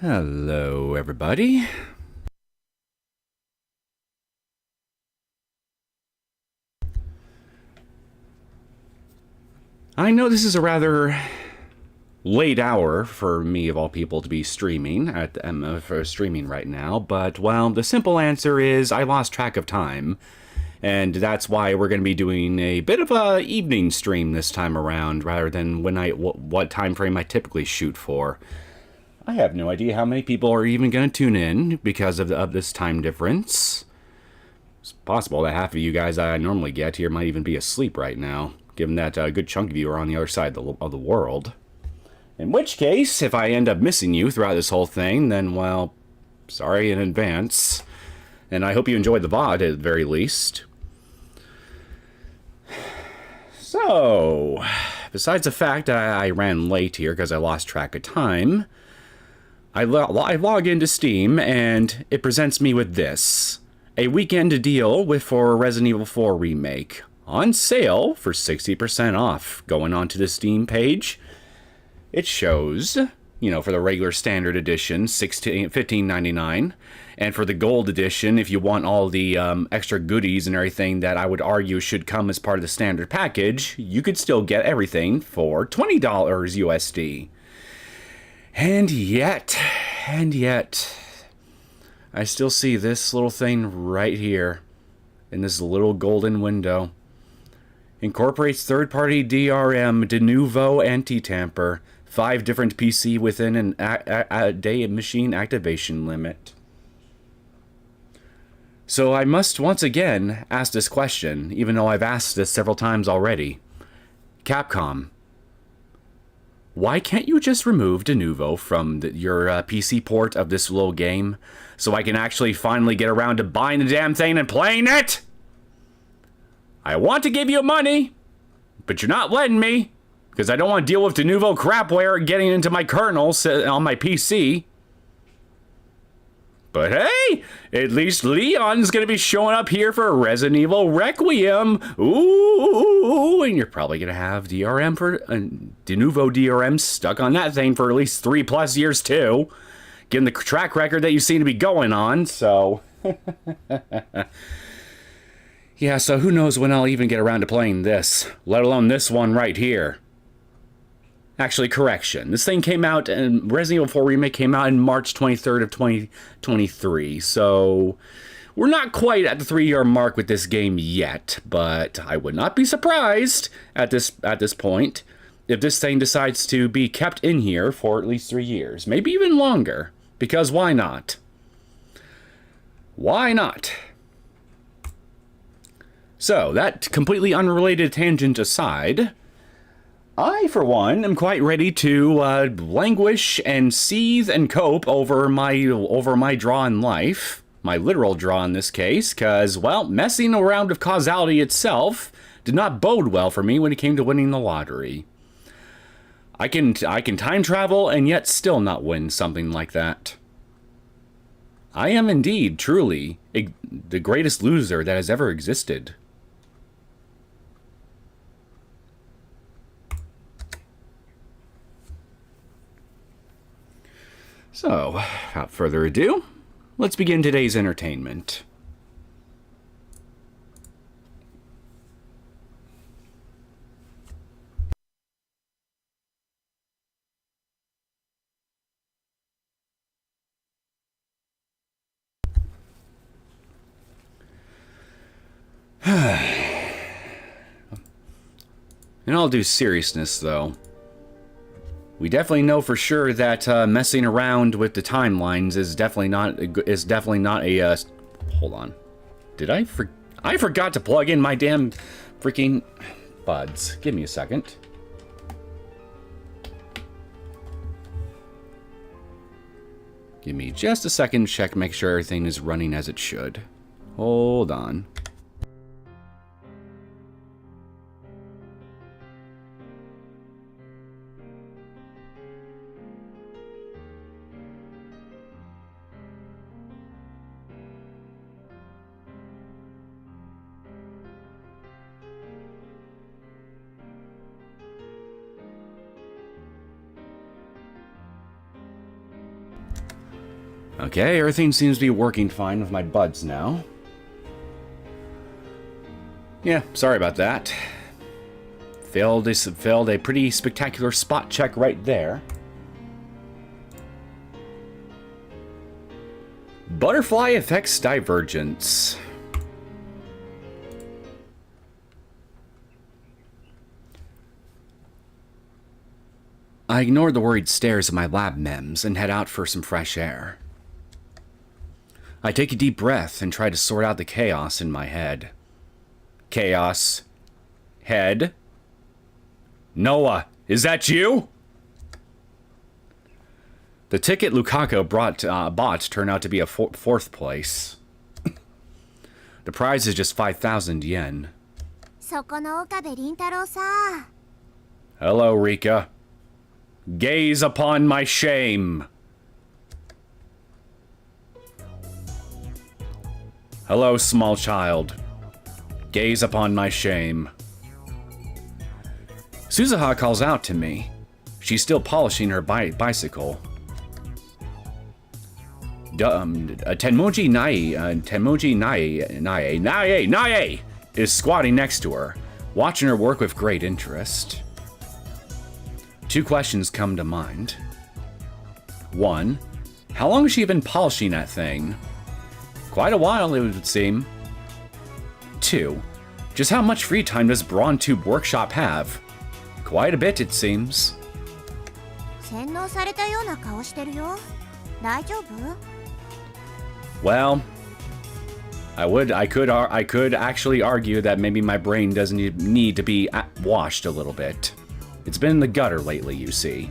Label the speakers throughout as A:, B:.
A: Hello, everybody. I know this is a rather late hour for me, of all people, to be streaming for streaming right now, but, well, the simple answer is I lost track of time, and that's why we're going to be doing a bit of a evening stream this time around, rather than what time frame I typically shoot for. I have no idea how many people are even going to tune in because of this time difference. It's possible that half of you guys I normally get here might even be asleep right now, given that a good chunk of you are on the other side of the world. In which case, if I end up missing you throughout this whole thing, then, well, sorry in advance. And I hope you enjoyed the VOD at the very least. So, besides the fact I ran late here because I lost track of time, I log into Steam, and it presents me with this. A weekend deal for Resident Evil 4 Remake. On sale for 60% off. Going onto the Steam page, it shows, for the regular standard edition, $15.99. And for the gold edition, if you want all the extra goodies and everything that I would argue should come as part of the standard package, you could still get everything for $20 USD. And yet, I still see this little thing right here in this little golden window. Incorporates third-party DRM, de novo anti-tamper, 5 different PC within a day machine activation limit. So I must once again ask this question, even though I've asked this several times already. Capcom, why can't you just remove de novo from your PC port of this little game so I can actually finally get around to buying the damn thing and playing it? I want to give you money, but you're not letting me, because I don't want to deal with de novo crapware getting into my kernels on my PC. But hey, at least Leon's going to be showing up here for Resident Evil Requiem. Ooh, and you're probably going to have DRM for de novo DRM stuck on that thing for at least 3+ years too, given the track record that you seem to be going on. So yeah, so who knows when I'll even get around to playing this, let alone this one right here. Actually, correction. This thing came out, and Resident Evil 4 Remake came out in March 23rd of 2023, so we're not quite at the 3-year mark with this game yet, but I would not be surprised at this point if this thing decides to be kept in here for at least 3 years, maybe even longer, because why not? Why not? So, that completely unrelated tangent aside, I, for one, am quite ready to languish and seethe and cope over my draw in life, my literal draw in this case, because, well, messing around with causality itself did not bode well for me when it came to winning the lottery. I can time travel and yet still not win something like that. I am indeed, truly, the greatest loser that has ever existed. So, without further ado, let's begin today's entertainment. In all due seriousness, though, we definitely know for sure that messing around with the timelines is definitely not a hold on. I forgot to plug in my damn freaking buds. Give me a second. Give me just a second to check, make sure everything is running as it should. Hold on. Okay, everything seems to be working fine with my buds now. Yeah, sorry about that. Failed a pretty spectacular spot check right there. Butterfly affects divergence. I ignored the worried stares of my lab mems and head out for some fresh air. I take a deep breath and try to sort out the chaos in my head. Chaos. Head. Noah, is that you? The ticket Lukaku bought turned out to be a fourth place. The prize is just 5,000 yen. Hello, Rika. Gaze upon my shame. Hello, small child. Gaze upon my shame. Suzuha calls out to me. She's still polishing her bicycle. Tenmoji Nae is squatting next to her, watching her work with great interest. Two questions come to mind. One, how long has she been polishing that thing? Quite a while, it would seem. Two, just how much free time does Brawn Tube Workshop have? Quite a bit, it seems. Well, I could actually argue that maybe my brain doesn't need to be washed a little bit. It's been in the gutter lately, you see.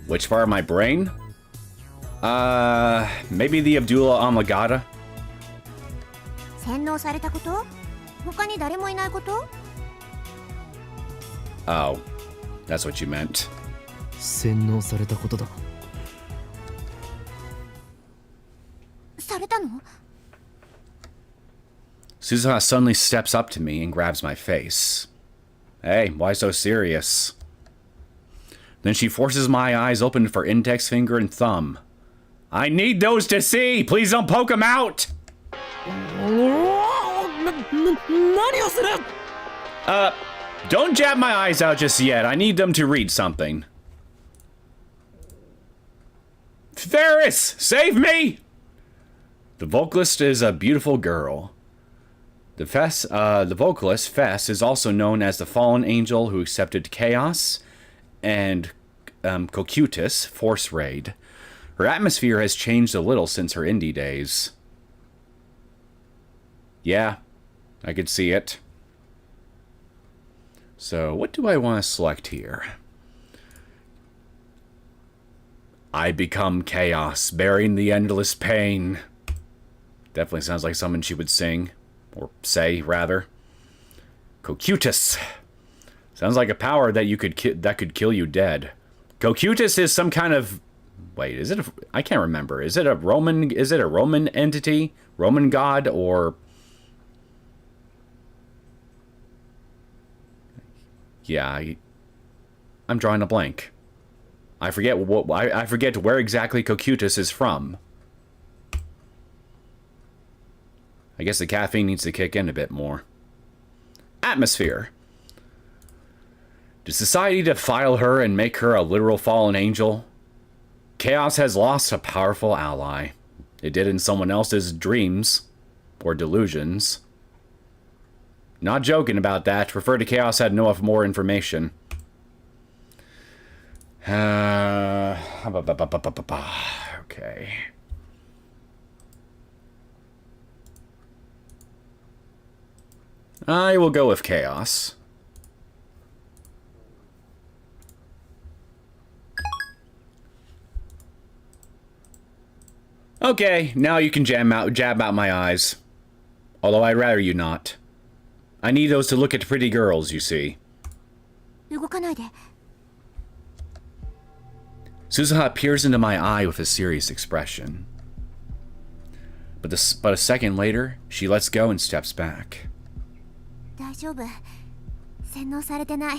A: Which part of my brain? Maybe the Abdullah Amagata? Oh, that's what you meant. Suzuha suddenly steps up to me and grabs my face. Hey, why so serious? Then she forces my eyes open for index finger and thumb. I need those to see! Please don't poke them out! Don't jab my eyes out just yet. I need them to read something. Ferris, save me! The vocalist is a beautiful girl. The vocalist, Fess, is also known as the fallen angel who accepted chaos and Cocutus, Force Raid. Her atmosphere has changed a little since her indie days. Yeah, I could see it. So, what do I want to select here? I become chaos, bearing the endless pain. Definitely sounds like something she would sing. Or say, rather. Cocutus. Sounds like a power that could kill you dead. Cocutus is some kind of... Wait, is it I can't remember. Is it a Roman entity? Roman god, or... Yeah, I'm drawing a blank. I forget where exactly Cocutus is from. I guess the caffeine needs to kick in a bit more. Atmosphere. Does society defile her and make her a literal fallen angel? Chaos has lost a powerful ally. It did in someone else's dreams. Or delusions. Not joking about that. Refer to Chaos had no more information. Okay. I will go with Chaos. Okay, now you can jab out my eyes. Although I'd rather you not. I need those to look at pretty girls, you see. Suzuha peers into my eye with a serious expression. But a second later, she lets go and steps back.
B: 大丈夫。洗脳されてない。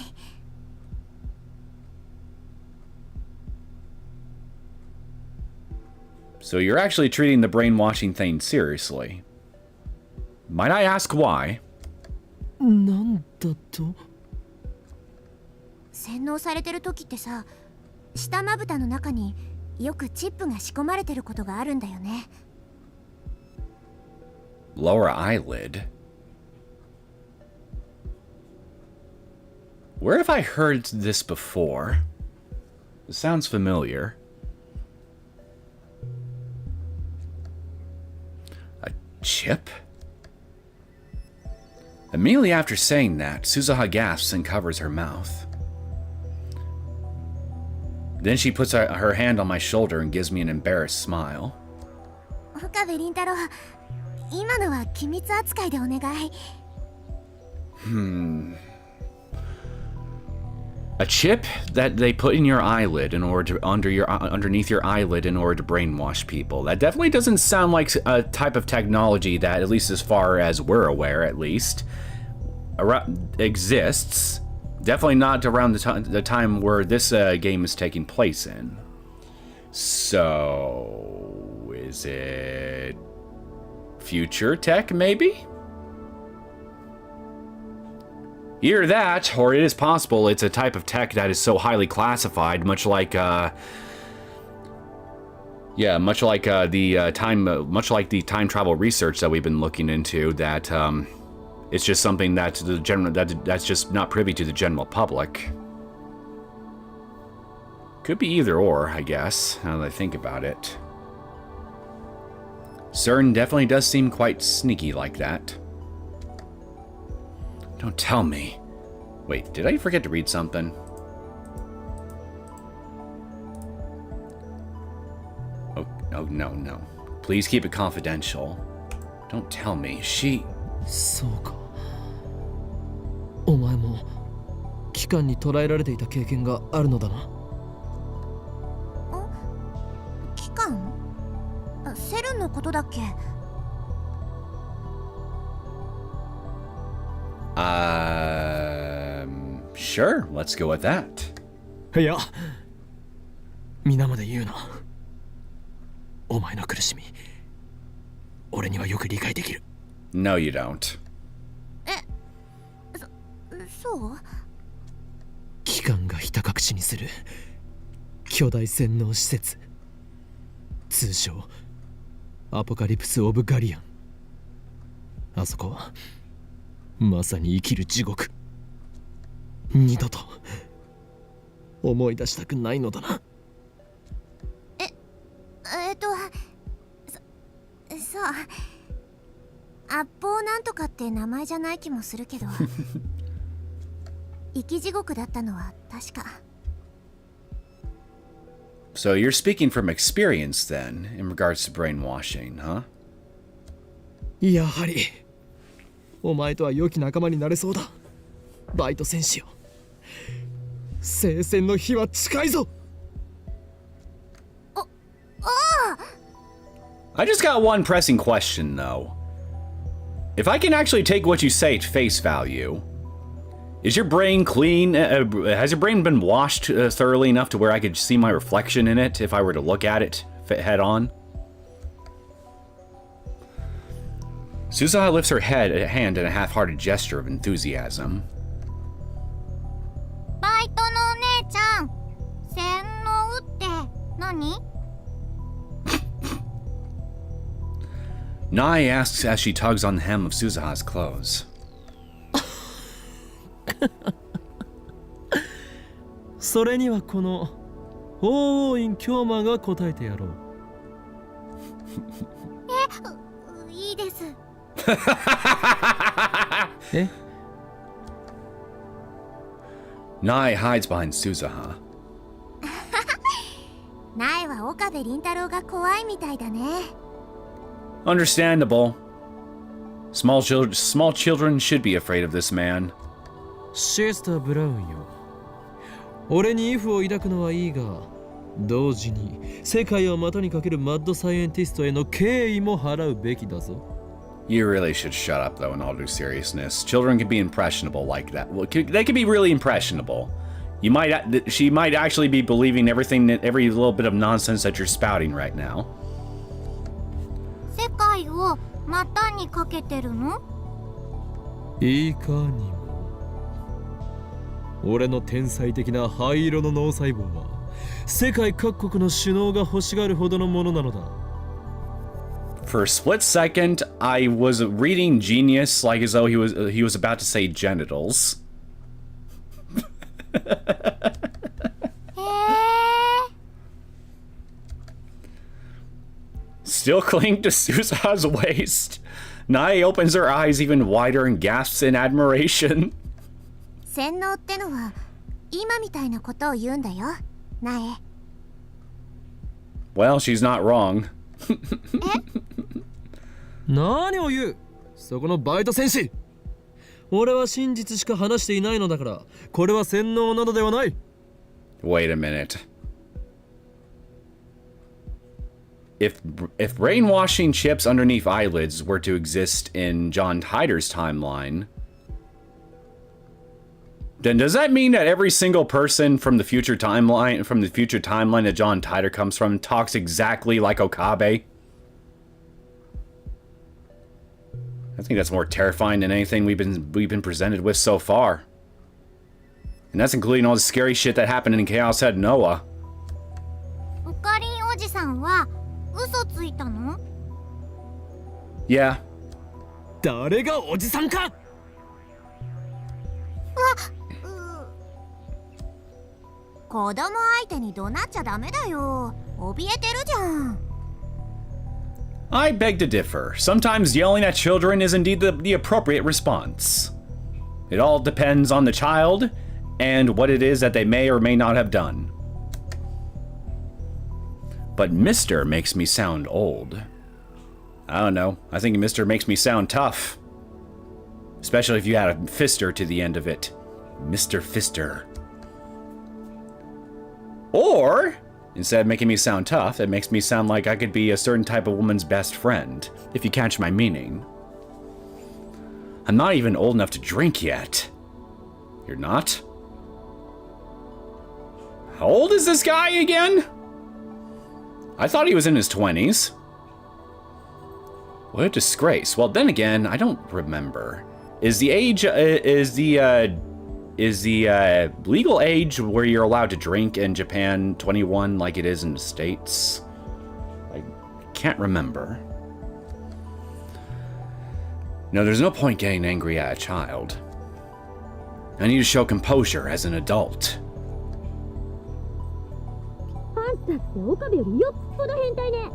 A: So you're actually treating the brainwashing thing seriously. Might I ask why?
C: なんだと？
B: 洗脳されてる時ってさ、下まぶたの中によくチップが仕込まれてることがあるんだよね。
A: Lower eyelid? Where have I heard this before? It sounds familiar. A chip? Immediately after saying that, Suzuha gasps and covers her mouth. Then she puts her hand on my shoulder and gives me an embarrassed smile.
B: 岡部倫太郎、今のは機密扱いでお願い。
A: A chip that they put in your eyelid in order to underneath your eyelid in order to brainwash people. That definitely doesn't sound like a type of technology that, at least as far as we're aware, at least, exists. Definitely not around the time where this game is taking place in. So, is it future tech, maybe? Either that, or it is possible it's a type of tech that is so highly classified, much like the time travel research that we've been looking into, that it's just something that that's just not privy to the general public. Could be either or, I guess, now that I think about it. CERN definitely does seem quite sneaky like that. Don't tell me. Wait, did I forget to read something? Oh, no. Please keep it confidential. Don't tell me. She...
C: そうか。お前も機関に捕らえられていた経験があるのだな。
B: 機関？セルンのことだっけ
A: ？Sure, let's go with that.
C: いや、皆まで言うな。お前の苦しみ、俺にはよく理解できる。
A: No, you don't.
B: そう？
C: 機関がひた隠しにする巨大洗脳施設、通称アポカリプス・オブ・ガリアン。あそこはまさに生きる地獄。二度と思い出したくないのだな。
B: そう、圧砲なんとかって名前じゃない気もするけど生き地獄だったのは確か。
A: So you're speaking from experience then, in regards to brainwashing, huh?
C: やはりお前とは良き仲間になれそうだ。バイト戦士よ、聖戦の日は近いぞ。
A: I just got one pressing question, though. If I can actually take what you say at face value, is your brain clean? Has your brain been washed thoroughly enough to where I could see my reflection in it if I were to look at it head on? Suzuha lifts her hand in a half-hearted gesture of enthusiasm.
B: バイトのお姉ちゃん、洗脳って何
A: Nai asks as she tugs on the hem of Suzuha's clothes.
C: それにはこの王王院京馬が答えてやろう。
B: いいです。
C: え？
A: Nai hides behind Suzuha.
B: 苗は岡部倫太郎が怖いみたいだね。
A: Understandable. Small children should be afraid of this man.
C: シェスター・ブラウンよ、俺にイフを抱くのはいいが、同時に世界を股にかけるマッドサイエンティストへの敬意も払うべきだぞ。
A: You really should shut up, though, in all due seriousness. Children can be impressionable like that. Well, they can be really impressionable. She might actually be believing every little bit of nonsense that you're spouting right now.
B: 世界を股にかけてるの？
C: いかにも。俺の天才的な灰色の脳細胞は世界各国の首脳が欲しがるほどのものなのだ。
A: For a split second, I was reading Genius like as though he was about to say genitals.
B: へえ。
A: Still clinging to Suza's waist, Nae opens her eyes even wider and gasps in admiration.
B: 洗脳ってのは今みたいなことを言うんだよ、なえ。
A: Well, she's not wrong.
C: 何を言う、そこのバイト戦士。俺は真実しか話していないのだから、これは洗脳などではない。
A: Wait a minute. If brainwashing chips underneath eyelids were to exist in John Titor's timeline, then does that mean that every single person from the future timeline that John Titor comes from talks exactly like Okabe? I think that's more terrifying than anything we've been presented with so far. And that's including all the scary shit that happened in Chaos Head Noah.
B: オカリンおじさんは嘘ついたの？
A: Yeah.
C: 誰がおじさんか。
B: 子供相手に怒鳴っちゃダメだよ。怯えてるじゃん。
A: I beg to differ. Sometimes yelling at children is indeed the appropriate response. It all depends on the child and what it is that they may or may not have done. But Mr. makes me sound old. I don't know. I think Mr. makes me sound tough. Especially if you add a fister to the end of it. Mr. Fister. Or, instead of making me sound tough, it makes me sound like I could be a certain type of woman's best friend, if you catch my meaning. I'm not even old enough to drink yet. You're not? How old is this guy again? I thought he was in his 20s. What a disgrace. Well, then again, I don't remember. Is the legal age where you're allowed to drink in Japan 21 like it is in the States? I can't remember. No, there's no point getting angry at a child. I need to show composure as an adult.
D: あんたって岡部よりよっぽど変態ね。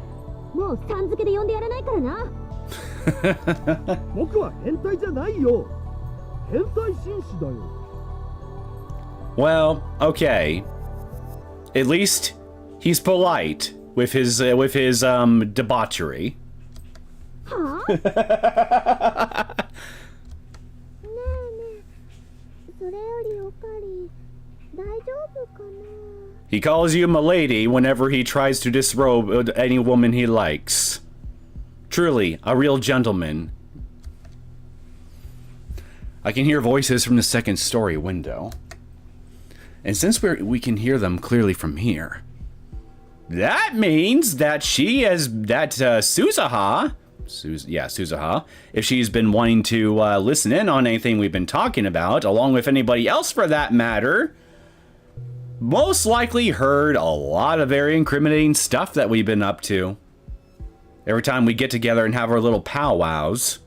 D: もうさん付けで呼んでやらないからな。
E: 僕は変態じゃないよ。変態紳士だよ。
A: Well, okay. At least he's polite with his debauchery.
D: はあ？ねえねえ、それよりおかり、大丈夫かな？
A: He calls you milady whenever he tries to disrobe any woman he likes. Truly, a real gentleman. I can hear voices from the second story window. And since we can hear them clearly from here, that means that Suzaha, if she's been wanting to listen in on anything we've been talking about, along with anybody else for that matter, most likely heard a lot of very incriminating stuff that we've been up to. Every time we get together and have our little powwows.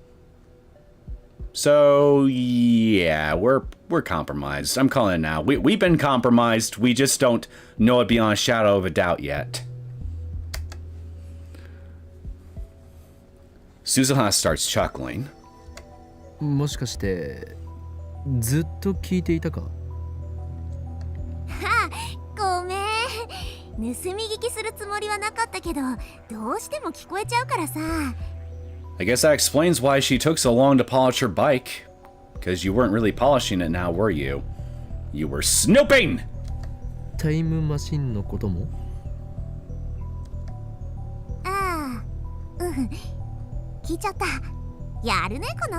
A: So, yeah, we're compromised. I'm calling it now. We've been compromised. We just don't know it beyond a shadow of a doubt yet. Suzaha starts chuckling.
C: もしかしてずっと聞いていたか？
B: ごめん。盗み聞きするつもりはなかったけど、どうしても聞こえちゃうからさ。
A: I guess that explains why she took so long to polish her bike. Because you weren't really polishing it now, were you? You were snooping!
C: タイムマシンのことも？
B: 聞いちゃった。やるねこの。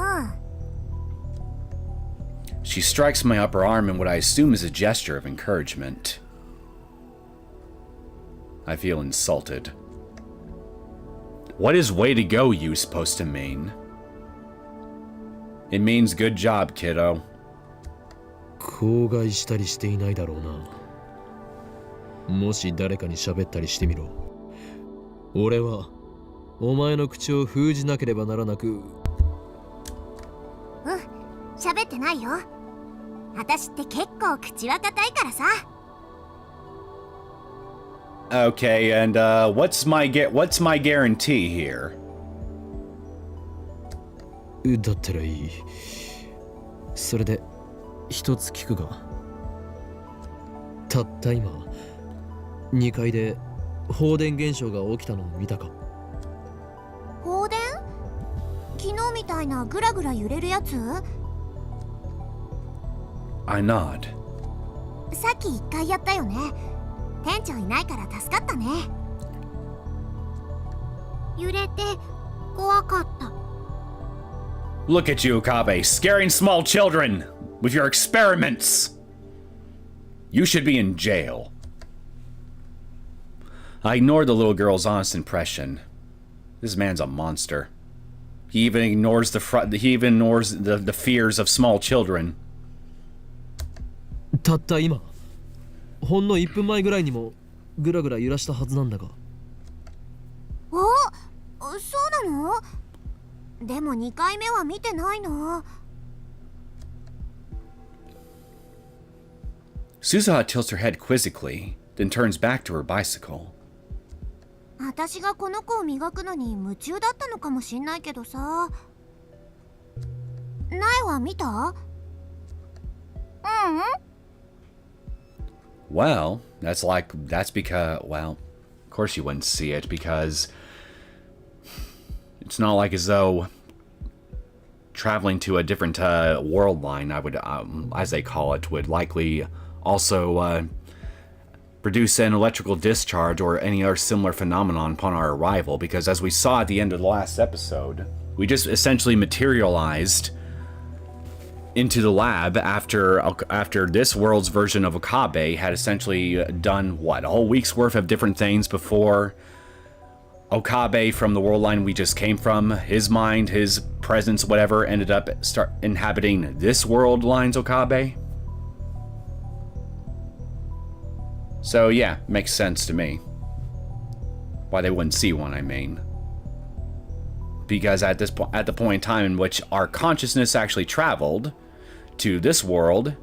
A: She strikes my upper arm in what I assume is a gesture of encouragement. I feel insulted. What is way to go you supposed to mean? It means good job, kiddo.
C: 口外したりしていないだろうな。もし誰かに喋ったりしてみろ。俺はお前の口を封じなければならなく。
B: うん、喋ってないよ。私って結構口は固いからさ。
A: Okay, and what's my guarantee here?
C: だったらいい。それで一つ聞くが、たった今2階で放電現象が起きたのを見たか？
B: 放電？昨日みたいなグラグラ揺れるやつ？
A: I nod.
B: さっき1回やったよね。店長いないから助かったね。揺れて怖かった。
A: Look at you, Okabe, scaring small children with your experiments. You should be in jail. I ignored the little girl's honest impression. This man's a monster. He even ignores the fears of small children.
C: たった今、ほんの1分前ぐらいにもグラグラ揺らしたはずなんだが。
B: お、そうなの？でも2回目は見てないな。
A: Suzuha tilts her head quizzically, then turns back to her bicycle.
B: 私がこの子を磨くのに夢中だったのかもしんないけどさ。苗は見た？うん。
A: Well, that's because, well, of course you wouldn't see it because it's not like as though traveling to a different world line, I would, as they call it, would likely also produce an electrical discharge or any other similar phenomenon upon our arrival, because as we saw at the end of the last episode, we just essentially materialized into the lab after this world's version of Okabe had essentially done what, a whole week's worth of different things before Okabe from the world line we just came from, his mind, his presence, whatever, ended up inhabiting this world line's Okabe. So yeah, makes sense to me. Why they wouldn't see one, I mean. Because at the point in time in which our consciousness actually traveled to this world,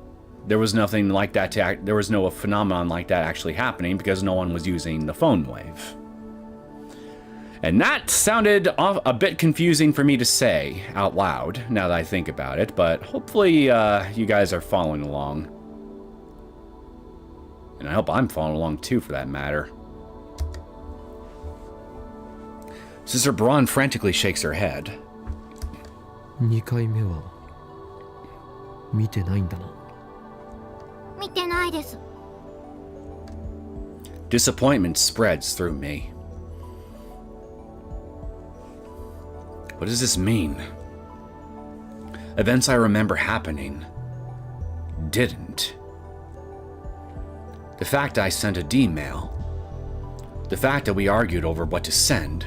A: there was nothing like that there was no phenomenon like that actually happening because no one was using the PhoneWave. And that sounded a bit confusing for me to say out loud, now that I think about it, but hopefully you guys are following along. And I hope I'm following along too, for that matter. Sister Braun frantically shakes her head.
C: 2回目は見てないんだな。
B: 見てないです。
A: Disappointment spreads through me. What does this mean? Events I remember happening didn't. The fact I sent a D-mail. The fact that we argued over what to send.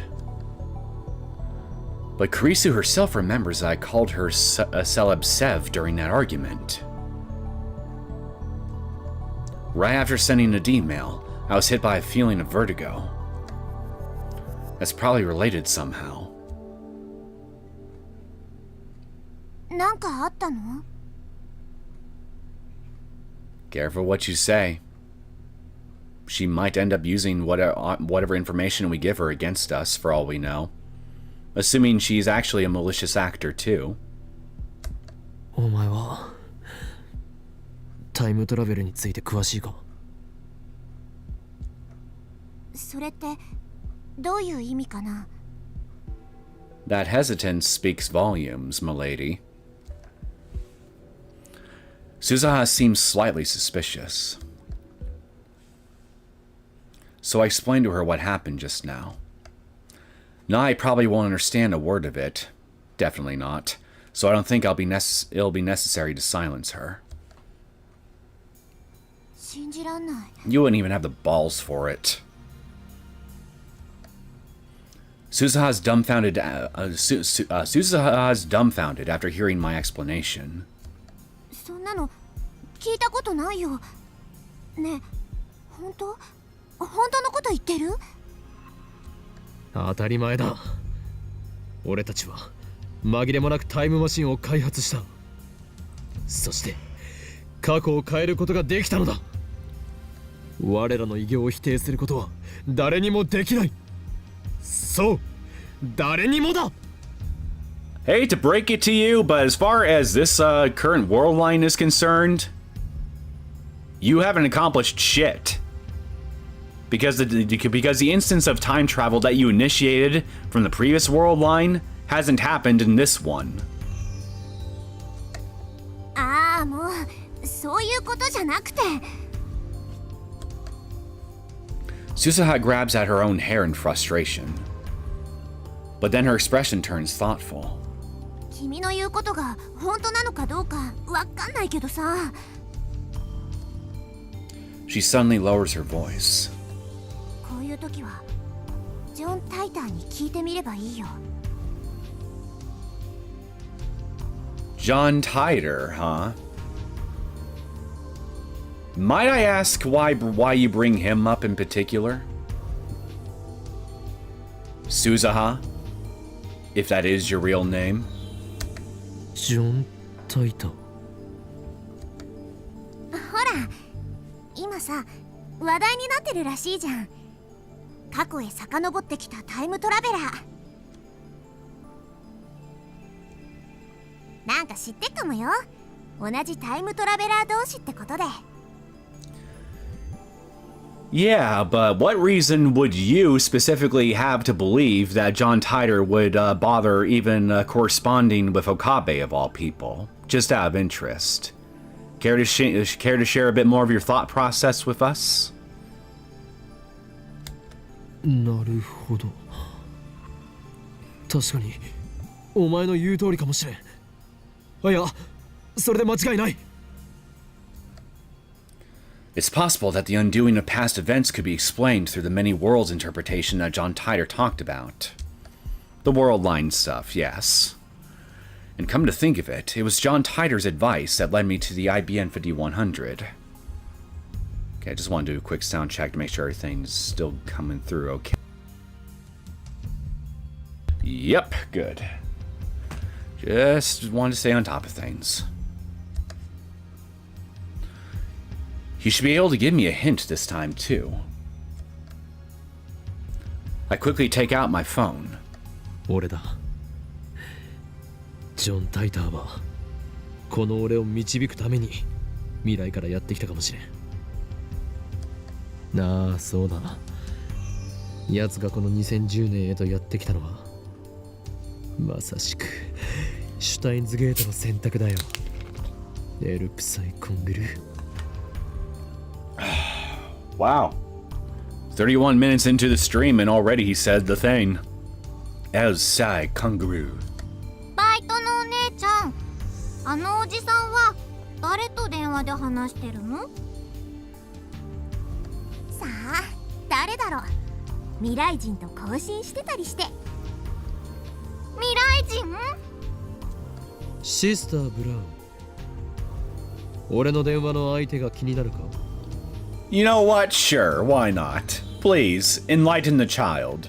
A: But Kurisu herself remembers that I called her a celeb Sev during that argument. Right after sending the D-mail, I was hit by a feeling of vertigo. That's probably related somehow.
B: なんかあったの？
A: Careful what you say. She might end up using whatever information we give her against us, for all we know. Assuming she's actually a malicious actor, too.
C: お前はタイムトラベルについて詳しいか？
B: それってどういう意味かな？
A: That hesitance speaks volumes, milady. Suzuha seems slightly suspicious. So I explained to her what happened just now. Now I probably won't understand a word of it. Definitely not. So I don't think it'll be necessary to silence her.
B: 信じらんない。
A: You wouldn't even have the balls for it. Suzuha's dumbfounded. Suzuha's dumbfounded after hearing my explanation.
B: そんなの聞いたことないよ。ねえ、本当のこと言ってる？
C: 当たり前だ。俺たちは紛れもなくタイムマシンを開発した。そして過去を変えることができたのだ。我らの偉業を否定することは誰にもできない。そう、誰にもだ。
A: Hate to break it to you, but as far as this current world line is concerned, you haven't accomplished shit. Because the instance of time travel that you initiated from the previous world line hasn't happened in this one.
B: ああ、もうそういうことじゃなくて。
A: Suzuha grabs at her own hair in frustration. But then her expression turns thoughtful.
B: 君の言うことが本当なのかどうかわかんないけどさ。
A: She suddenly lowers her voice.
B: こういう時はジョン・タイターに聞いてみればいいよ。
A: John Titor, huh? Might I ask why you bring him up in particular? Suzuha? If that is your real name?
C: ジョン・タイター。
B: ほら、今さ話題になってるらしいじゃん。過去へ遡ってきたタイムトラベラー。なんか知ってっかもよ。同じタイムトラベラー同士ってことで。
A: Yeah, but what reason would you specifically have to believe that John Titor would bother even corresponding with Okabe of all people? Just out of interest. Care to share a bit more of your thought process with us?
C: なるほど。確かにお前の言う通りかもしれん。あ、いや、それで間違いない。
A: It's possible that the undoing of past events could be explained through the many worlds interpretation that John Titor talked about. The world line stuff, yes. And come to think of it, it was John Titor's advice that led me to the IBN 5100. Okay, I just want to do a quick sound check to make sure everything's still coming through okay. Yep, good. Just wanted to stay on top of things. You should be able to give me a hint this time, too. I quickly take out my phone.
C: 俺だ。ジョン・タイターはこの俺を導くために未来からやってきたかもしれん。なあ、そうだな。奴がこの2010年へとやってきたのはまさしくシュタインズゲートの選択だよ。エルプサイコングル。
A: Wow. 31 minutes into the stream and already he said the thing. Elsai Kangaroo.
B: バイトのお姉ちゃん、あのおじさんは誰と電話で話してるの？さあ、誰だろう。未来人と交信してたりして。未来人？
C: シスター・ブラウン。俺の電話の相手が気になるか？
A: You know what? Sure, why not? Please, enlighten the child.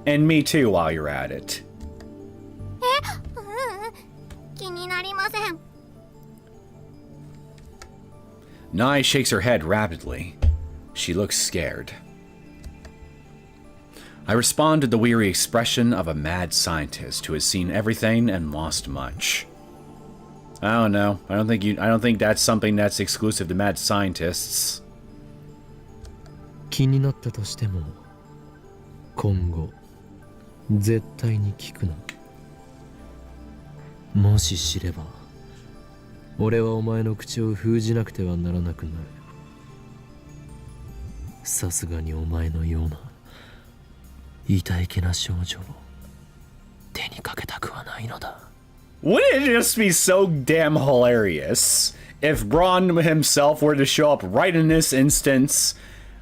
A: And me too while you're at it.
B: 気になりません。
A: Nai shakes her head rapidly. She looks scared. I respond to the weary expression of a mad scientist who has seen everything and lost much. I don't know. I don't think that's something that's exclusive to mad scientists.
C: 気になったとしても今後絶対に聞くな。もし知れば俺はお前の口を封じなくてはならなくなる。さすがにお前のような痛いけな少女を手にかけたくはないのだ。
A: Wouldn't it just be so damn hilarious if Braun himself were to show up right in this instance,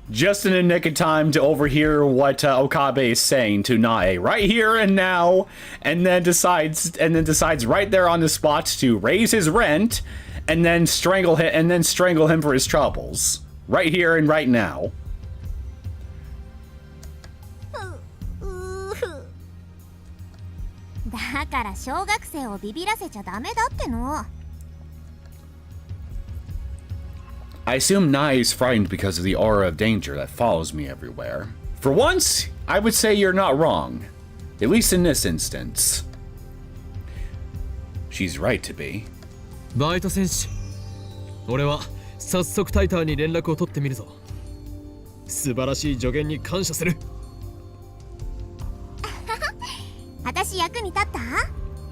A: just in the nick of time to overhear what Okabe is saying to Nae right here and now, and then decides right there on the spot to raise his rent, and then strangle him for his troubles right here and right now.
B: だから小学生をビビらせちゃダメだっての。
A: I assume Nae is frightened because of the aura of danger that follows me everywhere. For once, I would say you're not wrong. At least in this instance. She's right to be.
C: バイト戦士、俺は早速タイターに連絡を取ってみるぞ。素晴らしい助言に感謝する。
B: 私役に立った？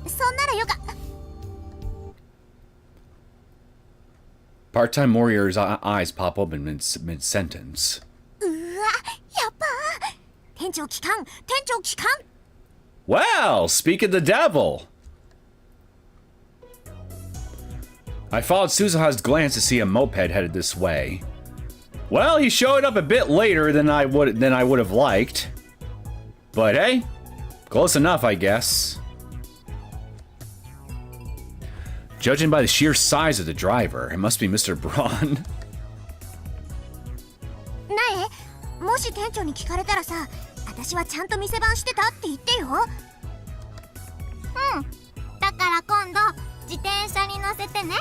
B: そんならよか。
A: Part-time warrior's eyes pop open mid-sentence.
B: うわ、やっぱ。店長機関。
A: Well, speak of the devil. I followed Suzuha's glance to see a moped headed this way. Well, he showed up a bit later than I would have liked. But hey, close enough, I guess. Judging by the sheer size of the driver, it must be Mr. Braun.
B: なえ、もし店長に聞かれたらさ、私はちゃんと店番してたって言ってよ。うん。だから今度自転車に乗せてね。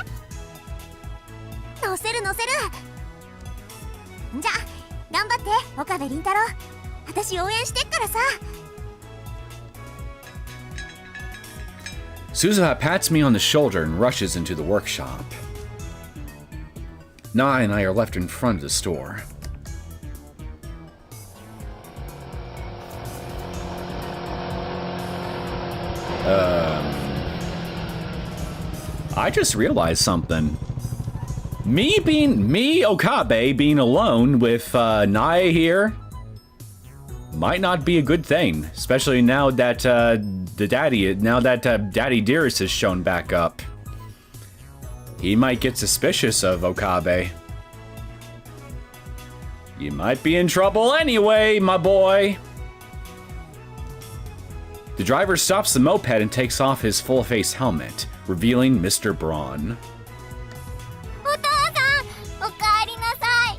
B: 乗せる。じゃあ頑張って岡部倫太郎。私応援してっからさ。
A: Suzuha pats me on the shoulder and rushes into the workshop. Nae and I are left in front of the store. I just realized something. Okabe, being alone with Nae here might not be a good thing, especially now that Daddy Dearest has shown back up. He might get suspicious of Okabe. You might be in trouble anyway, my boy. The driver stops the moped and takes off his full-face helmet, revealing Mr. Braun.
B: お父さん、おかえりなさ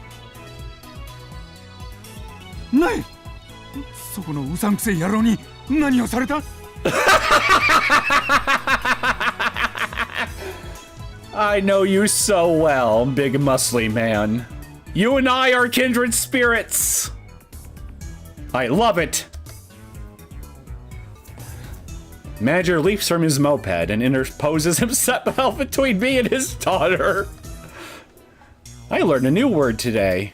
B: い。
E: ない。そこのうさんくせえ野郎に何をされた？
A: I know you so well, big muscly man. You and I are kindred spirits. I love it. Manager leaps from his moped and interposes himself between me and his daughter. I learned a new word today.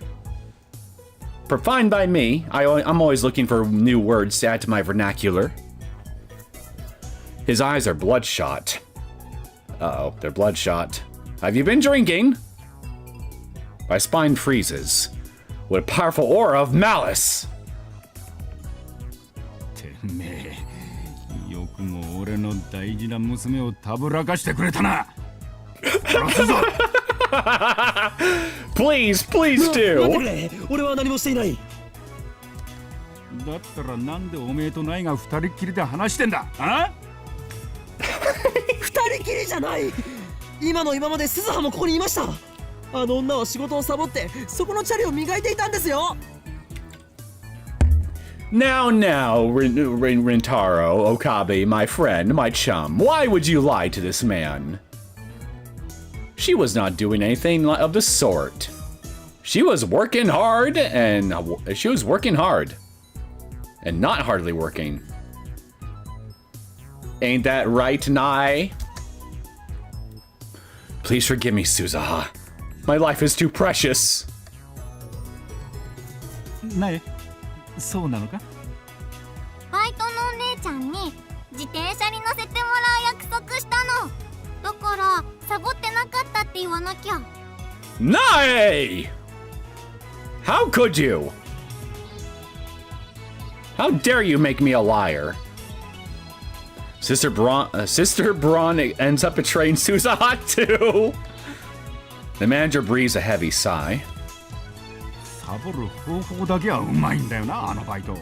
A: Fine by me. I'm always looking for new words to add to my vernacular. His eyes are bloodshot. Uh-oh, they're bloodshot. Have you been drinking? My spine freezes. What a powerful aura of malice!
E: てめえ、よくも俺の大事な娘をたぶらかしてくれたな。殺すぞ。
A: Please do!
C: 俺は何もしていない。
E: だったらなんでおめえとナイが二人っきりで話してんだ？あ？
C: 二人きりじゃない。今の今まで鈴葉もここにいました。あの女は仕事をサボってそこのチャリを磨いていたんですよ。
A: Now, Rintaro, Okabe, my friend, my chum, why would you lie to this man? She was not doing anything of the sort. She was working hard, and not hardly working. Ain't that right, Nai? Please forgive me, Suzuha. My life is too precious.
E: なえ、そうなのか？
B: バイトのお姉ちゃんに自転車に乗せてもらう約束したの。だからサボってなかったって言わなきゃ。
A: Nai! How could you? How dare you make me a liar? Sister Braun ends up betraying Suzaha too. The manager breathes a heavy sigh.
E: サボる方法だけはうまいんだよな、あのバイト。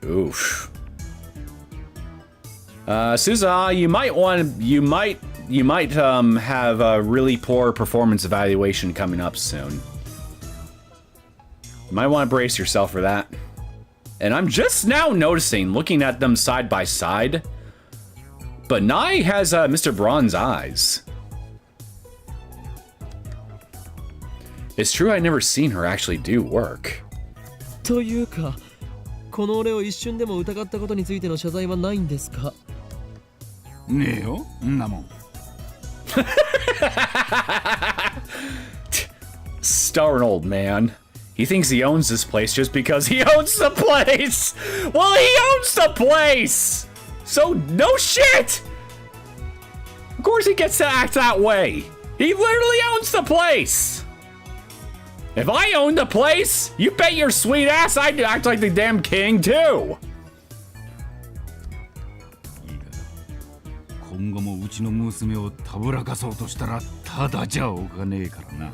A: Oof. Suzaha, you might have a really poor performance evaluation coming up soon. You might want to brace yourself for that. And I'm just now noticing, looking at them side by side, but Nai has Mr. Braun's eyes. It's true I've never seen her actually do work.
C: というか、この俺を一瞬でも疑ったことについての謝罪はないんですか？
E: ねえよ、んなもん。
A: Stubborn old man. He thinks he owns this place just because he owns the place! Well, he owns the place! So, no shit! Of course he gets to act that way. He literally owns the place! If I owned the place, you bet your sweet ass I'd act like the damn king too!
E: 今後もうちの娘をたぶらかそうとしたらただじゃおかねえからな。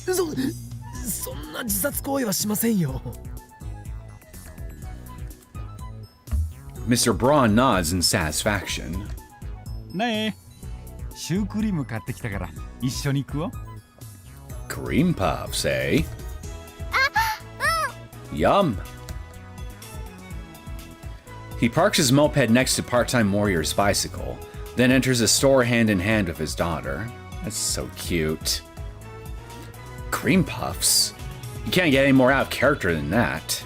C: そんな自殺行為はしませんよ。
A: Mr. Braun nods in satisfaction.
E: ねえ、シュークリーム買ってきたから一緒に食おう。
A: Cream puffs, eh? Yum. He parks his moped next to part-time warrior's bicycle, then enters a store hand in hand with his daughter. That's so cute. Cream puffs? You can't get any more out of character than that.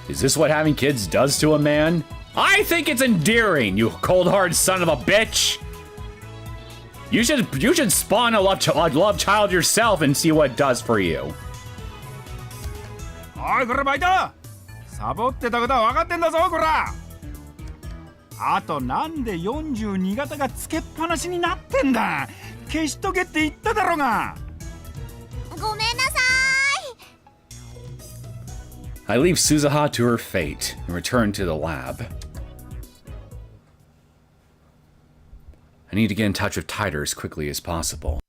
A: Is this what having kids does to a man? I think it's endearing, you cold-hearted son of a bitch! You should spawn a love child yourself and see what it does for you.
E: おいこれバイト、サボってたことは分かってんだぞこら。あとなんで42型がつけっぱなしになってんだ。消しとけって言っただろうが。
B: ごめんなさ
A: I leave Suzaha to her fate and return to the lab. I need to get in touch with Tider as quickly as possible.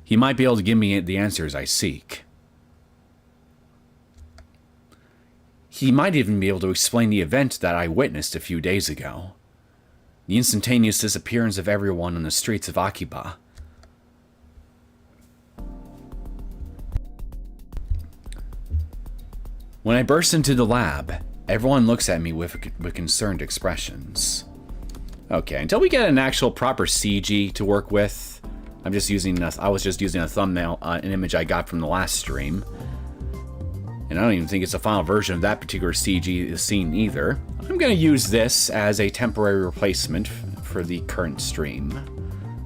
A: He might be able to give me the answers I seek. He might even be able to explain the event that I witnessed a few days ago. The instantaneous disappearance of everyone on the streets of Akiba. When I burst into the lab, everyone looks at me with concerned expressions. Okay, until we get an actual proper CG to work with, I was just using a thumbnail, an image I got from the last stream. And I don't even think it's a final version of that particular CG scene either. I'm gonna use this as a temporary replacement for the current stream.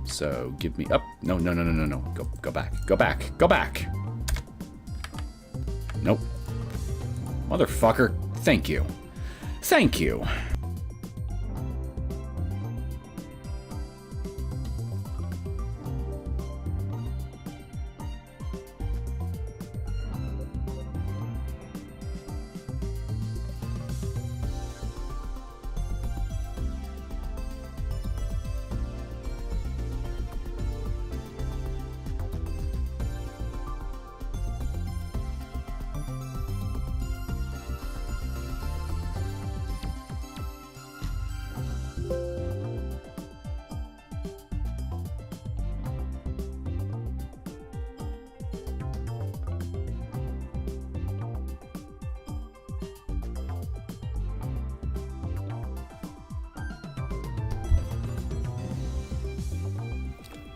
A: So give me up. No. Go back. Nope. Motherfucker. Thank you.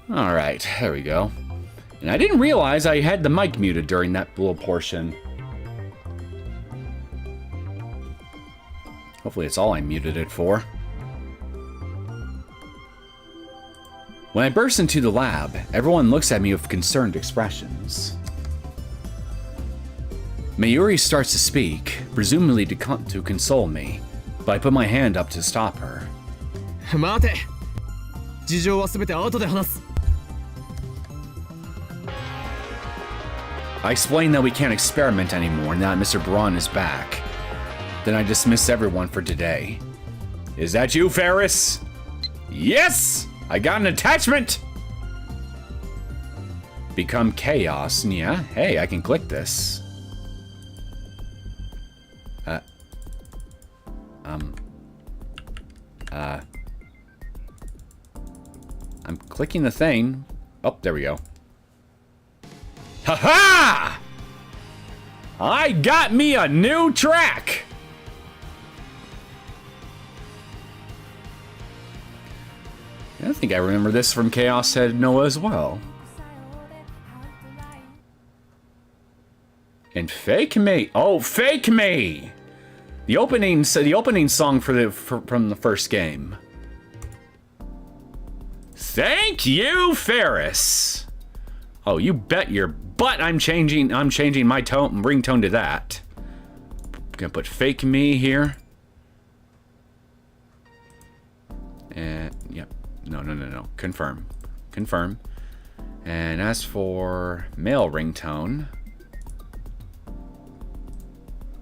A: Alright, there we go. And I didn't realize I had the mic muted during that little portion. Hopefully it's all I muted it for. When I burst into the lab, everyone looks at me with concerned expressions. Mayuri starts to speak, presumably to console me, but I put my hand up to stop her.
C: 待て。事情はすべて後で話す。
A: I explain that we can't experiment anymore now that Mr. Braun is back. Then I dismiss everyone for today. Is that you, Ferris? Yes! I got an attachment! Become chaos. Yeah, hey, I can click this. I'm clicking the thing. Oh, there we go. Ha-ha! I got me a new track! I think I remember this from Chaos Said Noah as well. And Fake Me. Oh, Fake Me! The opening song from the first game. Thank you, Ferris. Oh, you bet your butt I'm changing my ringtone to that. I'm gonna put Fake Me here. And yep. No. Confirm. And as for male ringtone,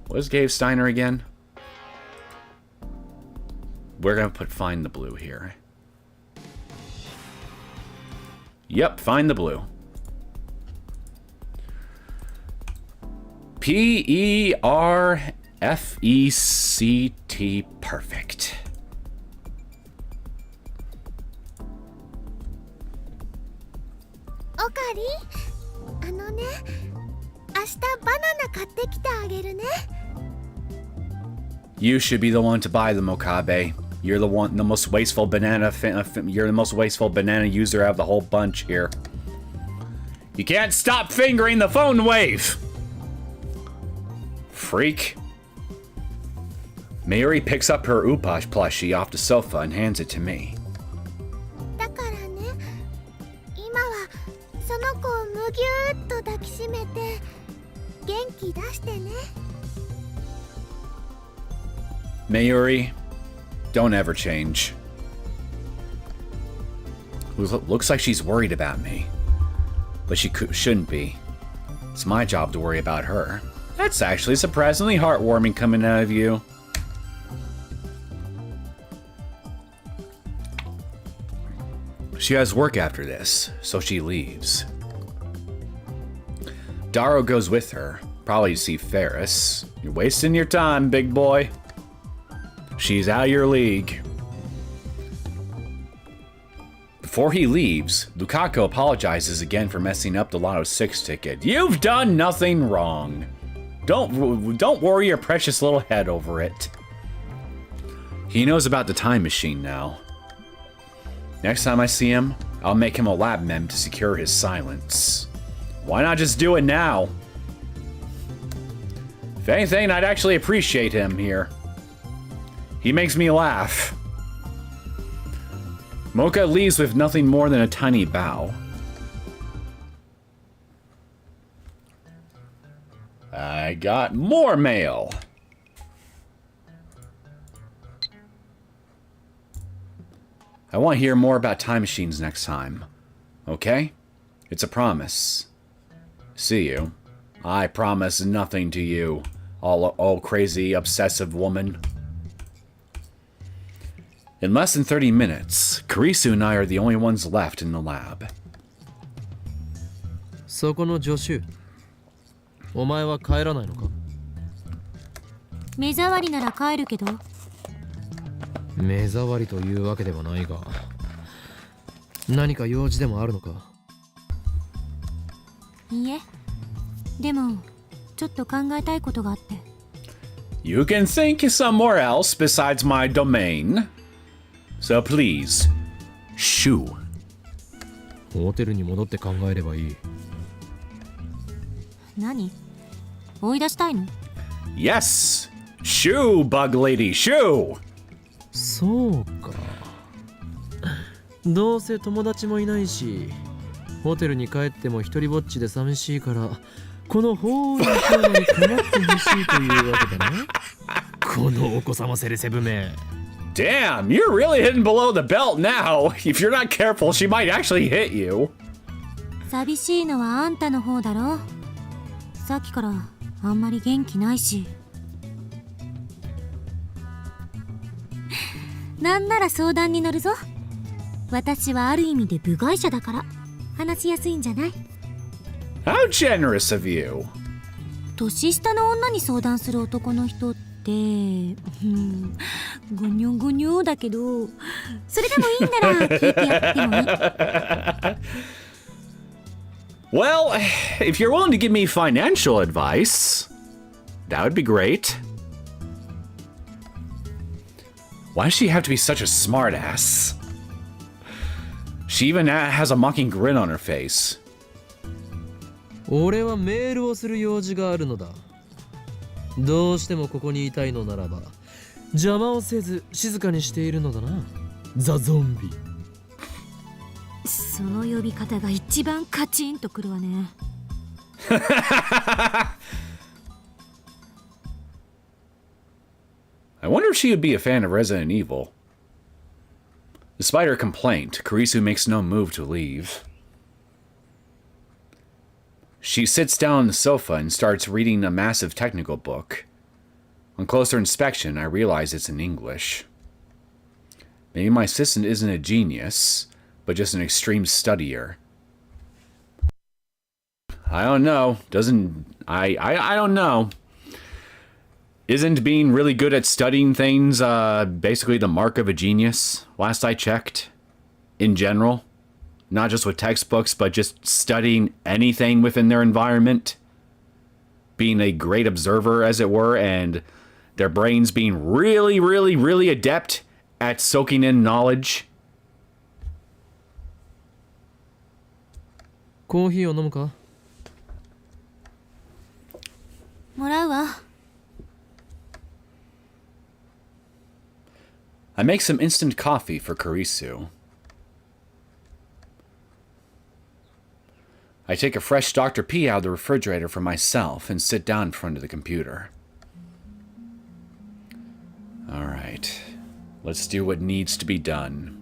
A: what is Gabe Steiner again? We're gonna put Find the Blue here. Yep, Find the Blue. P-E-R-F-E-C-T. Perfect.
D: オカリ、あのね、明日バナナ買ってきてあげるね。
A: You should be the one to buy them, Okabe. You're the most wasteful banana you're the most wasteful banana user out of the whole bunch here. You can't stop fingering the PhoneWave! Freak. Mayuri picks up her Upash plushie off the sofa and hands it to me.
D: だからね、今はその子をむぎゅーっと抱きしめて元気出してね。
A: Mayuri, don't ever change. Looks like she's worried about me. But she shouldn't be. It's my job to worry about her. That's actually surprisingly heartwarming coming out of you. She has work after this, so she leaves. Daro goes with her, probably to see Ferris. You're wasting your time, big boy. She's out of your league. Before he leaves, Lukaku apologizes again for messing up the Lotto 6 ticket. You've done nothing wrong. Don't worry your precious little head over it. He knows about the time machine now. Next time I see him, I'll make him a lab mem to secure his silence. Why not just do it now? If anything, I'd actually appreciate him here. He makes me laugh. Mocha leaves with nothing more than a tiny bow. I got more mail. I want to hear more about time machines next time. Okay? It's a promise. See you. I promise nothing to you, all crazy, obsessive woman. In less than 30 minutes, Karisu and I are the only ones left in the lab.
C: そこの助手、お前は帰らないのか？
B: 目障りなら帰るけど。
C: 目障りというわけではないが、何か用事でもあるのか？
B: いいえ、でもちょっと考えたいことがあって。
A: You can think somewhere else besides my domain. So please, shoo.
C: ホテルに戻って考えればいい。
B: 何？追い出したいの？
A: Yes! Shoo, bug lady, shoo!
C: そうか。どうせ友達もいないし、ホテルに帰っても一人ぼっちで寂しいから、このホールのテーマに構ってほしいというわけだね。このお子様セレセブめ。
A: Damn, you're really hitting below the belt now. If you're not careful, she might actually hit you.
B: 寂しいのはあんたの方だろ。さっきからあんまり元気ないし。なんなら相談に乗るぞ。私はある意味で部外者だから話しやすいんじゃない？
A: How generous of you.
B: 年下の女に相談する男の人ってゴニョゴニョだけど、それでもいいんなら聞いてやってもいい。
A: Well, if you're willing to give me financial advice, that would be great. Why does she have to be such a smartass? She even has a mocking grin on her face.
C: 俺はメールをする用事があるのだ。どうしてもここにいたいのならば邪魔をせず静かにしているのだな、ザ・ゾンビ。
B: その呼び方が一番カチンとくるわね。
A: I wonder if she would be a fan of Resident Evil. Despite her complaint, Kurisu makes no move to leave. She sits down on the sofa and starts reading a massive technical book. On closer inspection, I realize it's in English. Maybe my assistant isn't a genius, but just an extreme studier. I don't know. I don't know. Isn't being really good at studying things basically the mark of a genius? Last I checked. In general. Not just with textbooks, but just studying anything within their environment. Being a great observer, as it were, and their brains being really, really, really adept at soaking in knowledge.
C: コーヒーを飲むか？
B: もらうわ。
A: I make some instant coffee for Kurisu. I take a fresh Dr. P out of the refrigerator for myself and sit down in front of the computer. Alright, let's do what needs to be done.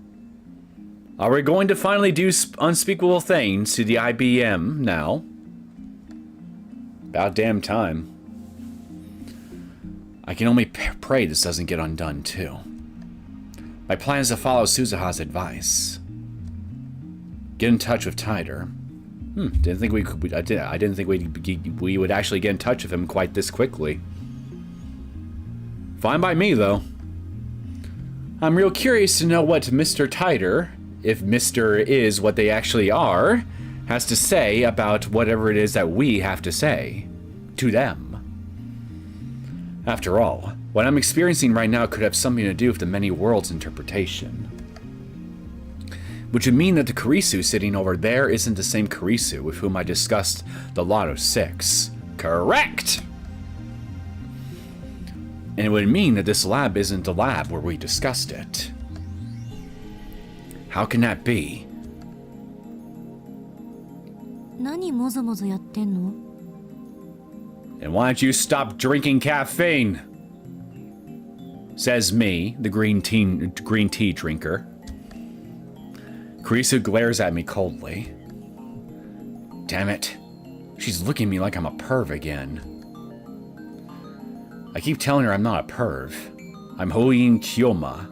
A: Are we going to finally do unspeakable things to the IBM now? About damn time. I can only pray this doesn't get undone too. My plan is to follow Suzuha's advice. Get in touch with Tider. Didn't think we could. I didn't think we would actually get in touch with him quite this quickly. Fine by me, though. I'm real curious to know what Mr. Tider, if Mr. is what they actually are, has to say about whatever it is that we have to say to them. After all, what I'm experiencing right now could have something to do with the many worlds interpretation. Which would mean that the Kurisu sitting over there isn't the same Kurisu with whom I discussed the Lotto 6. Correct! And it would mean that this lab isn't the lab where we discussed it. How can that be?
B: 何もぞもぞやってんの？
A: And why don't you stop drinking caffeine? Says me, the green tea drinker. Kurisu glares at me coldly. Damn it. She's looking at me like I'm a perv again. I keep telling her I'm not a perv. I'm Hoin Kyoma.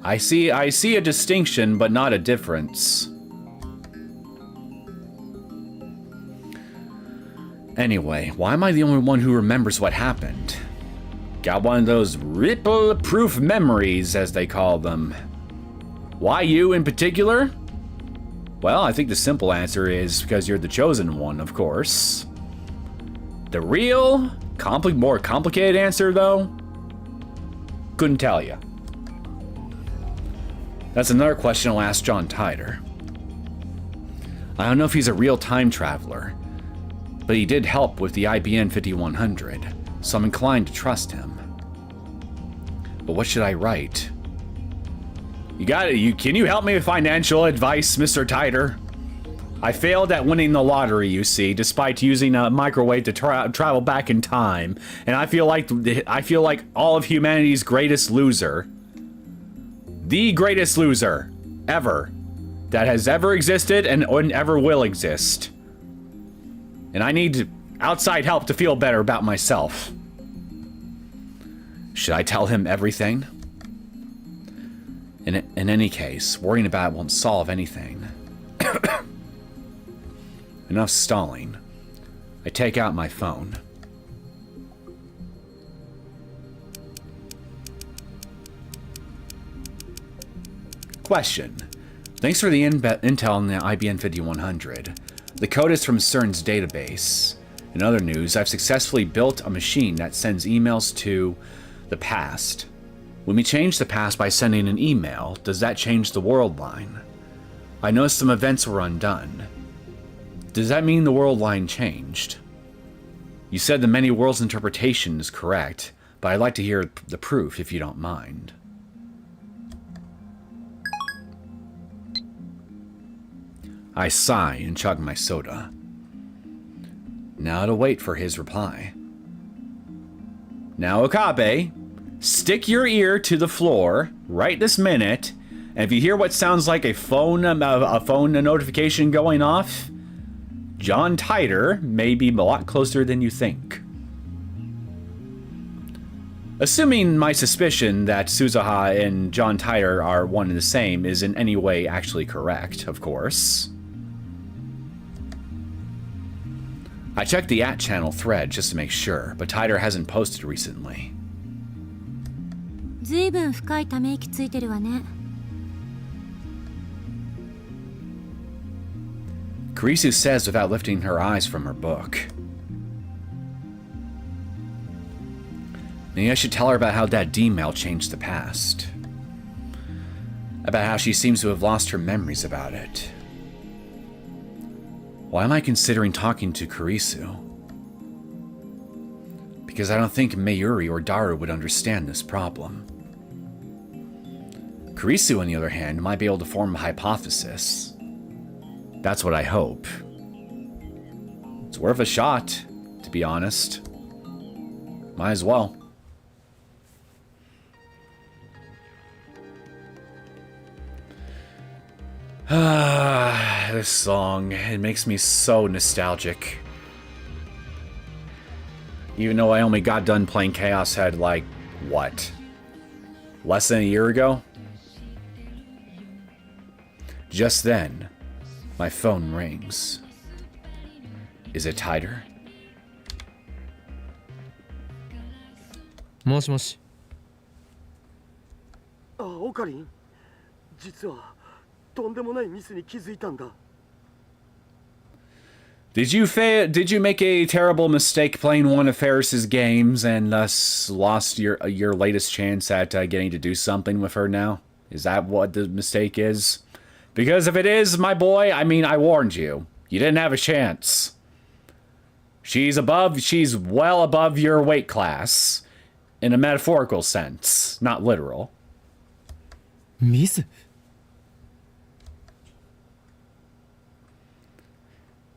A: I see a distinction, but not a difference. Anyway, why am I the only one who remembers what happened? Got one of those ripple-proof memories, as they call them. Why you in particular? Well, I think the simple answer is because you're the chosen one, of course. The real, more complicated answer, though? Couldn't tell you. That's another question I'll ask John Tider. I don't know if he's a real time traveler, but he did help with the IBM 5100, so I'm inclined to trust him. But what should I write? Can you help me with financial advice, Mr. Tider? I failed at winning the lottery, you see, despite using a microwave to travel back in time, and I feel like all of humanity's greatest loser. The greatest loser ever that has ever existed and ever will exist. And I need outside help to feel better about myself. Should I tell him everything? In any case, worrying about it won't solve anything. Enough stalling. I take out my phone. Question. Thanks for the intel on the IBM 5100. The code is from CERN's database. In other news, I've successfully built a machine that sends emails to the past. When we change the past by sending an email, does that change the world line? I noticed some events were undone. Does that mean the world line changed? You said the many worlds interpretation is correct, but I'd like to hear the proof if you don't mind. I sigh and chug my soda. Now to wait for his reply. Now, Okabe, stick your ear to the floor right this minute, and if you hear what sounds like a phone notification going off, John Titor may be a lot closer than you think. Assuming my suspicion that Suzuha and John Titor are one and the same is in any way actually correct, of course. I checked the @channel thread just to make sure, but Titor hasn't posted recently.
B: ずいぶん深いため息ついてるわね。
A: Kurisu says without lifting her eyes from her book. Maybe I should tell her about how that D-mail changed the past. About how she seems to have lost her memories about it. Why am I considering talking to Kurisu? Because I don't think Mayuri or Daru would understand this problem. Kurisu, on the other hand, might be able to form a hypothesis. That's what I hope. It's worth a shot, to be honest. Might as well. This song, it makes me so nostalgic. Even though I only got done playing Chaos Head like, what? Less than a year ago? Just then, my phone rings. Is it Titor?
C: もしもし。
F: あ、オカリン。実はとんでもないミスに気づいたんだ。
A: Did you make a terrible mistake playing one of Ferris's games and thus lost your latest chance at getting to do something with her now? Is that what the mistake is? Because if it is, my boy, I mean, I warned you. You didn't have a chance. She's well above your weight class. In a metaphorical sense, not literal.
C: ミス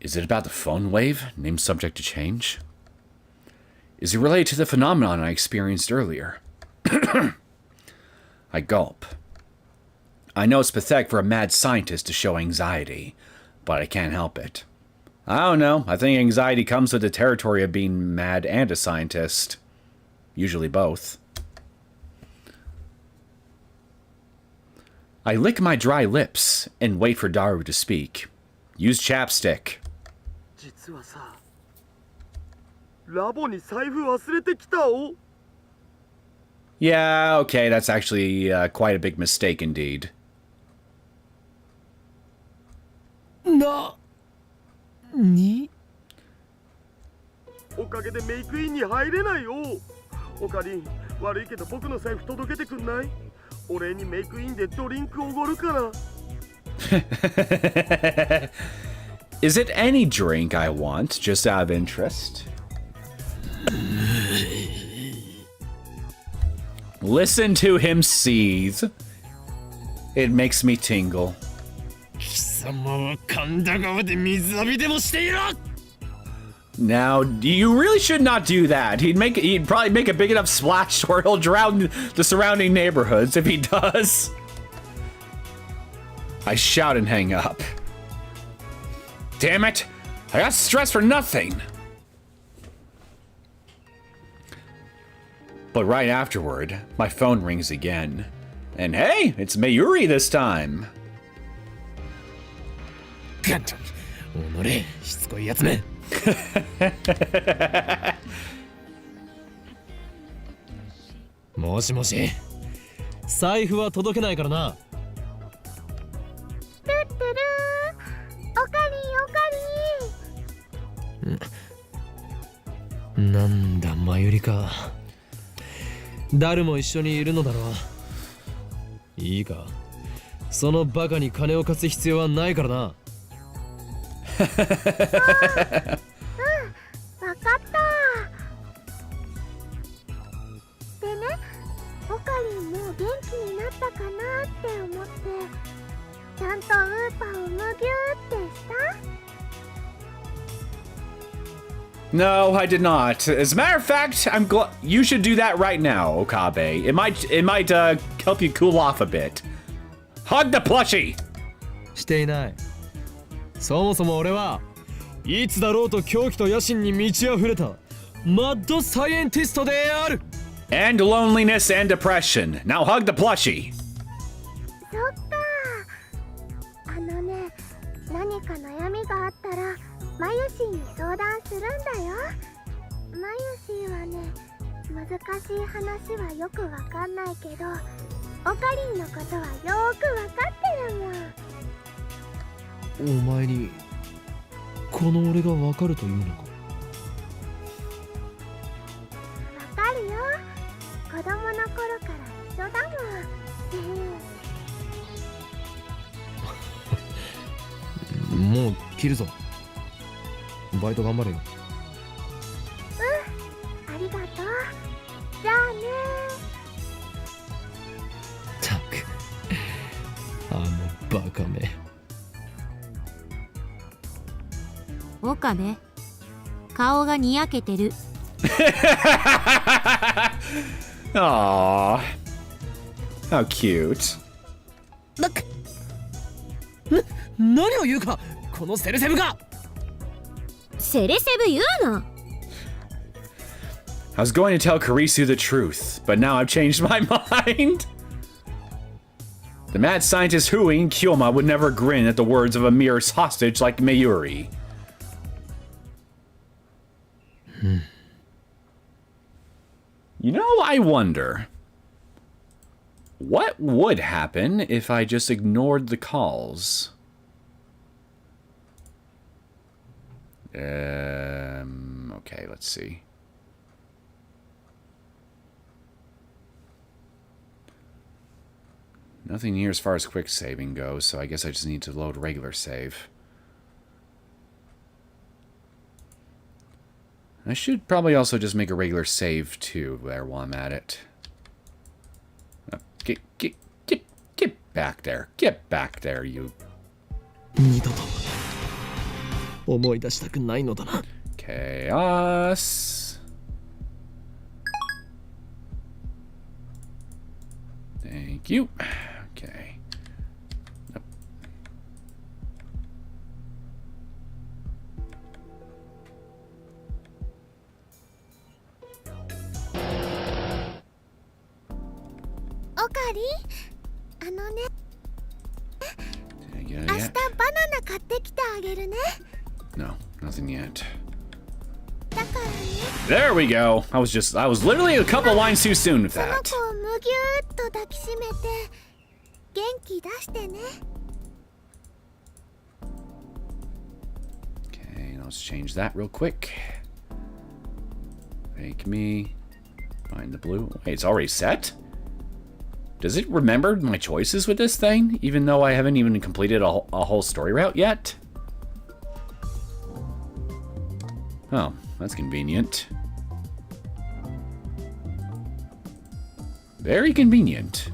A: Is it about the PhoneWave, named subject to change? Is it related to the phenomenon I experienced earlier? I gulp. I know it's pathetic for a mad scientist to show anxiety, but I can't help it. I don't know, I think anxiety comes with the territory of being mad and a scientist. Usually both. I lick my dry lips and wait for Daru to speak. Use chapstick.
F: 実はさ、ラボに財布忘れてきたお。
A: Yeah, okay, that's actually quite a big mistake indeed.
C: に
F: おかげでメイクインに入れないよ。オカリン、悪いけど僕の財布届けてくんない？お礼にメイクインでドリンクおごるから。
A: Is it any drink I want, just out of interest? Listen to him seethe. It makes me tingle.
C: 貴様は神田川で水浴びでもしていろ
A: Now, you really should not do that. He'd probably make a big enough splash where he'll drown the surrounding neighborhoods if he does. I shout and hang up. Damn it! I got stressed for nothing. But right afterward, my phone rings again. And hey, it's Mayuri this time.
C: ガンちゃん、おのれ、しつこいやつめ。もしもし、財布は届けないからな。
D: トゥットゥルー、おかりんおかりん。
C: なんだ、マユリか。誰も一緒にいるのだろう。いいか、そのバカに金を貸す必要はないからな。
D: わかったでね、オカリンもう元気になったかなって思って、ちゃんとウーパをむぎゅーってした？
A: No, I did not. As a matter of fact, you should do that right now, Okabe. It might help you cool off a bit. Hug the plushie.
C: していない。そもそも俺はいつだろうと狂気と野心に満ち溢れたマッドサイエンティストである。
A: And loneliness and depression. Now hug the plushie.
D: そっか。あのね、何か悩みがあったらマユシーに相談するんだよ。マユシーはね、難しい話はよくわかんないけど、オカリンのことはよーくわかってるもん。
C: お前にこの俺がわかるというのか。
D: わかるよ。子供の頃から一緒だもん。
C: もう切るぞ。バイト頑張れよ。
D: ありがとう。じゃあね。
C: たく、あのバカめ。
B: 岡部、顔がにやけてる。
A: Aww. How cute.
C: 何を言うか、このセルセブが。
B: セレセブ言うな。
A: I was going to tell Karisu the truth, but now I've changed my mind. The mad scientist hooing Kyoma would never grin at the words of a mere hostage like Mayuri. You know, I wonder, what would happen if I just ignored the calls? Okay, let's see. Nothing here as far as quick saving goes, so I guess I just need to load regular save. I should probably also just make a regular save too there while I'm at it. Get back there. Get back there, you.
C: 二度と思い出したくないのだな。
A: Chaos. Thank you. Okay. Nope.
D: オカリン、あのね、
A: Did I get
D: 明
A: it
D: 日
A: yet?
D: バナナ買ってきてあげるね。
A: No, nothing yet.
D: だからね、
A: There we go. I was literally a couple lines too soon with
D: その
A: that.
D: 子をむぎゅーっと抱きしめて元気出してね。
A: Okay, let's change that real quick. Make me find the blue. Wait, it's already set? Does it remember my choices with this thing, even though I haven't even completed a whole story route yet? Oh, that's convenient. Very convenient.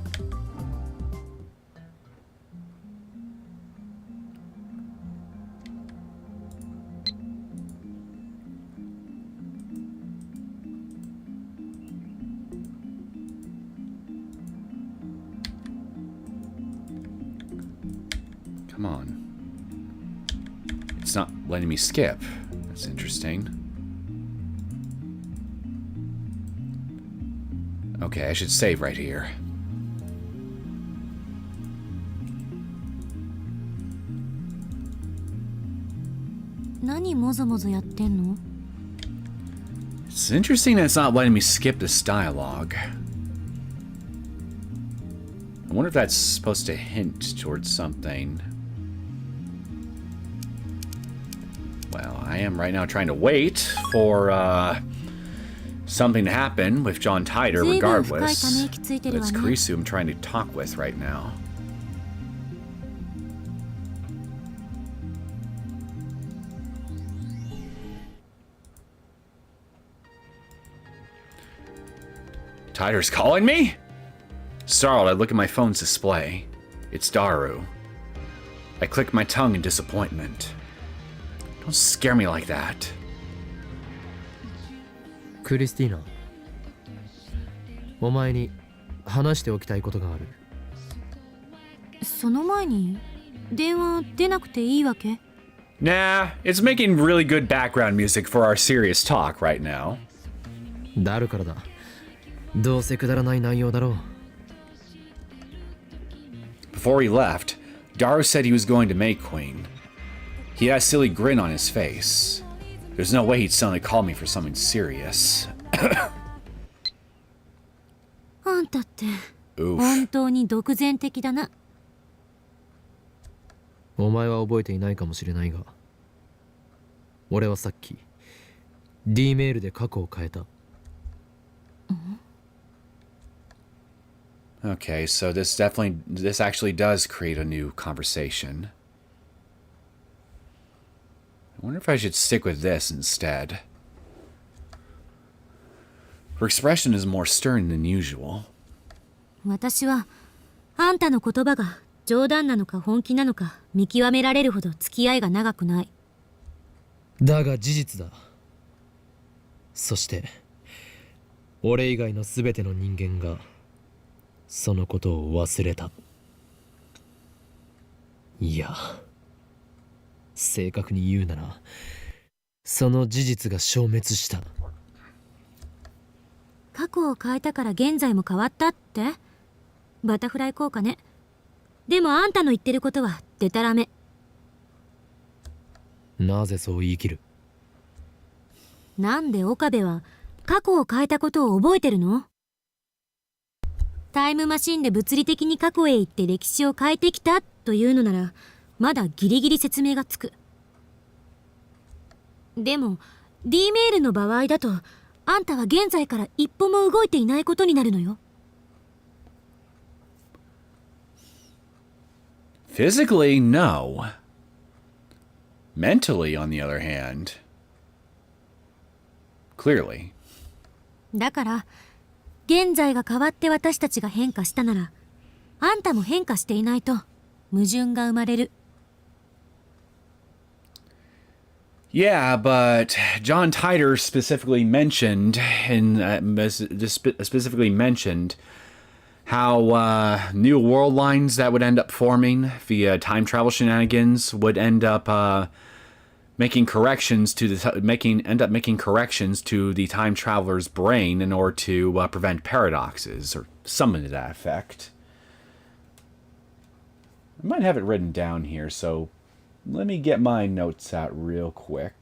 A: Come on. It's not letting me skip. That's interesting. Okay, I should save right here. It's interesting that it's not letting me skip this dialogue. I wonder if that's supposed to hint towards something. Well, I am right now trying to wait for something to happen with John Titor regardless. It's Kurisu I'm trying to talk with right now. Titor's calling me? Startled, I look at my phone's display. It's Daru. I click my tongue in disappointment. Don't scare me like that.
C: クリスティーナ、お前に話しておきたいことがある。
B: その前に電話出なくていいわけ？
A: Nah, it's making really good background music for our serious talk right now.
C: だるからだ。どうせくだらない内容だろう。
A: Before he left, Daru said he was going to make Queen. He had a silly grin on his face. There's no way he'd suddenly call me for something serious.
B: あんたって本当に独善的だな。
C: お前は覚えていないかもしれないが、俺はさっき D メールで過去を変えた。
A: Okay, so this actually does create a new conversation. I wonder if I should stick with this instead. Her expression is more stern than usual.
B: 私はあんたの言葉が冗談なのか本気なのか見極められるほど付き合いが長くない。
C: だが事実だ。そして俺以外の全ての人間がそのことを忘れた。いや、正確に言うならその事実が消滅した。
B: 過去を変えたから現在も変わったって？バタフライ効果ね。でもあんたの言ってることはデタラメ。
C: なぜそう言い切る？
B: なんで岡部は過去を変えたことを覚えてるの？タイムマシンで物理的に過去へ行って歴史を変えてきたというのならまだギリギリ説明がつく。でも D メールの場合だとあんたは現在から一歩も動いていないことになるのよ。
A: Physically, no. Mentally, on the other hand, clearly.
B: だから現在が変わって私たちが変化したならあんたも変化していないと矛盾が生まれる。
A: Yeah, but John Titor specifically mentioned how new world lines that would end up forming via time travel shenanigans would end up making corrections to the time traveler's brain in order to prevent paradoxes or something to that effect. I might have it written down here, so let me get my notes out real quick.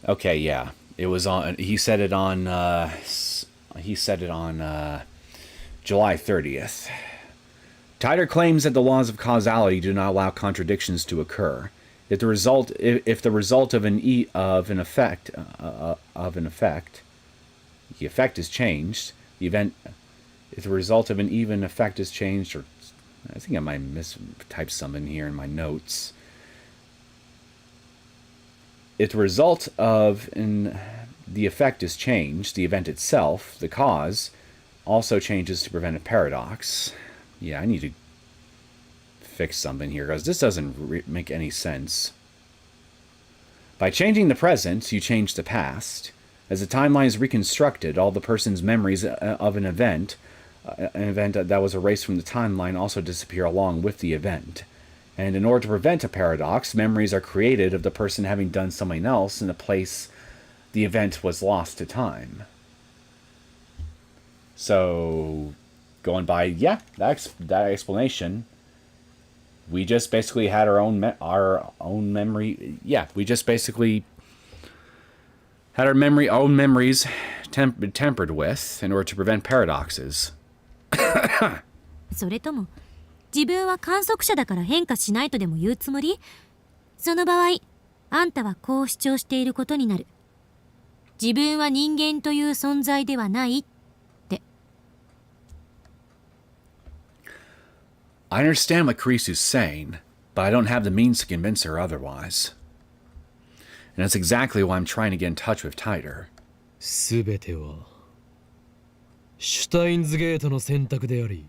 A: Okay, yeah. It was on. He said it on July 30th. Titor claims that the laws of causality do not allow contradictions to occur. If the result of an effect, the effect is changed. The event, if the result of an even effect is changed, or I think I might mistype something here in my notes. If the result of an the effect is changed, the event itself, the cause, also changes to prevent a paradox. Yeah, I need to fix something here, because this doesn't make any sense. By changing the present, you change the past. As the timeline is reconstructed, all the person's memories of an event that was erased from the timeline also disappear along with the event. And in order to prevent a paradox, memories are created of the person having done something else in the place the event was lost to time. So, going by, yeah, that explanation, we just basically had our own memory. Yeah, we just basically had our own memories tempered with in order to prevent paradoxes.
B: それとも自分は観測者だから変化しないとでも言うつもり？その場合、あんたはこう主張していることになる。自分は人間という存在ではないって。
A: I understand what Kurisu's saying, but I don't have the means to convince her otherwise. And that's exactly why I'm trying to get in touch with Tider.
C: すべてはシュタインズゲートの選択であり、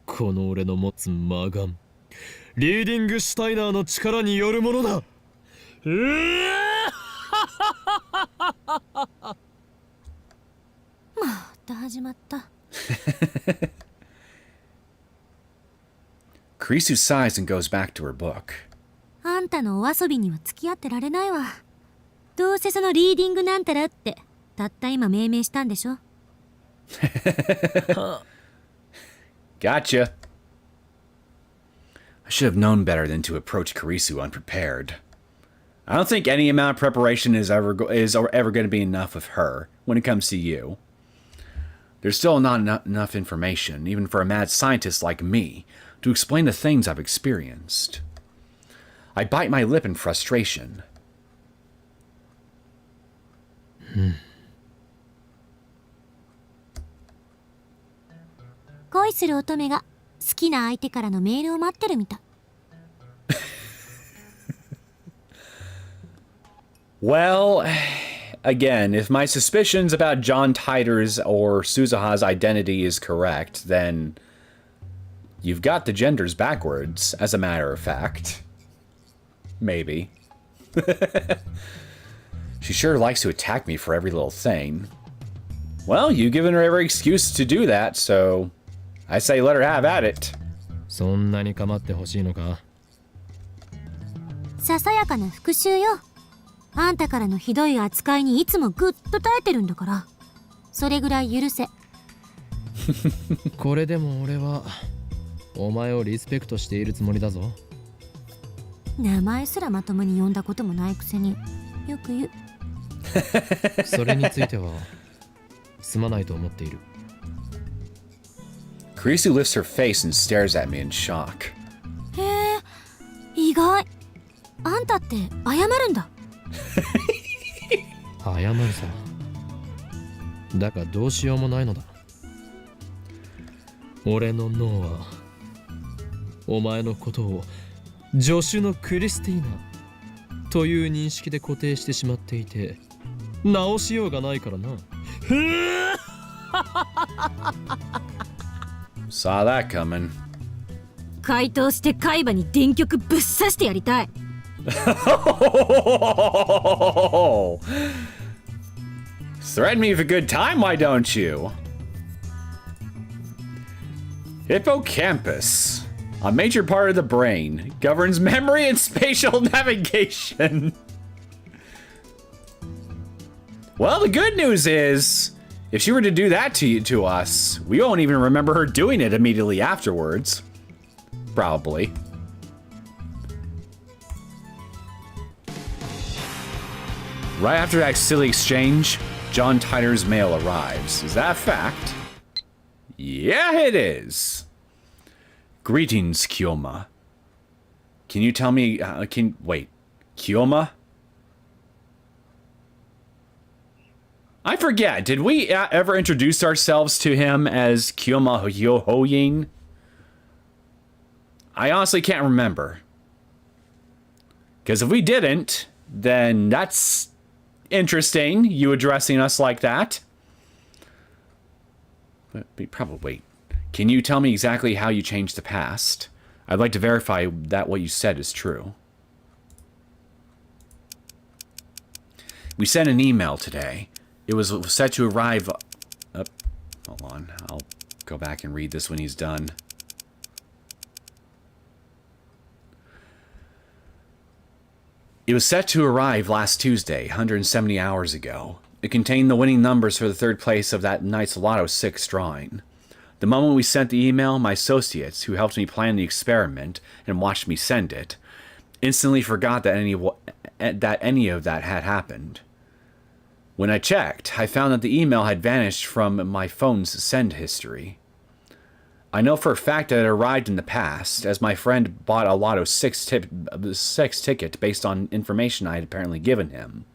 C: この俺の持つ魔眼、リーディングシュタイナーの力によるものだ。
B: また始まった。
A: Kurisu sighs and goes back to her book.
B: あんたのお遊びには付き合ってられないわ。どうせそのリーディングなんたらってたった今命名したんでしょ。
A: Gotcha. I should have known better than to approach Kurisu unprepared. I don't think any amount of preparation is ever going to be enough of her when it comes to you. There's still not enough information, even for a mad scientist like me, to explain the things I've experienced. I bite my lip in frustration.
B: 恋する乙女が好きな相手からのメールを待ってるみたい。
A: Well, again, if my suspicions about John Tider's or Suzuha's identity is correct, then you've got the genders backwards, as a matter of fact. Maybe. She sure likes to attack me for every little thing. Well, you've given her every excuse to do that, so I say let her have at it.
C: そんなに構ってほしいのか？
B: ささやかな復讐よ。あんたからのひどい扱いにいつもぐっと耐えてるんだから、それぐらい許せ。
C: これでも俺はお前をリスペクトしているつもりだぞ。
B: 名前すらまともに呼んだこともないくせによく言う。
C: それについてはすまないと思っている。
A: Kurisu lifts her face and stares at me in shock.
B: へえ、意外。あんたって謝るんだ。
C: 謝るさ。だがどうしようもないのだ。俺の脳はお前のことを助手のクリスティーナという認識で固定してしまっていて、直しようがないからな。
A: Saw that coming.
B: 回答して海馬に電極ぶっ刺してやりたい。
A: Threaten me with a good time, why don't you? Hippocampus, a major part of the brain, governs memory and spatial navigation. Well, the good news is, if she were to do that to us, we won't even remember her doing it immediately afterwards. Probably. Right after that silly exchange, John Tider's mail arrives. Is that a fact? Yeah, it is. Greetings, Kyoma. Can you tell me, wait, Kyoma? I forget, did we ever introduce ourselves to him as Kyoma Hoyin? I honestly can't remember. Because if we didn't, then that's interesting, you addressing us like that. But probably, wait. Can you tell me exactly how you changed the past? I'd like to verify that what you said is true. We sent an email today. It was set to arrive... hold on. I'll go back and read this when he's done. It was set to arrive last Tuesday, 170 hours ago. It contained the winning numbers for the third place of that night's Lotto 6 drawing. The moment we sent the email, my associates, who helped me plan the experiment and watched me send it, instantly forgot that any of that had happened. When I checked, I found that the email had vanished from my phone's send history. I know for a fact that it arrived in the past, as my friend bought a Lotto 6 ticket based on information I had apparently given him.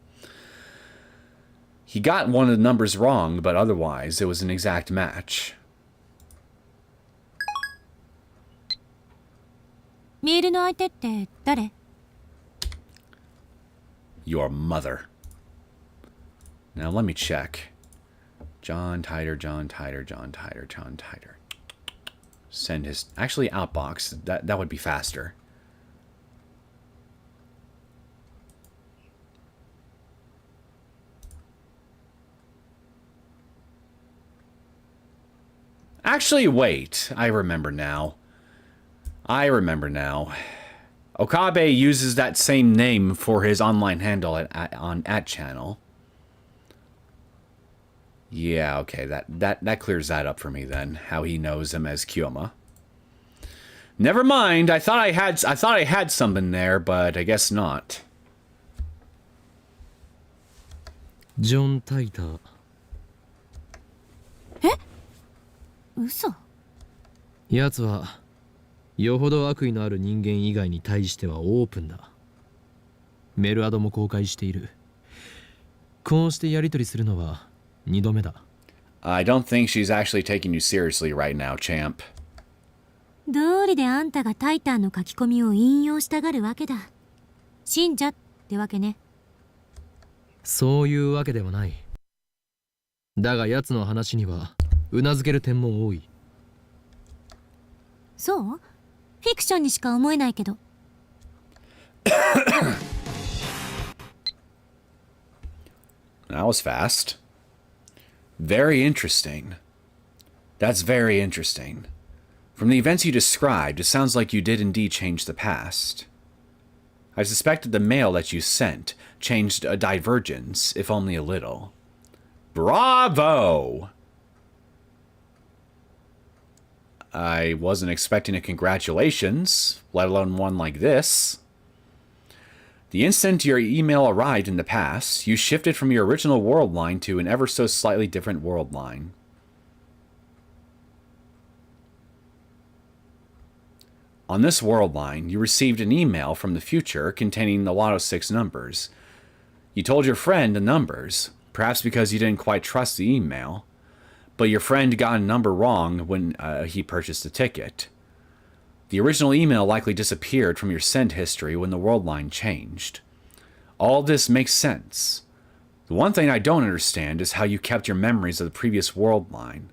A: He got one of the numbers wrong, but otherwise it was an exact match.
B: メールの相手って誰？
A: Your mother. Now let me check. John Titer. Send his... Actually, outbox. That would be faster. Actually, wait. I remember now. Okabe uses that same name for his online handle on @channel. Yeah, okay, that clears that up for me then. How he knows him as Kyoma. Never mind. I thought I had something there, but I guess not.
C: John Titor.
B: 嘘。
C: 奴はよほど悪意のある人間以外に対してはオープンだ。メルアドも公開している。こうしてやり取りするのは2度目だ。
A: I don't think she's actually taking you seriously right now, champ.
B: どうりであんたがタイタンの書き込みを引用したがるわけだ。信者ってわけね。
C: そういうわけではない。だが奴の話にはうなずける点も多い。
B: そう？フィクションにしか思えないけど。
A: That was fast. Very interesting. That's very interesting. From the events you described, it sounds like you did indeed change the past. I suspected the mail that you sent changed a divergence, if only a little. Bravo! I wasn't expecting a congratulations, let alone one like this. The instant your email arrived in the past, you shifted from your original world line to an ever so slightly different world line. On this world line, you received an email from the future containing the Lotto 6 numbers. You told your friend the numbers, perhaps because you didn't quite trust the email, but your friend got a number wrong when he purchased the ticket. The original email likely disappeared from your send history when the world line changed. All this makes sense. The one thing I don't understand is how you kept your memories of the previous world line.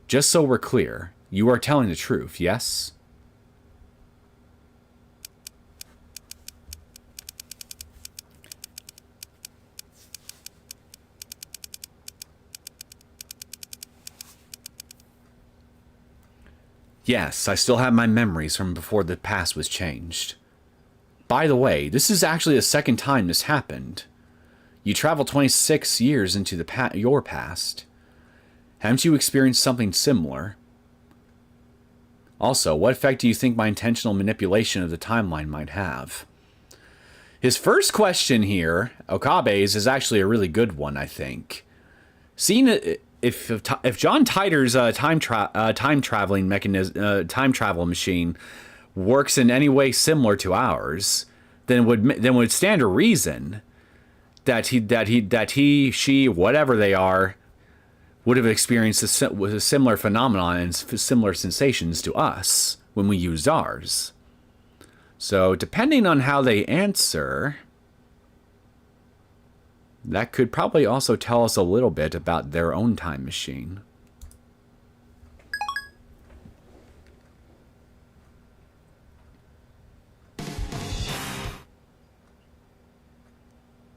A: Just so we're clear, you are telling the truth, yes? Yes, I still have my memories from before the past was changed. By the way, this is actually the second time this happened. You traveled 26 years into your past. Haven't you experienced something similar? Also, what effect do you think my intentional manipulation of the timeline might have? His first question here, Okabe's, is actually a really good one, I think. Seeing it... If John Titer's time travel machine works in any way similar to ours, then would stand to reason that she, whatever they are, would have experienced a similar phenomenon and similar sensations to us when we used ours. So depending on how they answer, that could probably also tell us a little bit about their own time machine.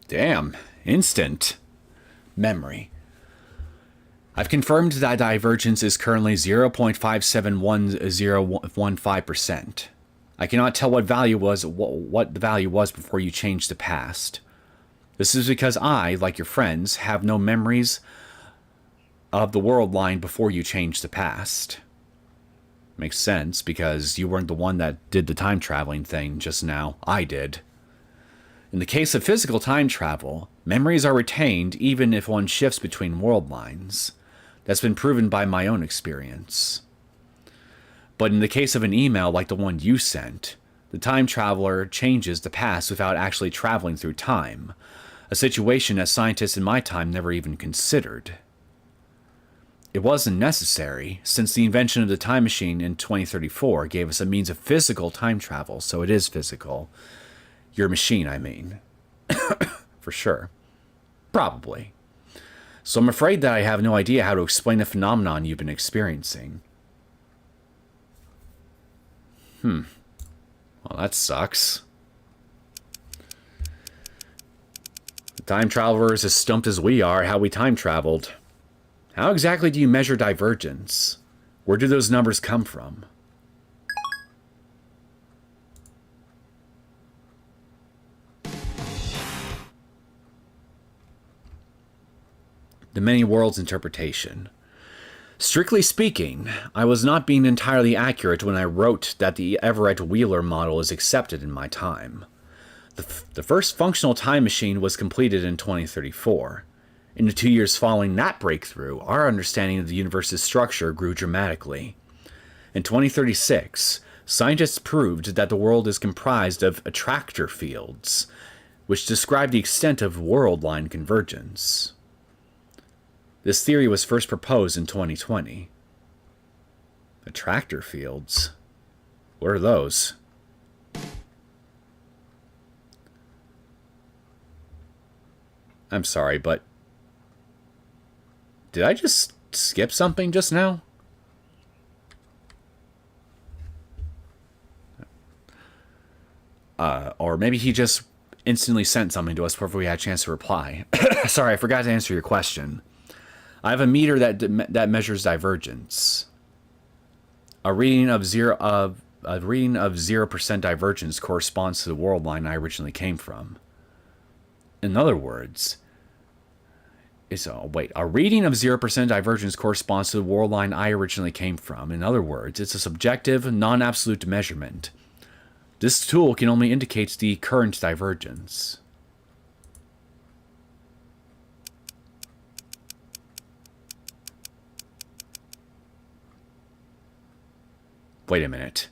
A: Damn, instant memory. I've confirmed that divergence is currently 0.571015%. I cannot tell what the value was before you changed the past. This is because I, like your friends, have no memories of the world line before you changed the past. Makes sense, because you weren't the one that did the time traveling thing just now. I did. In the case of physical time travel, memories are retained even if one shifts between world lines. That's been proven by my own experience. But in the case of an email like the one you sent, the time traveler changes the past without actually traveling through time, a situation that scientists in my time never even considered. It wasn't necessary, since the invention of the time machine in 2034 gave us a means of physical time travel, so it is physical. Your machine, I mean. For sure. Probably. So I'm afraid that I have no idea how to explain the phenomenon you've been experiencing. Well, that sucks. The time travelers as stumped as we are how we time traveled. How exactly do you measure divergence? Where do those numbers come from? The many worlds interpretation. Strictly speaking, I was not being entirely accurate when I wrote that the Everett-Wheeler model is accepted in my time. The first functional time machine was completed in 2034. In the 2 years following that breakthrough, our understanding of the universe's structure grew dramatically. In 2036, scientists proved that the world is comprised of attractor fields, which describe the extent of world line convergence. This theory was first proposed in 2020. Attractor fields? What are those? I'm sorry, but did I just skip something just now? Or maybe he just instantly sent something to us before we had a chance to reply. Sorry, I forgot to answer your question. I have a meter that measures divergence. A reading of 0% divergence corresponds to the world line I originally came from. In other words, a reading of 0% divergence corresponds to the world line I originally came from. In other words, it's a subjective, non-absolute measurement. This tool can only indicate the current divergence. Wait a minute.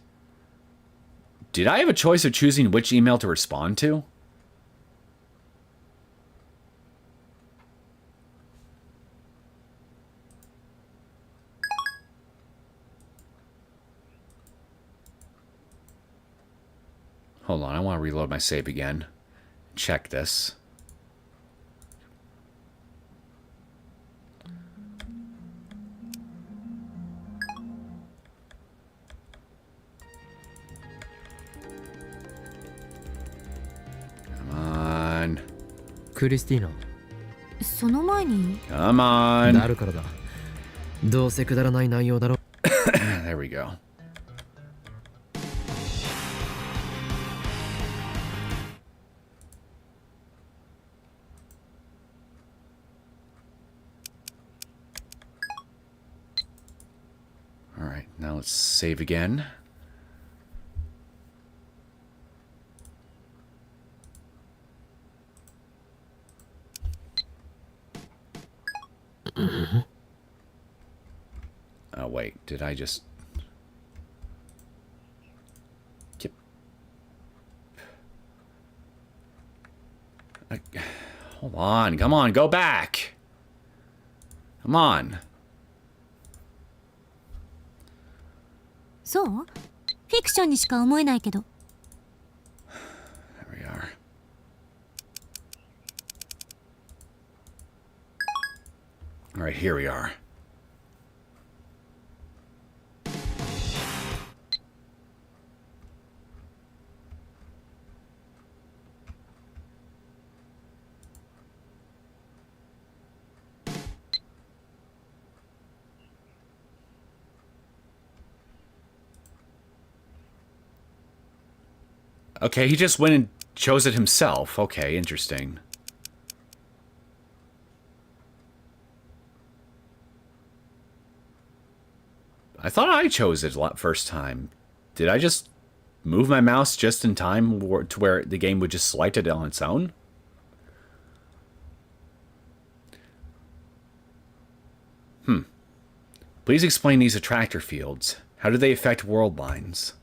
A: Did I have a choice of choosing which email to respond to? Hold on, I want to reload my save again. Check this. Come on.
C: クリスティーナ。
B: その前に
A: Come on.
C: なるからだ。どうせくだらない内容だろ。
A: There we go. Alright, now let's save again. Oh wait, did I just... Yep. Hold on, come on, go back! Come on.
B: そう？フィクションにしか思えないけど。
A: There we are. Alright, here we are. Okay, he just went and chose it himself. Okay, interesting. I thought I chose it first time. Did I just move my mouse just in time to where the game would just select it on its own? Please explain these attractor fields. How do they affect world lines?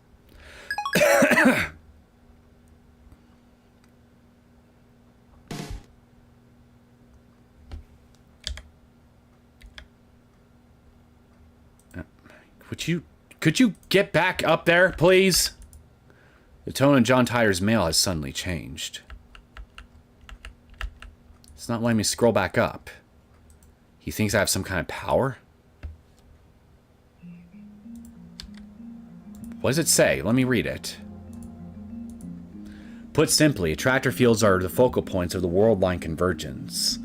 A: Could you get back up there, please? The tone of John Tyler's mail has suddenly changed. It's not letting me scroll back up. He thinks I have some kind of power? What does it say? Let me read it. Put simply, attractor fields are the focal points of the world line convergence.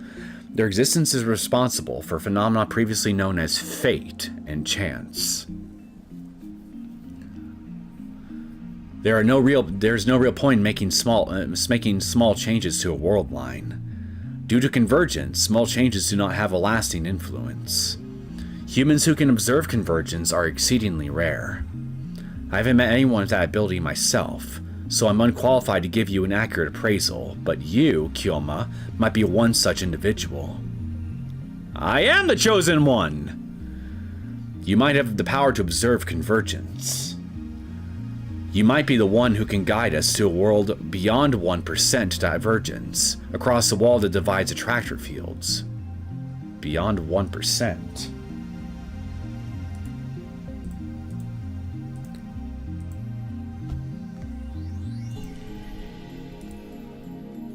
A: Their existence is responsible for phenomena previously known as fate and chance. There's no real point in making small changes to a world line. Due to convergence, small changes do not have a lasting influence. Humans who can observe convergence are exceedingly rare. I haven't met anyone with that ability myself, so I'm unqualified to give you an accurate appraisal, but you, Kyoma, might be one such individual. I am the chosen one! You might have the power to observe convergence. You might be the one who can guide us to a world beyond 1% divergence, across the wall that divides attractor fields. Beyond 1%.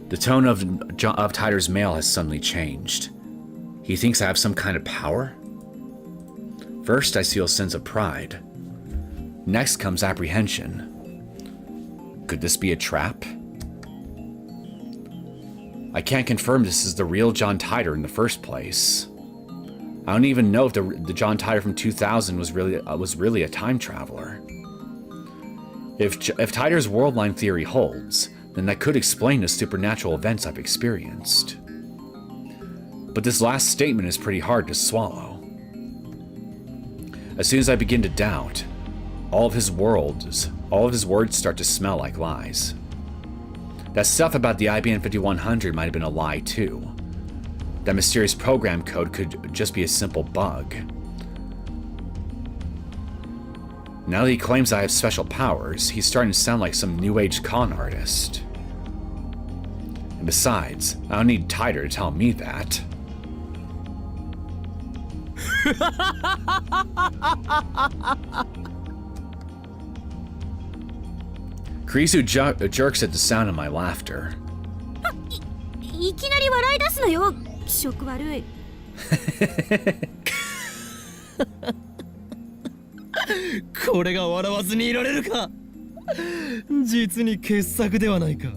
A: The tone of Tyler's mail has suddenly changed. He thinks I have some kind of power? First, I feel a sense of pride. Next comes apprehension. Could this be a trap? I can't confirm this is the real John Tyler in the first place. I don't even know if the John Tyler from 2000 was really a time traveler. If Tyler's world line theory holds, then that could explain the supernatural events I've experienced. But this last statement is pretty hard to swallow. As soon as I begin to doubt, all of his words start to smell like lies. That stuff about the IBM 5100 might have been a lie too. That mysterious program code could just be a simple bug. Now that he claims I have special powers, he's starting to sound like some new age con artist. And besides, I don't need Tyler to tell me that. Kudzu jerks at the sound of my laughter.
B: いきなり笑い出すのよ。気色悪い。
C: これが笑わずにいられるか。実に傑作ではないか。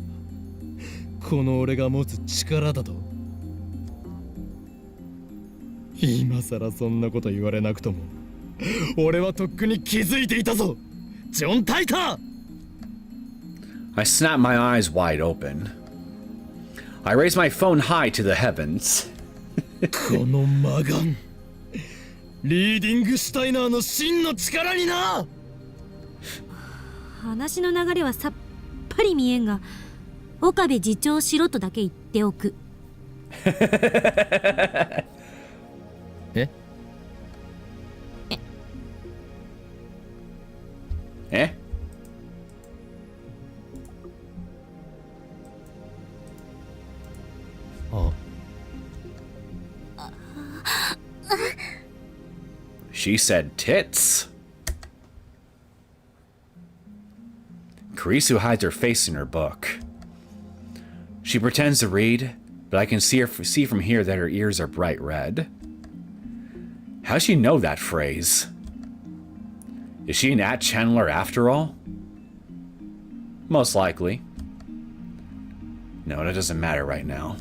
C: この俺が持つ力だと。今さらそんなこと言われなくとも、俺はとっくに気づいていたぞ。ジョン・タイター。
A: I snap my eyes wide open. I raise my phone high to the heavens.
C: この魔眼。リーディングシュタイナーの真の力にな。
B: 話の流れはさっぱり見えんが、岡部次長しろとだけ言っておく。
C: え？Eh? Oh.
A: She said tits. Kudzu hides her face in her book. She pretends to read, but I can see from here that her ears are bright red. How's she know that phrase? Is she an at-channeler after all? Most likely. No, that doesn't matter right now.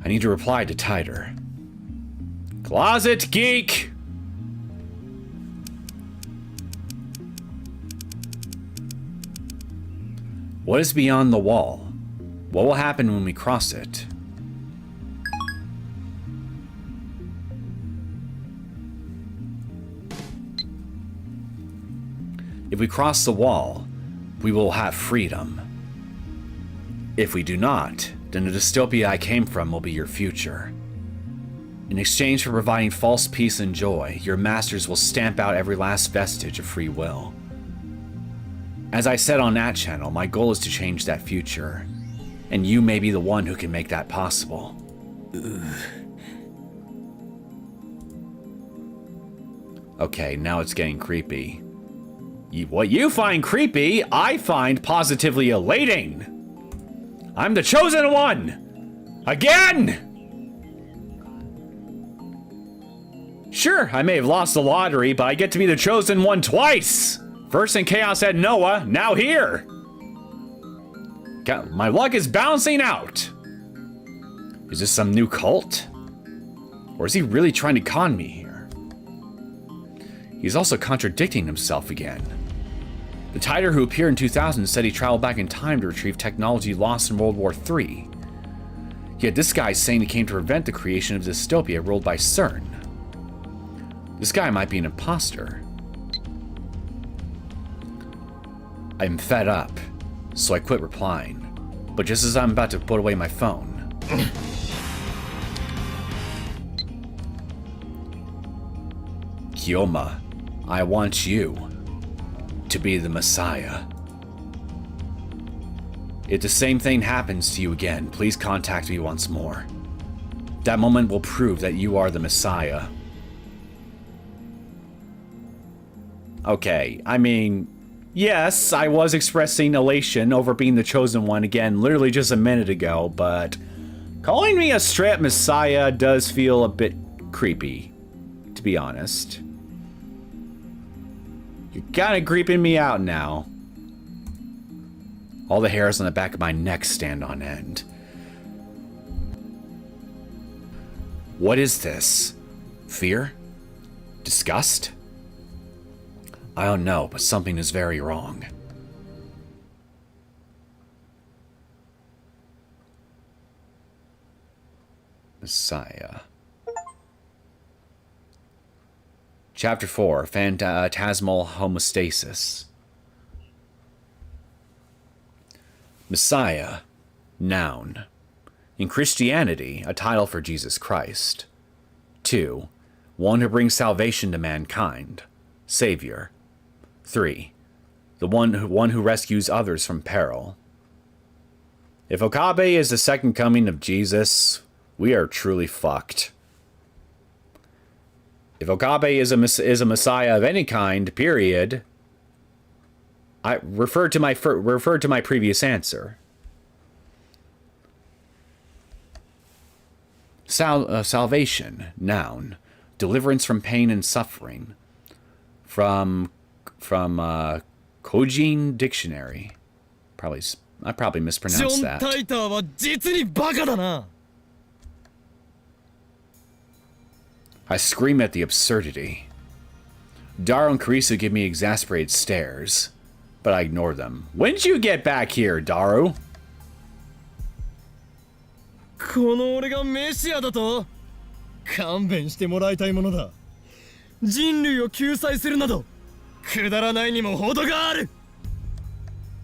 A: I need to reply to Tighter. Closet geek! What is beyond the wall? What will happen when we cross it? If we cross the wall, we will have freedom. If we do not, then the dystopia I came from will be your future. In exchange for providing false peace and joy, your masters will stamp out every last vestige of free will. As I said on that channel, my goal is to change that future, and you may be the one who can make that possible. Okay, now it's getting creepy. What you find creepy, I find positively elating. I'm the chosen one! Again! Sure, I may have lost the lottery, but I get to be the chosen one twice! First in Chaos at Noah, now here! My luck is balancing out! Is this some new cult? Or is he really trying to con me here? He's also contradicting himself again. The Tighter who appeared in 2000 said he traveled back in time to retrieve technology lost in World War III. Yet this guy's saying he came to prevent the creation of dystopia ruled by CERN. This guy might be an imposter. I'm fed up, so I quit replying. But just as I'm about to put away my phone... Kyoma, I want you to be the Messiah. If the same thing happens to you again, please contact me once more. That moment will prove that you are the Messiah. Okay, I mean, yes, I was expressing elation over being the chosen one again literally just a minute ago, but calling me a straight Messiah does feel a bit creepy, to be honest. You're kind of creeping me out now. All the hairs on the back of my neck stand on end. What is this? Fear? Disgust? I don't know, but something is very wrong. Messiah. Chapter 4, Phantasmal Homostasis. Messiah, noun. In Christianity, a title for Jesus Christ. 2. One who brings salvation to mankind. Savior. 3. The one who rescues others from peril. If Okabe is the second coming of Jesus, we are truly fucked. If Okabe is a messiah of any kind, period, I refer to my previous answer. Salvation, noun, deliverance from pain and suffering. From Kojin Dictionary. I probably mispronounced that. I scream at the absurdity. Daru and Karisu give me exasperated stares, but I ignore them. When'd you get back here, Daru?
C: この俺がメシアだと勘弁してもらいたいものだ。人類を救済するなどくだらないにも程がある。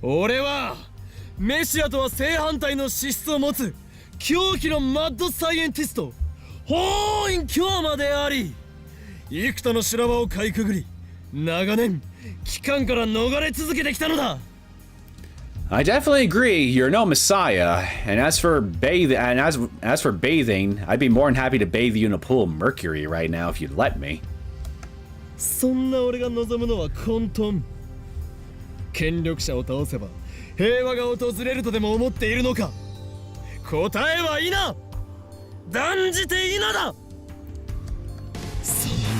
C: 俺はメシアとは正反対の資質を持つ狂気のマッドサイエンティスト法院教魔であり、幾多の修羅場をかいくぐり長年機関から逃れ続けてきたのだ。
A: I definitely agree. You're no messiah. And as for bathing, I'd be more than happy to bathe you in a pool of mercury right now if you'd let me.
C: そんな俺が望むのは混沌。権力者を倒せば平和が訪れるとでも思っているのか。答えは否。断じて否だ。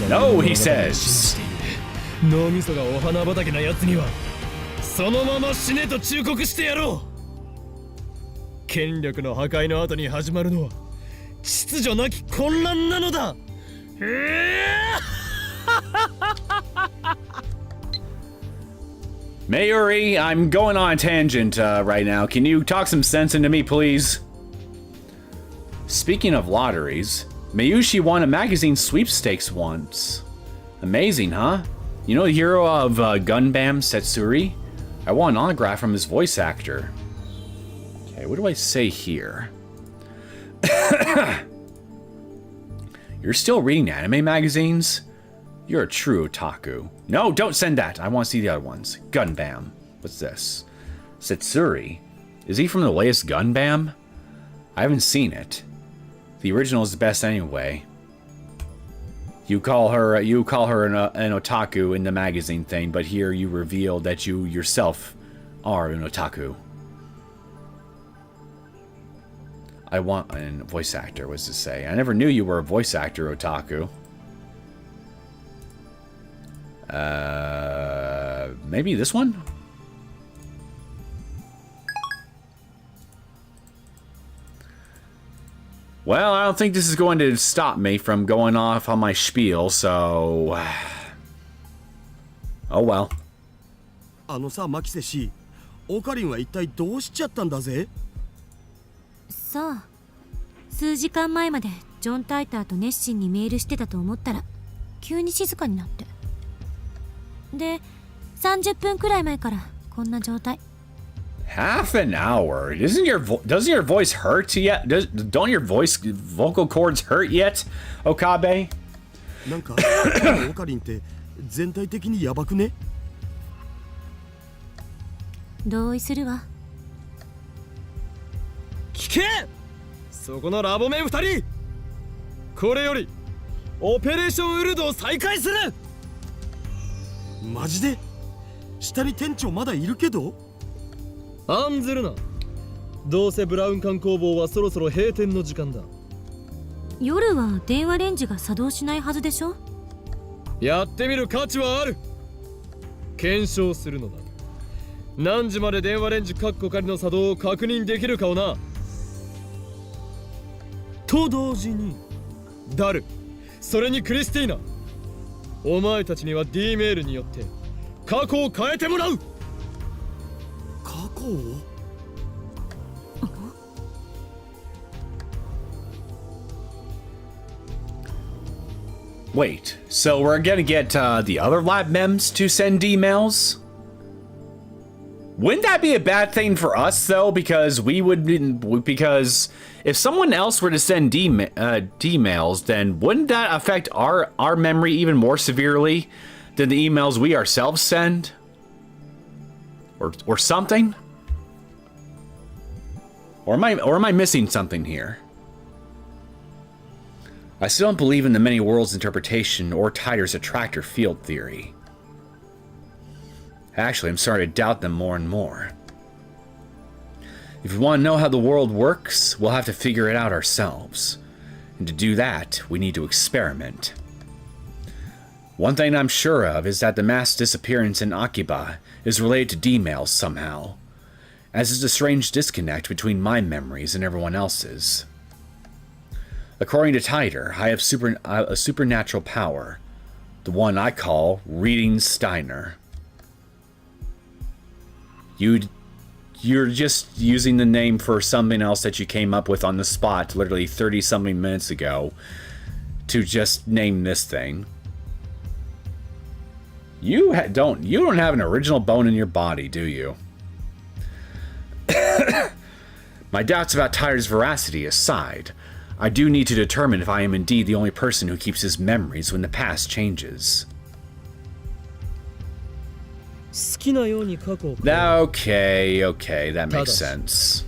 A: No, he
C: 信
A: says.
C: じている。脳みそがお花畑なやつにはそのまま死ねと忠告してやろう。権力の破壊の後に始まるのは秩序なき混乱なのだ。
A: Mayuri, I'm going on a tangent right now. Can you talk some sense into me, please? Speaking of lotteries, Mayushi won a magazine sweepstakes once. Amazing, huh? You know the hero of Gunbam, Setsuri? I want an autograph from his voice actor. Okay, what do I say here? You're still reading anime magazines? You're a true otaku. No, don't send that. I want to see the other ones. Gunbam. What's this? Setsuri. Is he from the latest Gunbam? I haven't seen it. The original is the best anyway. You call her an otaku in the magazine thing, but here you reveal that you yourself are an otaku. I want a voice actor, what's to say? I never knew you were a voice actor, otaku. Maybe this one? Well, I don't think this is going to stop me from going off on my spiel, so... Oh well.
F: あのさ、マキセ氏、オカリンは一体どうしちゃったんだぜ？
B: さあ、数時間前までジョン・タイターと熱心にメールしてたと思ったら急に静かになって、で30分くらい前からこんな状態。
A: Half an hour? Doesn't your voice hurt yet? Don't your vocal cords hurt yet, Okabe?
F: なんかオカリンって全体的にヤバくね？
B: 同意するわ。
C: 聞け！そこのラボメン2人！これよりオペレーションウルドを再開する！
F: マジで？下に店長まだいるけど？
C: 案ずるな。どうせブラウン管工房はそろそろ閉店の時間だ。
B: 夜は電話レンジが作動しないはずでしょ？
C: やってみる価値はある。検証するのだ。何時まで電話レンジカッコ仮の作動を確認できるかをな。と同時にダル、それにクリスティーナ、お前たちには D メールによって過去を変えてもらう。
F: 過去を
A: Wait, so we're gonna get the other lab mems to send emails? Wouldn't that be a bad thing for us though? Because if someone else were to send emails, then wouldn't that affect our memory even more severely than the emails we ourselves send? Or something? Or am I missing something here? I still don't believe in the many worlds interpretation or Tider's attractor field theory. Actually, I'm starting to doubt them more and more. If we want to know how the world works, we'll have to figure it out ourselves. And to do that, we need to experiment. One thing I'm sure of is that the mass disappearance in Akiba is related to D-mails somehow, as is a strange disconnect between my memories and everyone else's. According to Tider, I have a supernatural power, the one I call Reading Steiner. You're just using the name for something else that you came up with on the spot literally 30-something minutes ago to just name this thing. You don't have an original bone in your body, do you? My doubts about Tider's veracity aside, I do need to determine if I am indeed the only person who keeps his memories when the past changes. Okay, that makes sense.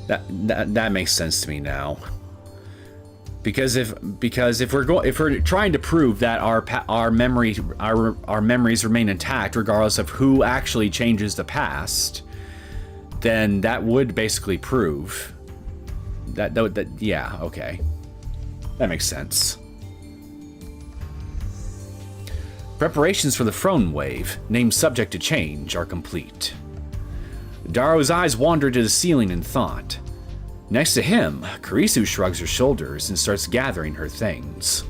A: That makes sense to me now. Because if we're trying to prove that our memories remain intact regardless of who actually changes the past, then that would basically prove that yeah, okay. That makes sense. Preparations for the PhoneWave, named subject to change, are complete. Daro's eyes wander to the ceiling in thought. Next to him, Kurisu shrugs her shoulders and starts gathering her things.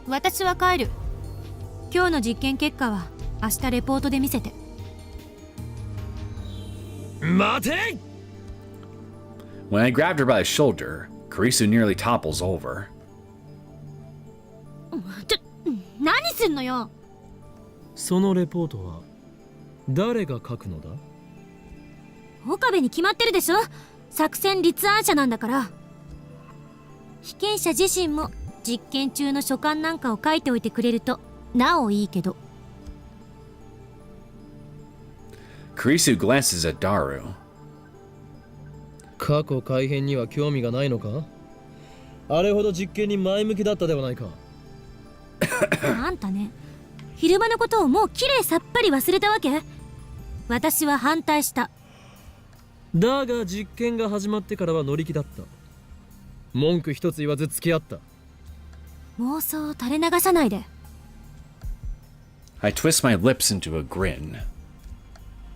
B: 私は帰る。今日の実験結果は明日レポートで見せて。
C: 待て!
A: When I grabbed her by the shoulder, Kurisu nearly topples over.
B: 何すんのよ。
C: そのレポートは誰が書くのだ？
B: 岡部に決まってるでしょ。作戦立案者なんだから。被験者自身も実験中の所感なんかを書いておいてくれるとなおいいけど。
A: Kurisu glances at Daru.
C: 過去改変には興味がないのか？あれほど実験に前向きだったではないか。
B: あんたね、昼間のことをもうきれいさっぱり忘れたわけ？私は反対した。
C: だが実験が始まってからは乗り気だった。文句一つ言わず付き合った。
B: 妄想を垂れ流さないで。
A: I twist my lips into a grin.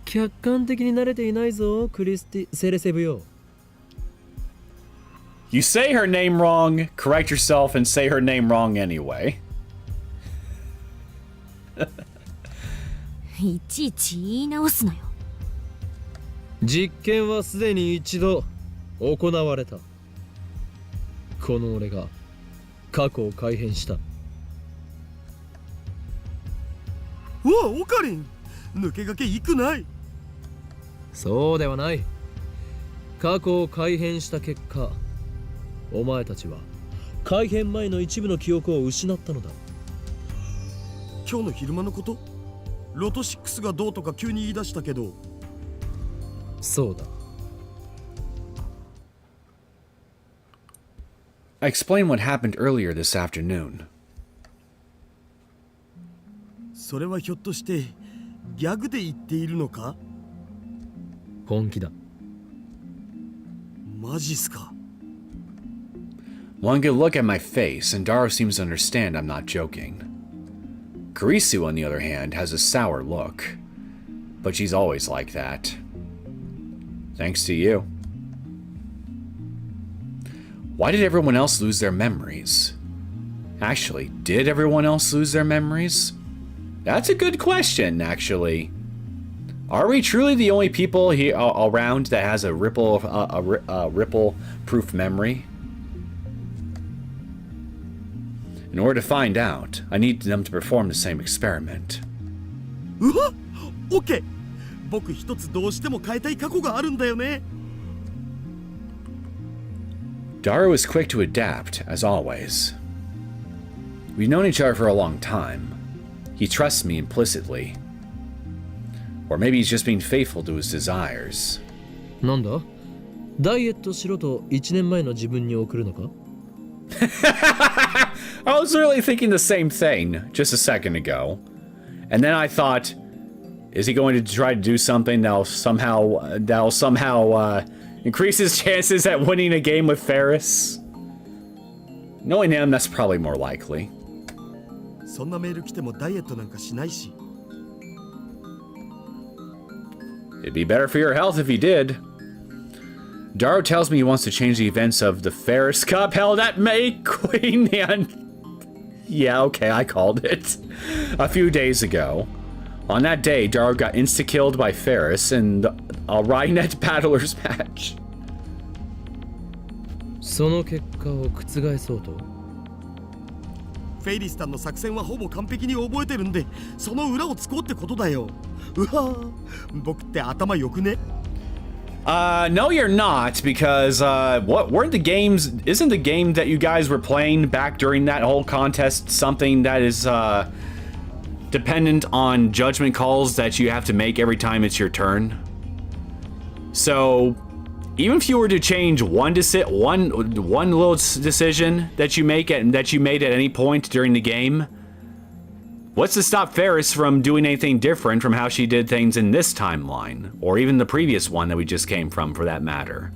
C: 客観的に慣れていないぞ、クリスティ・セレセブよ。
A: You say her name wrong, correct yourself, and say her name wrong anyway.
B: いちいち言い直すなよ。
C: 実験はすでに一度行われた。この俺が過去を改変した。
F: わあ、オカリン、抜け駆けいくない。
C: そうではない。過去を改変した結果、お前たちは改変前の一部の記憶を失ったのだ。
F: 今日の昼間のこと？ロト6がどうとか急に言い出したけど。
C: そうだ。
A: I explain what happened earlier this afternoon.
F: それはひょっとしてギャグで言っているのか？
C: 本気だ。
F: マジっすか。
A: One good look at my face, and Daru seems to understand I'm not joking. Kurisu, on the other hand, has a sour look. But she's always like that. Thanks to you. Why did everyone else lose their memories? Actually, did everyone else lose their memories? That's a good question, actually. Are we truly the only people here around that has a ripple-proof memory? In order to find out, I need them to perform the same experiment.
F: うわっ、オッケー。僕一つどうしても変えたい過去があるんだよね。
A: Daru is quick to adapt, as always. We've known each other for a long time. He trusts me implicitly. Or maybe he's just being faithful to his desires.
C: なんだ？ダイエットしろと1年前の自分に送るのか？
A: I was really thinking the same thing just a second ago. And then I thought, is he going to try to do something that'll somehow increase his chances at winning a game with Ferris? Knowing him, that's probably more likely.
F: そんなメール来てもダイエットなんかしないし。
A: It'd be better for your health if he did. Daru tells me he wants to change the events of the Ferris Cup held at May Queen and... Yeah, okay, I called it. A few days ago. On that day, Daru got insta-killed by Ferris in a Rhinet Battlers match.
C: その結果を覆そうと？
F: フェイリスタンの作戦はほぼ完璧に覚えてるんで、その裏をつこうってことだよ。うわぁ、僕って頭良くね？
A: No, you're not, because, weren't the games, isn't the game that you guys were playing back during that whole contest something that is, dependent on judgment calls that you have to make every time it's your turn? So, even if you were to change one little decision that you made at any point during the game, what's to stop Ferris from doing anything different from how she did things in this timeline, or even the previous one that we just came from, for that matter?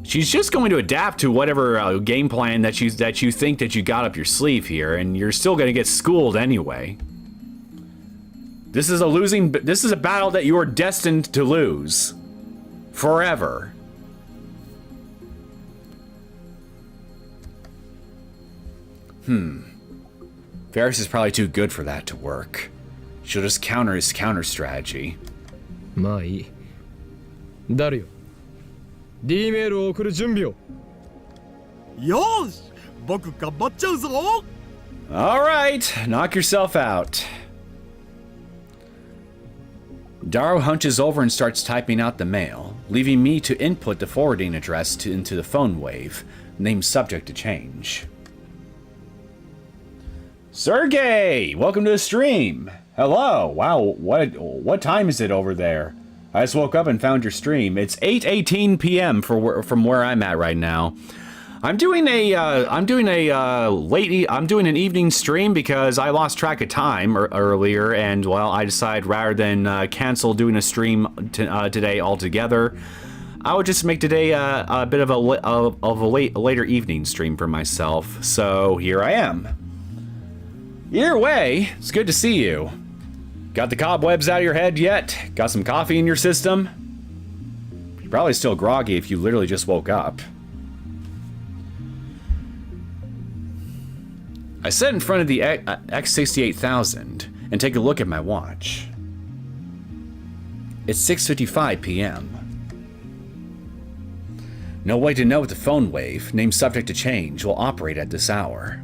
A: She's just going to adapt to whatever game plan that you think that you got up your sleeve here, and you're still going to get schooled anyway. This is a battle that you are destined to lose. Forever. Ferris is probably too good for that to work. She'll just counter his counter strategy.
C: まあいい。ダルよ。D メールを送る準備を。
F: よーし、僕頑張っちゃうぞ。
A: Alright, knock yourself out. Daru hunches over and starts typing out the mail, leaving me to input the forwarding address into the PhoneWave, named subject to change. Sergey, welcome to the stream. Hello. Wow, what time is it over there? I just woke up and found your stream. It's 8:18 p.m. from where I'm at right now. I'm doing an evening stream because I lost track of time earlier, and well, I decided rather than cancel doing a stream today altogether, I would just make today a bit of a later evening stream for myself. So here I am. Either way, it's good to see you. Got the cobwebs out of your head yet? Got some coffee in your system? You're probably still groggy if you literally just woke up. I sit in front of the X68000 and take a look at my watch. It's 6:55 p.m. No way to know if the PhoneWave, named subject to change, will operate at this hour.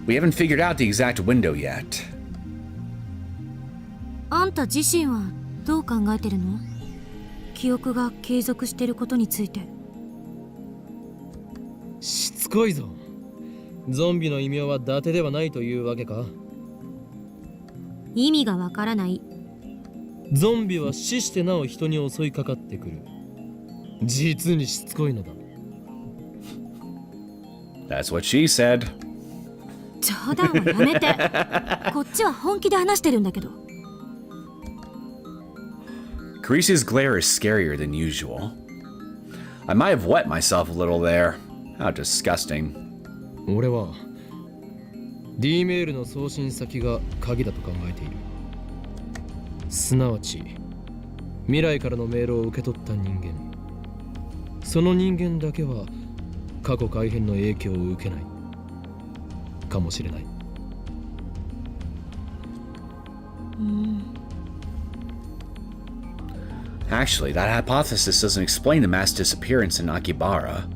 A: We haven't figured out the exact window yet.
B: あんた自身はどう考えてるの？記憶が継続してることについて。
C: しつこいぞ。ゾンビの異名は伊達ではないというわけか？
B: 意味がわからない。
C: ゾンビは死してなお人に襲いかかってくる。実にしつこいのだ。
A: That's what she said.
B: 冗談はやめて。こっちは本気で話してるんだけど。
A: Creasy's glare is scarier than usual. I might have wet myself a little there. How disgusting.
C: 俺は D メールの送信先が鍵だと考えている。すなわち未来からのメールを受け取った人間、その人間だけは過去改変の影響を受けないかもしれない。
A: Actually, that hypothesis doesn't explain the mass disappearance in Akibara.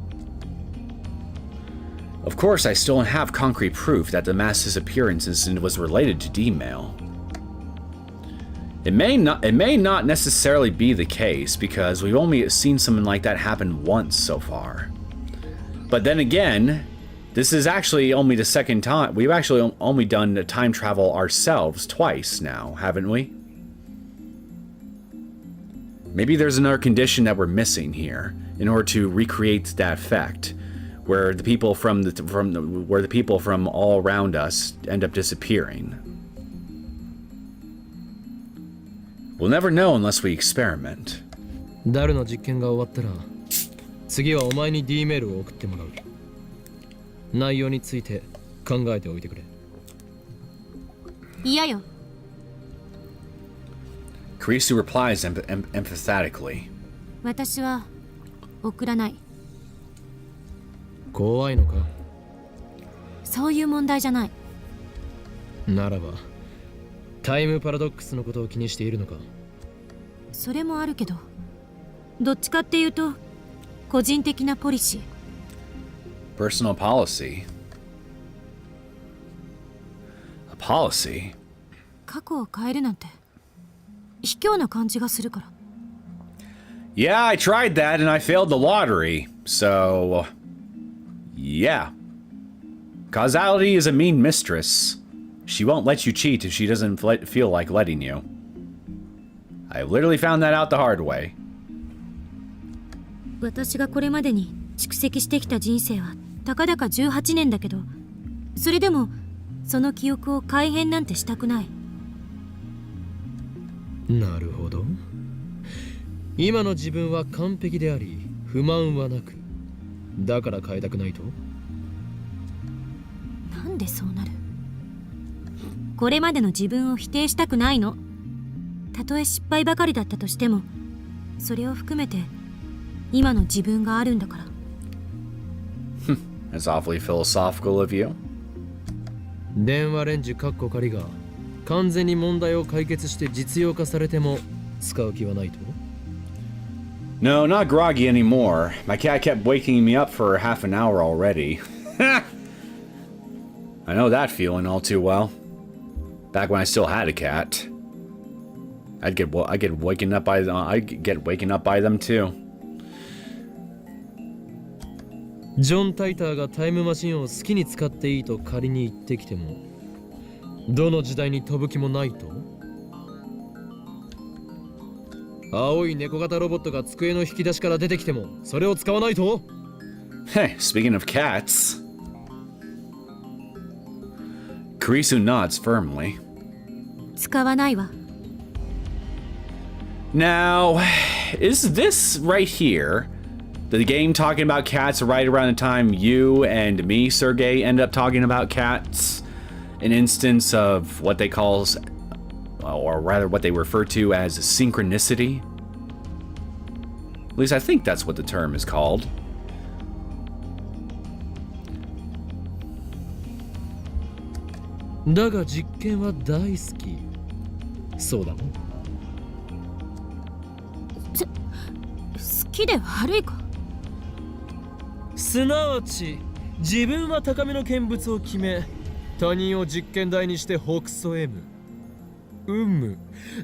A: Of course, I still don't have concrete proof that the mass disappearance incident was related to D-mail. It may not necessarily be the case because we've only seen something like that happen once so far. But then again, this is actually only the second time. We've actually only done time travel ourselves twice now, haven't we? Maybe there's another condition that we're missing here in order to recreate that effect, where the people from all around us end up disappearing. We'll never know unless we experiment.
C: ダルの実験が終わったら、次はお前に D メールを送ってもらう。内容について考えておいてくれ。
B: 嫌よ。
A: Kudzu replies emphatically.
B: 私は送らない。
C: 怖いのか？
B: そういう問題じゃない。
C: ならば、タイムパラドックスのことを気にしているのか？
B: それもあるけど、どっちかっていうと個人的なポリシー。
A: Personal policy. A policy?
B: 過去を変えるなんて卑怯な感じがするから。
A: Yeah, I tried that and I failed the lottery. So, yeah. Causality is a mean mistress. She won't let you cheat if she doesn't feel like letting you. I literally found that out the hard way.
B: 私がこれまでに蓄積してきた人生はたかだか18年だけど、それでもその記憶を改変なんてしたくない。
C: なるほど。今の自分は完璧であり、不満はなく、だから変えたくないと？
B: なんでそうなる？これまでの自分を否定したくないの。たとえ失敗ばかりだったとしても、それを含めて今の自分があるんだから。
A: That's awfully philosophical of you.
C: 電話レンジカッコ仮が完全に問題を解決して実用化されても使う気はないと？
A: No, not groggy anymore. My cat kept waking me up for half an hour already. I know that feeling all too well. Back when I still had a cat. I'd get waken up by them too.
C: ジョン・タイターがタイムマシンを好きに使っていいと仮に言ってきても、どの時代に飛ぶ気もないと？青い猫型ロボットが机の引き出しから出てきてもそれを使わないと？
A: Hey, speaking of cats. Kurisu nods firmly.
B: 使わないわ。
A: Now, is this right here the game talking about cats right around the time you and me, Sergey, end up talking about cats? An instance of what they call, or rather what they refer to as synchronicity? At least I think that's what the term is called.
C: だが実験は大好き。そうだろ？
B: 好きで悪いか？
C: すなわち自分は高めの見物を決め、他人を実験台にして北総 M。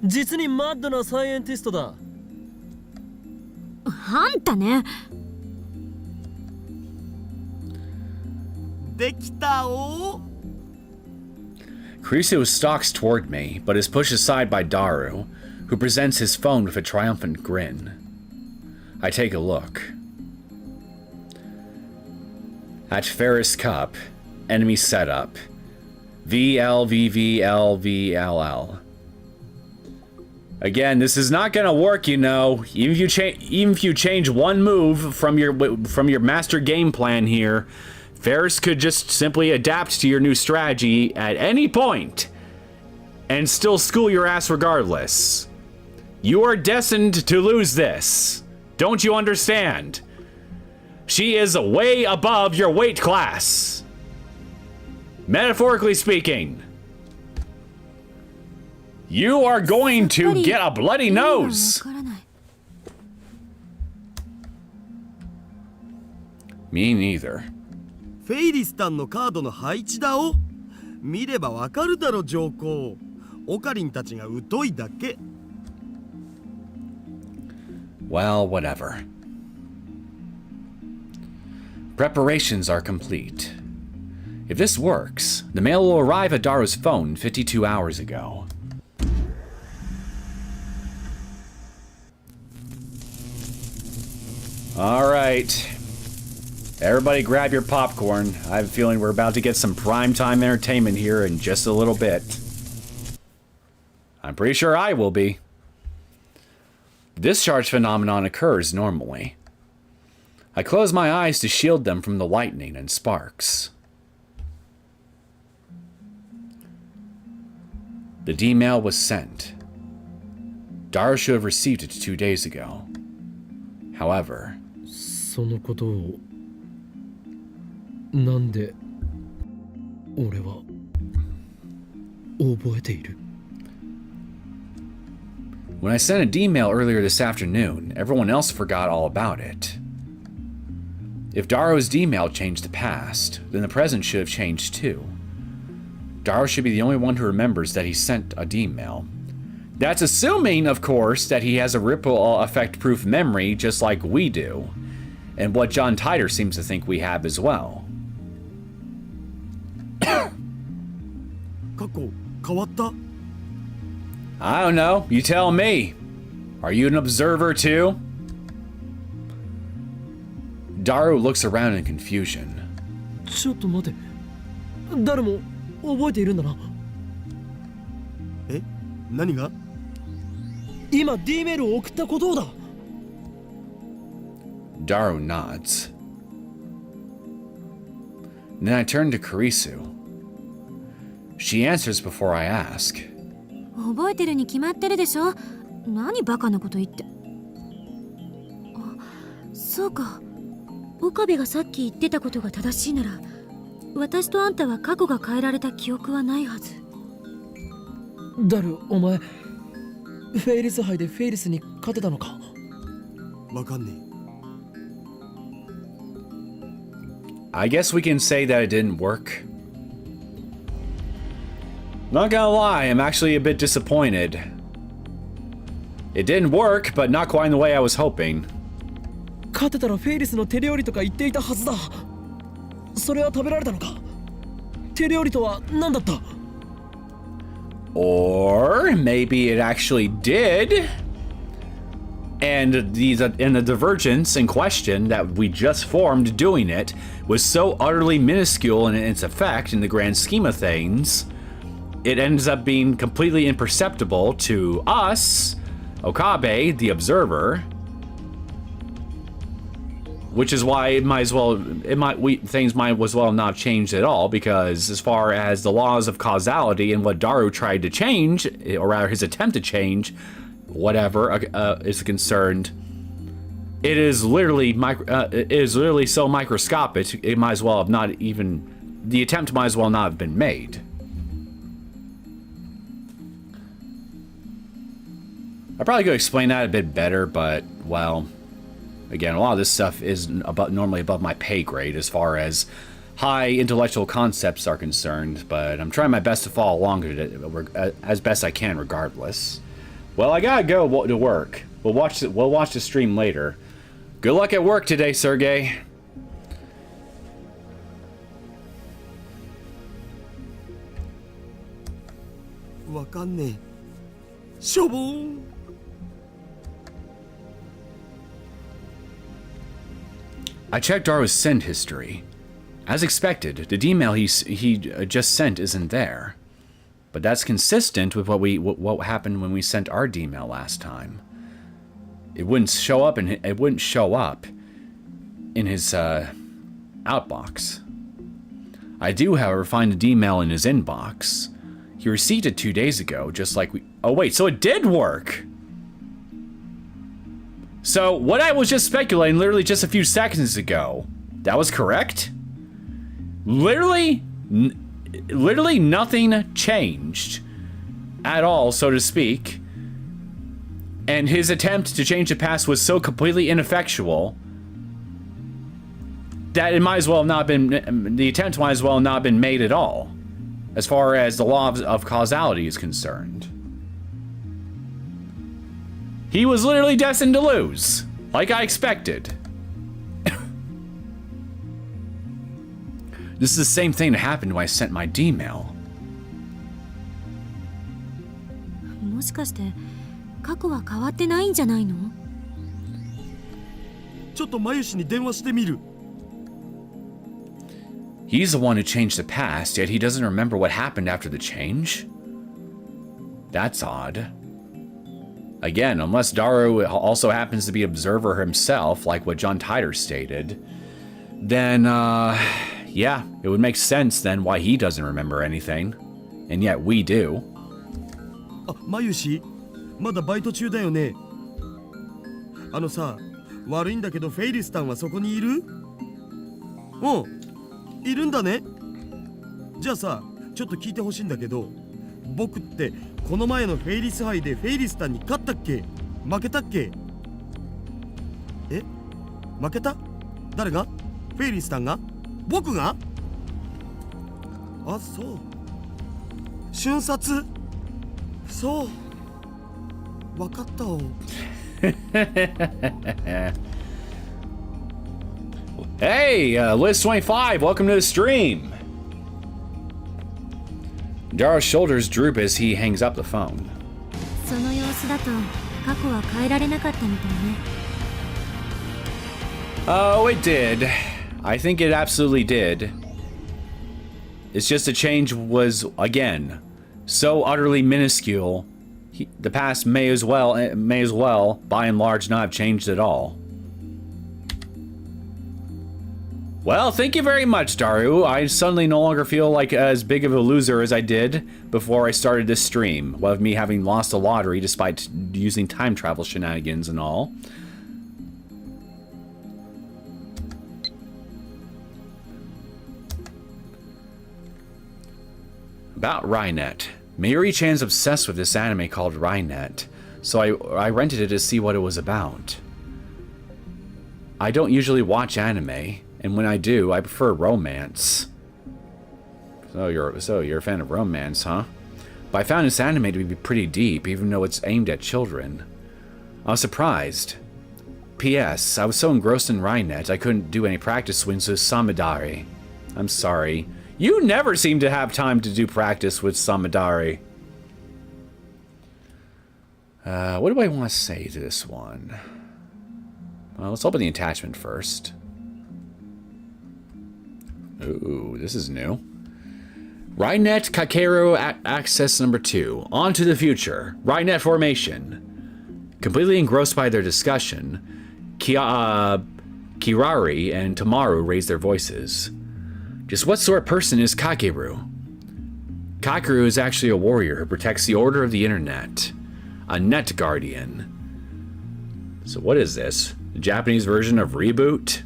C: 実にマッドなサイエンティストだ。
B: あんたね。
F: できたお。
A: Kurisu stalks toward me, but is pushed aside by Daru, who presents his phone with a triumphant grin. I take a look. At Ferris Cup, enemy setup, VLVVLVLL. Again, this is not gonna work, you know. Even if you change one move from your master game plan here, Ferris could just simply adapt to your new strategy at any point and still school your ass regardless. You are destined to lose this. Don't you understand? She is way above your weight class. Metaphorically speaking. You are going to get a bloody nose. Me neither.
F: フェイリスタンのカードの配置だお。見ればわかるだろ上皇。オカリンたちが疎いだけ。
A: Well, whatever. Preparations are complete. If this works, the mail will arrive at Daru's phone 52 hours ago. All right. Everybody grab your popcorn. I have a feeling we're about to get some primetime entertainment here in just a little bit. I'm pretty sure I will be. The discharge phenomenon occurs normally. I close my eyes to shield them from the lightning and sparks. The D-mail was sent. Daru should have received it 2 days ago. However...
C: そのことをなんで俺は覚えている？
A: When I sent a D-mail earlier this afternoon, everyone else forgot all about it. If Daru's D-mail changed the past, then the present should have changed too. Daru should be the only one who remembers that he sent a D-mail. That's assuming, of course, that he has a ripple effect-proof memory just like we do, and what John Titor seems to think we have as well.
F: 過去変わった？
A: I don't know. You tell me. Are you an observer too? Daru looks around in confusion.
C: ちょっと待て。誰も覚えているんだな。
F: え？何が？
C: 今 D メールを送ったことをだ。
A: Daru nods. And then I turn to Kurisu. She answers before I ask.
B: 覚えてるに決まってるでしょ。何バカなこと言って。あ、そうか。岡部がさっき言ってたことが正しいなら、私とあんたは過去が変えられた記憶はないはず。
C: ダル、お前フェイリス杯でフェイリスに勝てたのか？
F: わかんね
A: I guess we can say that it didn't work. Not gonna lie, I'm actually a bit disappointed. It didn't work, but not quite in the way I was hoping.
C: 勝てたらフェイリスの手料理とか言っていたはずだ。それは食べられたのか？手料理とは何だった？
A: Or maybe it actually did. And the divergence in question that we just formed doing it was so utterly minuscule in its effect in the grand scheme of things, it ends up being completely imperceptible to us, Okabe, the observer. Which is why things might as well not have changed at all, because as far as the laws of causality and what Daru tried to change, or rather his attempt to change, whatever is concerned, it is literally so microscopic. It might as well have not even, the attempt might as well not have been made. I probably could explain that a bit better, but well. Again, a lot of this stuff is normally above my pay grade as far as high intellectual concepts are concerned, but I'm trying my best to follow along with it as best I can regardless. Well, I gotta go to work. We'll watch the stream later. Good luck at work today, Sergey.
F: え。わかんねえ。しょぼーん。
A: I checked Daru's send history. As expected, the email he just sent isn't there. But that's consistent with what happened when we sent our email last time. It wouldn't show up in his outbox. I do, however, find an email in his inbox. He received it 2 days ago, just like we... Oh wait, so it did work! So, what I was just speculating literally just a few seconds ago, that was correct? Literally nothing changed at all, so to speak. And his attempt to change the past was so completely ineffectual that it might as well not been, the attempt might as well not have been made at all, as far as the law of causality is concerned. He was literally destined to lose, like I expected. This is the same thing that happened when I sent my D-mail.
B: もしかして過去は変わってないんじゃないの？
F: ちょっとマユシに電話してみる。
A: He's the one who changed the past, yet he doesn't remember what happened after the change? That's odd. Again, unless Daru also happens to be observer himself, like what John Titor stated, then, yeah, it would make sense then why he doesn't remember anything. And yet we do.
F: あ、マユシ、まだバイト中だよね。あのさ、悪いんだけどフェイリスタンはそこにいる？うん、いるんだね。じゃあさ、ちょっと聞いてほしいんだけど、僕ってこの前のフェイリス杯でフェイリスタンに勝ったっけ？負けたっけ？え？負けた？誰が？フェイリスタンが？僕が？あ、そう。瞬殺？そう。わかったお。
A: Hey, Liz25, welcome to the stream. Daru's shoulders droop as he hangs up the phone.
B: その様子だと過去は変えられなかったみたいね。
A: Oh, it did. I think it absolutely did. It's just the change was, again, so utterly minuscule. The past may as well, by and large, not have changed at all. Well, thank you very much, Daru. I suddenly no longer feel like as big of a loser as I did before I started this stream, of me having lost the lottery despite using time travel shenanigans and all. About Rynet. Mayuri-chan's obsessed with this anime called Rynet, so I rented it to see what it was about. I don't usually watch anime, and when I do, I prefer romance. So you're a fan of romance, huh? But I found this anime to be pretty deep, even though it's aimed at children. I was surprised. P.S. I was so engrossed in Rynet, I couldn't do any practice swings with Samidari. I'm sorry. You never seem to have time to do practice with Samidari. What do I want to say to this one? Well, let's open the attachment first. Ooh, this is new. Rynet Kakeru Access number 2. On to the future. Rynet formation. Completely engrossed by their discussion, Kirari and Tamaru raise their voices. Just what sort of person is Kakeru? Kakeru is actually a warrior who protects the order of the internet. A net guardian. So what is this? The Japanese version of Reboot?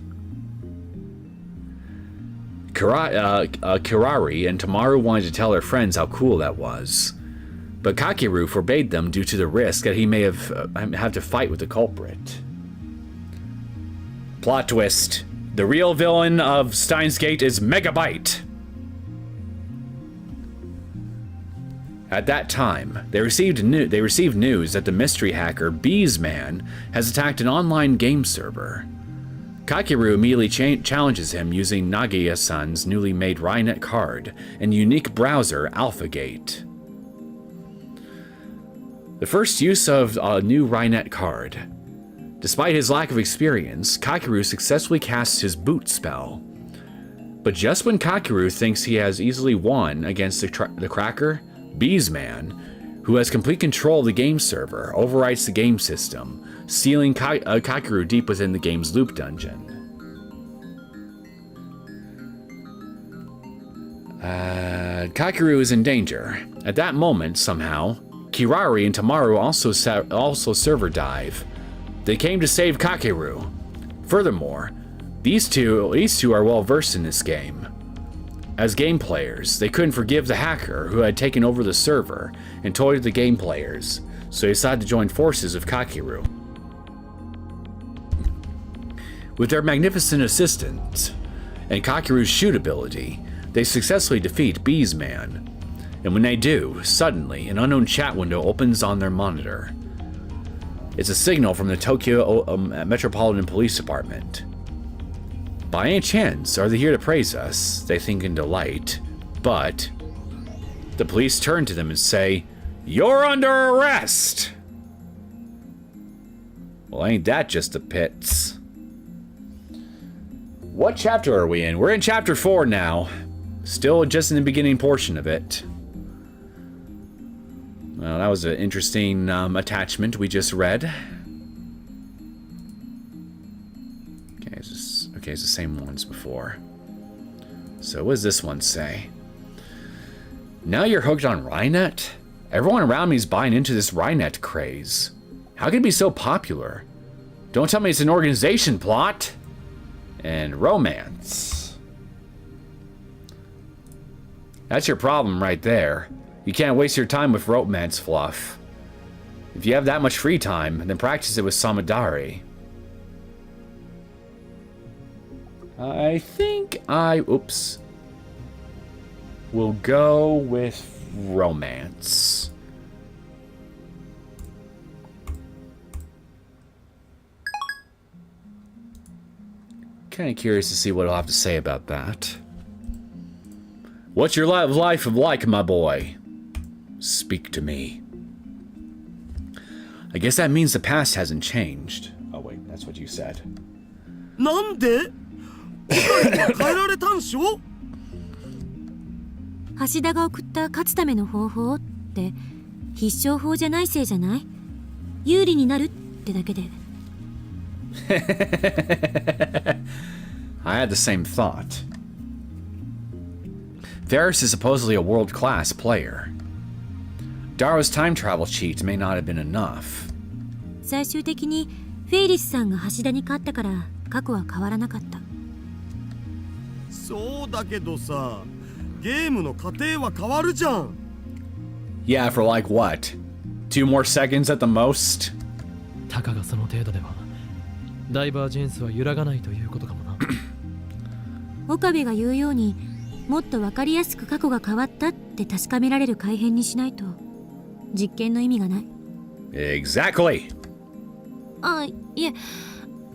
A: Kirari and Tamaru wanted to tell their friends how cool that was. But Kakeru forbade them due to the risk that he may have to fight with the culprit. Plot twist. The real villain of Steins Gate is Megabyte. At that time, they received news that the mystery hacker Beesman has attacked an online game server. Kakeru immediately challenges him using Nagaya-san's newly made Rynet card and unique browser AlphaGate. The first use of a new Rynet card. Despite his lack of experience, Kakeru successfully casts his boot spell. But just when Kakeru thinks he has easily won against the cracker, Beesman, who has complete control of the game server, overwrites the game system, sealing Kakeru deep within the game's loop dungeon. Kakeru is in danger. At that moment, somehow, Kirari and Tamaru also server dive. They came to save Kakeru. Furthermore, these two are well versed in this game. As game players, they couldn't forgive the hacker who had taken over the server and toyed the game players, so they decided to join forces with Kakeru. With their magnificent assistance and Kakeru's shoot ability, they successfully defeat Beesman. And when they do, suddenly an unknown chat window opens on their monitor. It's a signal from the Tokyo Metropolitan Police Department. By any chance, are they here to praise us? They think in delight. But the police turn to them and say, "You're under arrest!" Well, ain't that just the pits? What chapter are we in? We're in chapter 4 now. Still just in the beginning portion of it. Well, that was an interesting attachment we just read. Okay, it's the same ones before. So what does this one say? Now you're hooked on Rynet? Everyone around me is buying into this Rynet craze. How can it be so popular? Don't tell me it's an organization plot. And romance. That's your problem right there. You can't waste your time with romance fluff. If you have that much free time, then practice it with Samidari. I think we'll go with romance. Kind of curious to see what I'll have to say about that. What's your life like, my boy? Speak to me. I guess that means the past hasn't changed. Oh wait, that's what you said.
F: なんで？答えが変えられたんしょ？
B: 橋田が送った勝つための方法って必勝法じゃないせいじゃない？有利になるってだけで。
A: I had the same thought. Varys is supposedly a world-class player. Darrow's time travel cheat may not have been enough.
B: 最終的にフェイリスさんが橋田に勝ったから過去は変わらなかった。
F: そうだけどさ、ゲームの過程は変わるじゃん。
A: Yeah, for like what? 2 more seconds at the most?
C: たかがその程度ではダイバージェンスは揺らがないということかもな。
B: 岡部が言うようにもっと分かりやすく過去が変わったって確かめられる改変にしないと実験の意味がない。
A: Exactly!
B: あ、いえ、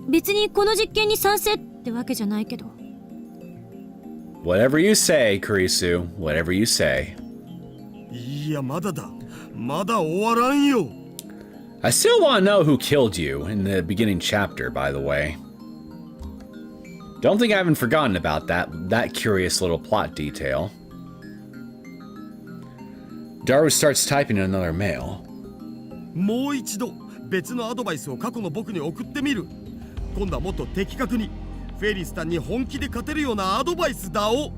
B: 別にこの実験に賛成ってわけじゃないけど。
A: Whatever you say, Kurisu. Whatever you say.
F: いや、まだだ。まだ終わらんよ。
A: I still want to know who killed you in the beginning chapter, by the way. Don't think I haven't forgotten about that curious little plot detail. Daru starts typing another mail.
F: もう一度別のアドバイスを過去の僕に送ってみる。今度はもっと的確にフェイリスさんに本気で勝てるようなアドバイスだお。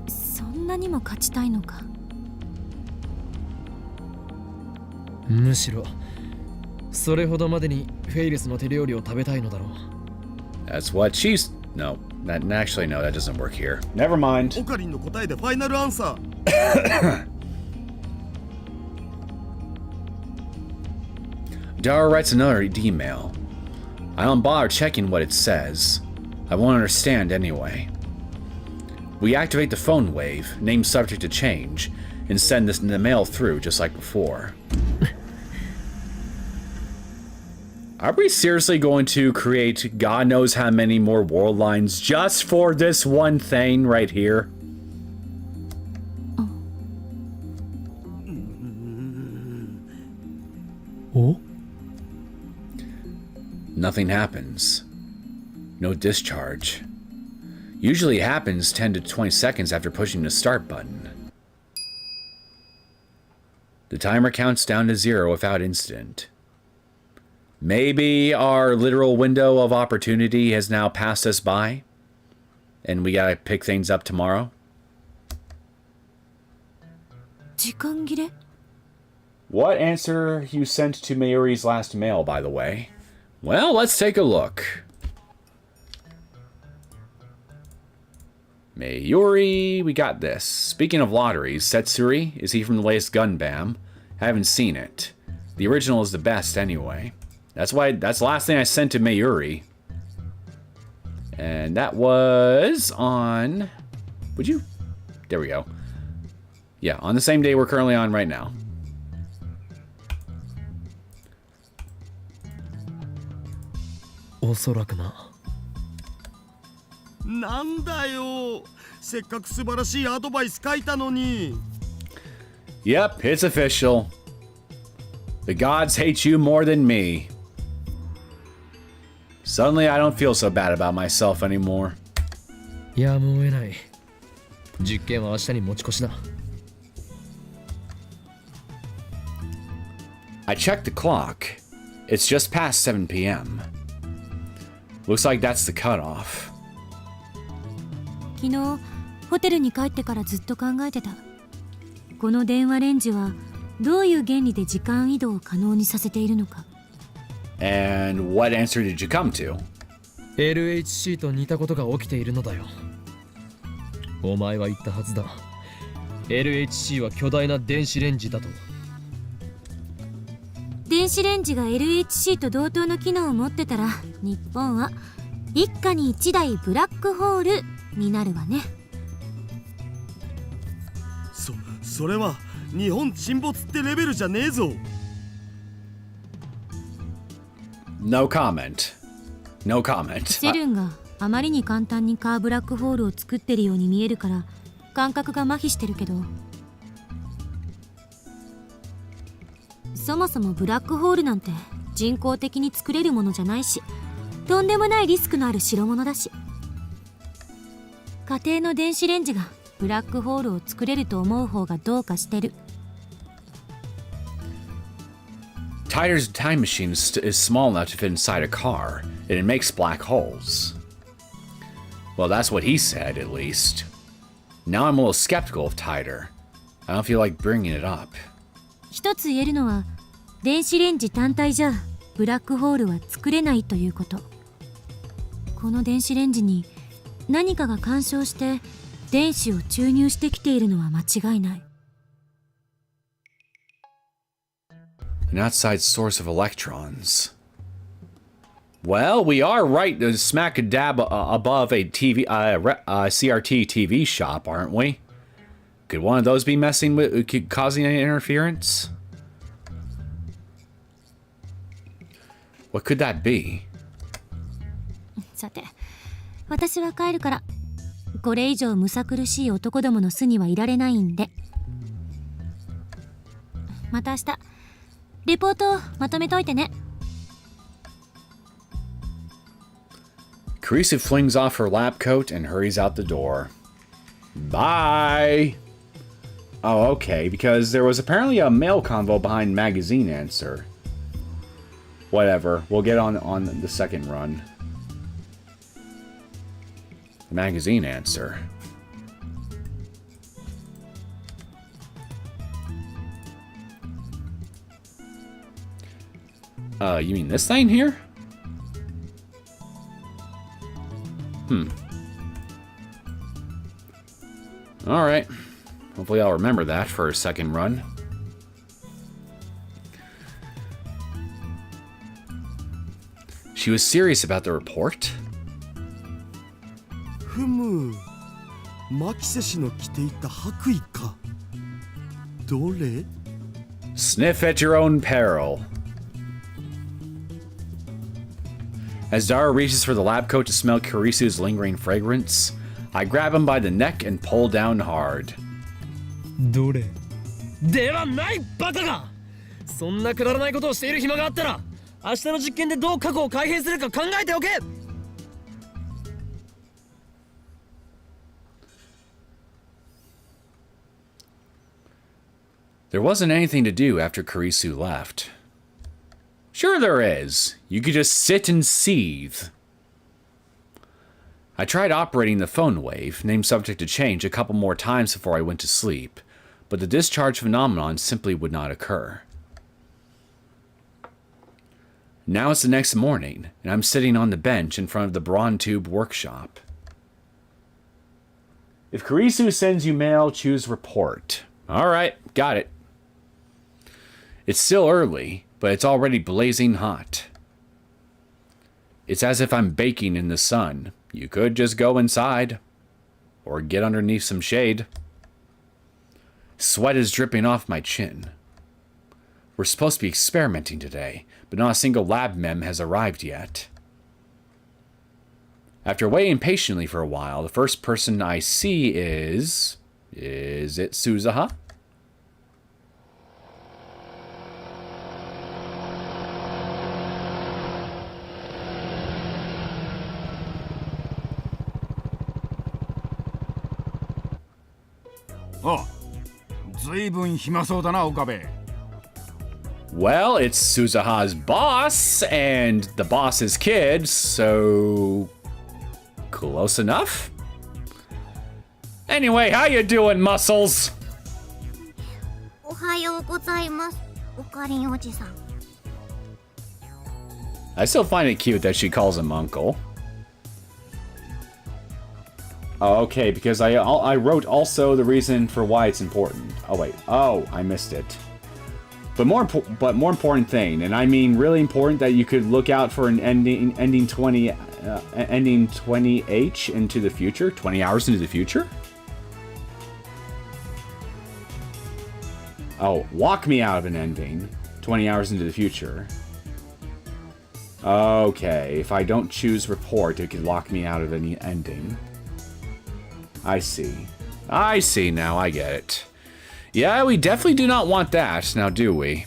B: そんなにも勝ちたいのか。
C: むしろそれほどまでにフェイリスの手料理を食べたいのだろう。
A: That's what she's... No, actually, no, that doesn't work here. Never mind.
F: オカリンの答えでファイナルアンサー。
A: Dara writes another email. I don't bother checking what it says. I won't understand anyway. We activate the PhoneWave, name subject to change, and send the mail through just like before. Are we seriously going to create God knows how many more world lines just for this one thing right here?
C: Oh?
A: Nothing happens. No discharge. Usually happens 10 to 20 seconds after pushing the start button. The timer counts down to 0 without incident. Maybe our literal window of opportunity has now passed us by, and we gotta pick things up tomorrow?
B: 時間切れ？
A: What answer you sent to Mayuri's last mail, by the way? Well, let's take a look. Mayuri, we got this. Speaking of lotteries, Setsuri, is he from the latest Gunbam? Haven't seen it. The original is the best anyway. That's the last thing I sent to Mayuri. And that was on... Would you? There we go. Yeah, on the same day we're currently on right now.
C: おそらくな。
F: なんだよ。せっかく素晴らしいアドバイス書いたのに。
A: Yep, it's official. The gods hate you more than me. Suddenly I don't feel so bad about myself anymore.
C: やむを得ない。実験は明日に持ち越しな。
A: I checked the clock. It's just past 7 p.m. Looks like that's the cutoff.
B: 昨日ホテルに帰ってからずっと考えてた。この電話レンジはどういう原理で時間移動を可能にさせているのか。
A: And what answer did you come to?
C: LHC と似たことが起きているのだよ。お前は言ったはずだ。LHC は巨大な電子レンジだと。
B: 電子レンジが LHC と同等の機能を持ってたら、日本は一家に一台ブラックホールになるわね。
F: それは日本沈没ってレベルじゃねえぞ。
A: No comment. No comment.
B: セルンがあまりに簡単にカーブラックホールを作ってるように見えるから感覚が麻痺してるけど、そもそもブラックホールなんて人工的に作れるものじゃないし、とんでもないリスクのある代物だし、家庭の電子レンジがブラックホールを作れると思う方がどうかしてる。
A: Tyler's time machine is small enough to fit inside a car. and it makes black holes. Well, that's what he said, at least. Now I'm a little skeptical of Tider. I don't feel like bringing it up.
B: 一つ言えるのは、電子レンジ単体じゃブラックホールは作れないということ。この電子レンジに何かが干渉して電子を注入してきているのは間違いない。
A: An outside source of electrons. Well, we are right smack dab above a CRT TV shop, aren't we? Could one of those be messing with, causing any interference? What could that be?
B: さて、私は帰るから、これ以上むさ苦しい男どもの巣にはいられないんで。また明日、レポートをまとめといてね。
A: Karisu flings off her lab coat and hurries out the door. Bye! Oh, okay, because there was apparently a mail convo behind magazine answer. Whatever, we'll get on the second run. The magazine answer. You mean this thing here? Alright. Hopefully I'll remember that for a second run. She was serious about the report?
F: ふむ、マキセ氏の着ていた白衣か。どれ？
A: Sniff at your own peril. As Dara reaches for the lab coat to smell Karisu's lingering fragrance, I grab him by the neck and pull down hard.
C: どれではないバカが。そんなくだらないことをしている暇があったら、明日の実験でどう過去を改変するか考えておけ。
A: There wasn't anything to do after Karisu left. Sure there is. You could just sit and seethe. I tried operating the PhoneWave, named subject to change, a couple more times before I went to sleep, but the discharge phenomenon simply would not occur. Now it's the next morning, and I'm sitting on the bench in front of the Braun Tube workshop. If Karisu sends you mail, choose report. Alright, got it. It's still early, but it's already blazing hot. It's as if I'm baking in the sun. You could just go inside, or get underneath some shade. Sweat is dripping off my chin. We're supposed to be experimenting today, but not a single lab mem has arrived yet. After waiting patiently for a while, the first person I see is it Suzuha?
E: Oh, ずいぶん暇そうだな、岡部。
A: Well, it's Suzuha's boss, and the boss's kid, so... close enough? Anyway, how you doing, Muscles?
D: おはようございます、おかりんおじさん。
A: I still find it cute that she calls him uncle. Oh, okay, because I wrote also the reason for why it's important. Oh wait, oh, I missed it. But more important thing, and I mean really important, that you could look out for an ending 20H into the future, 20 hours into the future. Oh, walk me out of an ending 20 hours into the future. Okay, if I don't choose report, it could lock me out of any ending. I see. I see now, I get it. Yeah, we definitely do not want that, now do we?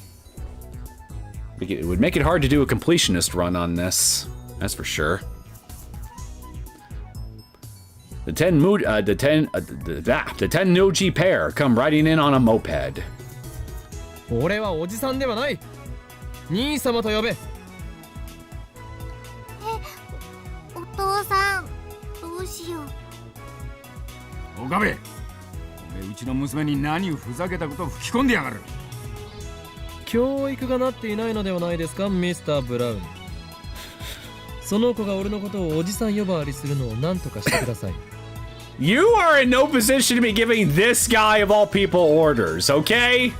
A: It would make it hard to do a completionist run on this, that's for sure. The 10 Noji pair come riding in on a moped.
C: 俺はおじさんではない。兄様と呼べ。
E: そうかべ。おめえうちの娘に何をふざけたことを吹き込んでやがる。
C: 教育がなっていないのではないですか、ミスター・ブラウン。その子が俺のことをおじさん呼ばわりするのを何とかしてください。
A: You are in no position to be giving this guy of all people orders, okay?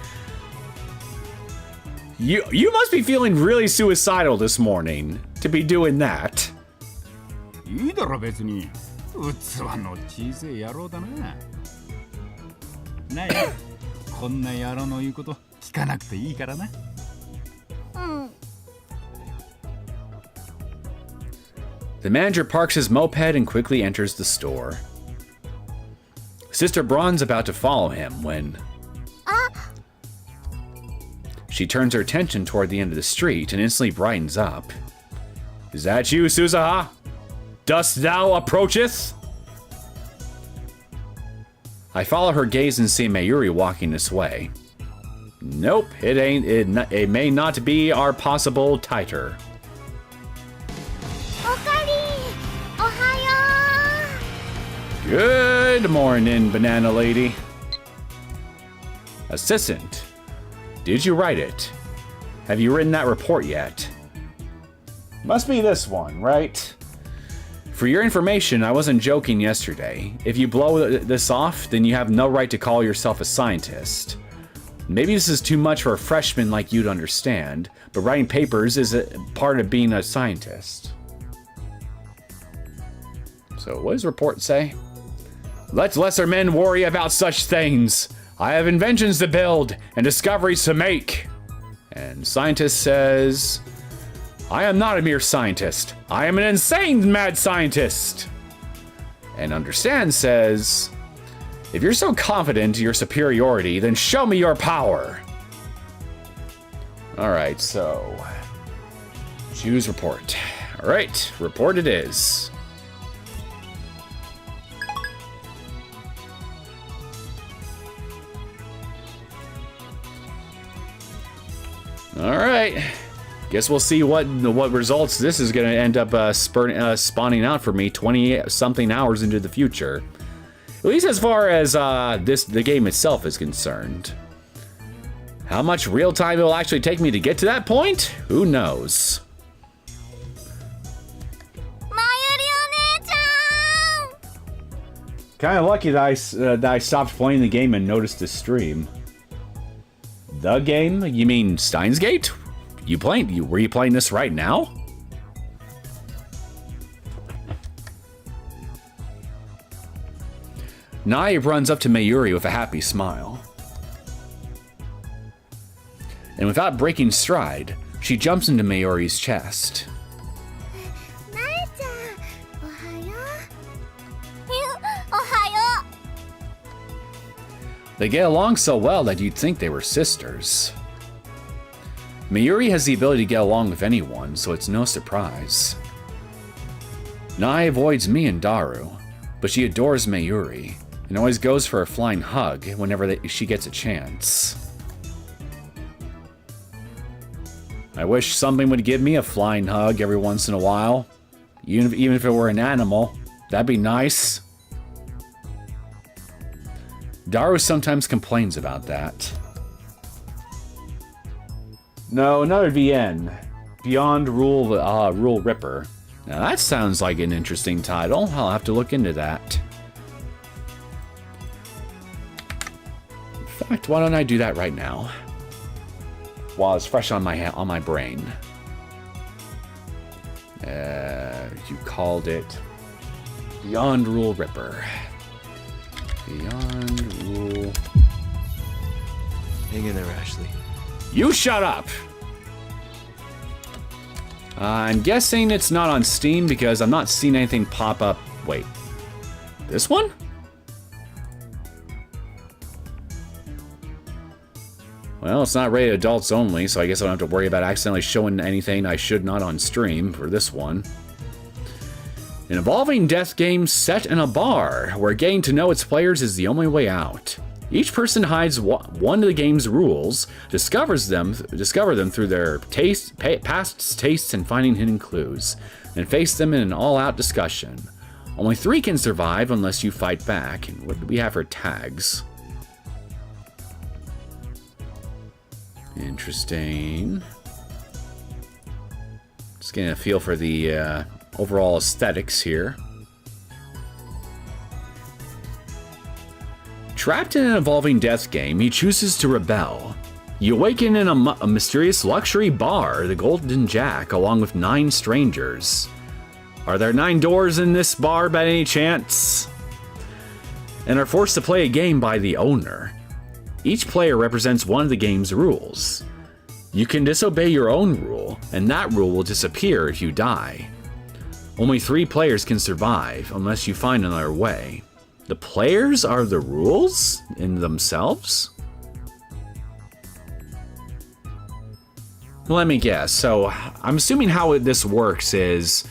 A: You must be feeling really suicidal this morning to be doing that.
E: いいだろ別に。器の小さい野郎だな。なや、こんな野郎の言うこと聞かなくていいからな。
A: The manager parks his moped and quickly enters the store. Sister Braun's about to follow him when she turns her attention toward the end of the street and instantly brightens up. Is that you, Suzaha? Dost thou approacheth? I follow her gaze and see Mayuri walking this way. Nope, it ain't. It may not be our possible titer. Good morning, Banana Lady. Assistant, did you write it? Have you written that report yet? Must be this one, right? For your information, I wasn't joking yesterday. If you blow this off, then you have no right to call yourself a scientist. Maybe this is too much for a freshman like you to understand, but writing papers is a part of being a scientist. So what does report say? Let lesser men worry about such things. I have inventions to build and discoveries to make. And scientist says, I am not a mere scientist. I am an insane mad scientist. And understand says, if you're so confident in your superiority, then show me your power. All right, so choose report. All right, report it is. All right, guess we'll see what results this is going to end up spawning out for me 20-something hours into the future. At least as far as the game itself is concerned. How much real time it will actually take me to get to that point? Who knows? Kind of lucky that I stopped playing the game and noticed the stream. The game? You mean Steins Gate? Were you playing this right now? Naive runs up to Mayuri with a happy smile. And without breaking stride, she jumps into Mayuri's chest. They get along so well that you'd think they were sisters. Mayuri has the ability to get along with anyone, so it's no surprise. Nai avoids me and Daru, but she adores Mayuri and always goes for a flying hug whenever she gets a chance. I wish something would give me a flying hug every once in a while, even if it were an animal. That'd be nice. Daru sometimes complains about that. No, another VN. Beyond Rule Ripper. Now that sounds like an interesting title. I'll have to look into that. In fact, why don't I do that right now? While it's fresh on my brain. You called it Beyond Rule Ripper. Beyond Rule.
C: Hang in there, Ashley.
A: You shut up! I'm guessing it's not on Steam because I'm not seeing anything pop up. Wait. This one? Well, it's not rated adults only, so I guess I don't have to worry about accidentally showing anything I should not on stream for this one. An evolving death game set in a bar, where getting to know its players is the only way out. Each person hides one of the game's rules, discover them through their past tastes and finding hidden clues, and face them in an all-out discussion. Only 3 can survive unless you fight back. And what do we have for tags? Interesting. Just getting a feel for the overall aesthetics here. Trapped in an evolving death game, he chooses to rebel. You awaken in a mysterious luxury bar, the Golden Jack, along with 9 strangers. Are there 9 doors in this bar by any chance? And are forced to play a game by the owner. Each player represents one of the game's rules. You can disobey your own rule, and that rule will disappear if you die. Only 3 players can survive, unless you find another way. The players are the rules in themselves? Let me guess. So, I'm assuming how this works is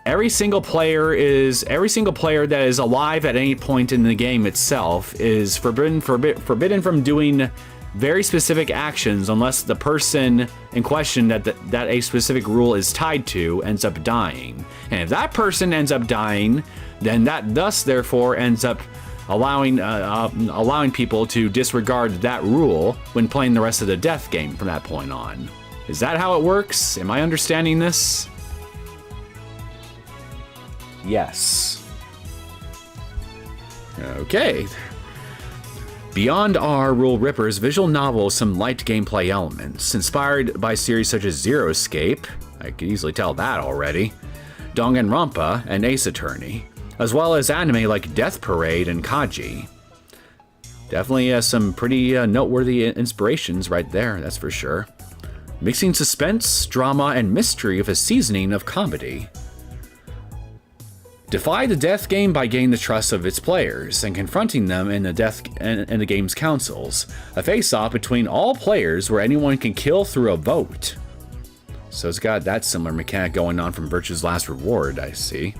A: every single player that is alive at any point in the game itself is forbidden from doing very specific actions unless the person in question that a specific rule is tied to ends up dying. And if that person ends up dying, then that therefore ends up allowing people to disregard that rule when playing the rest of the death game from that point on. Is that how it works? Am I understanding this? Yes. Okay. Beyond our Rule Ripper's visual novel some light gameplay elements, inspired by series such as Zero Escape, I can easily tell that already, Danganronpa, and Ace Attorney, as well as anime like Death Parade and Kaji. Definitely some pretty noteworthy inspirations right there, that's for sure. Mixing suspense, drama, and mystery with a seasoning of comedy. Defy the death game by gaining the trust of its players and confronting them in the game's councils. A face-off between all players where anyone can kill through a vote. So it's got that similar mechanic going on from Virtue's Last Reward, I see.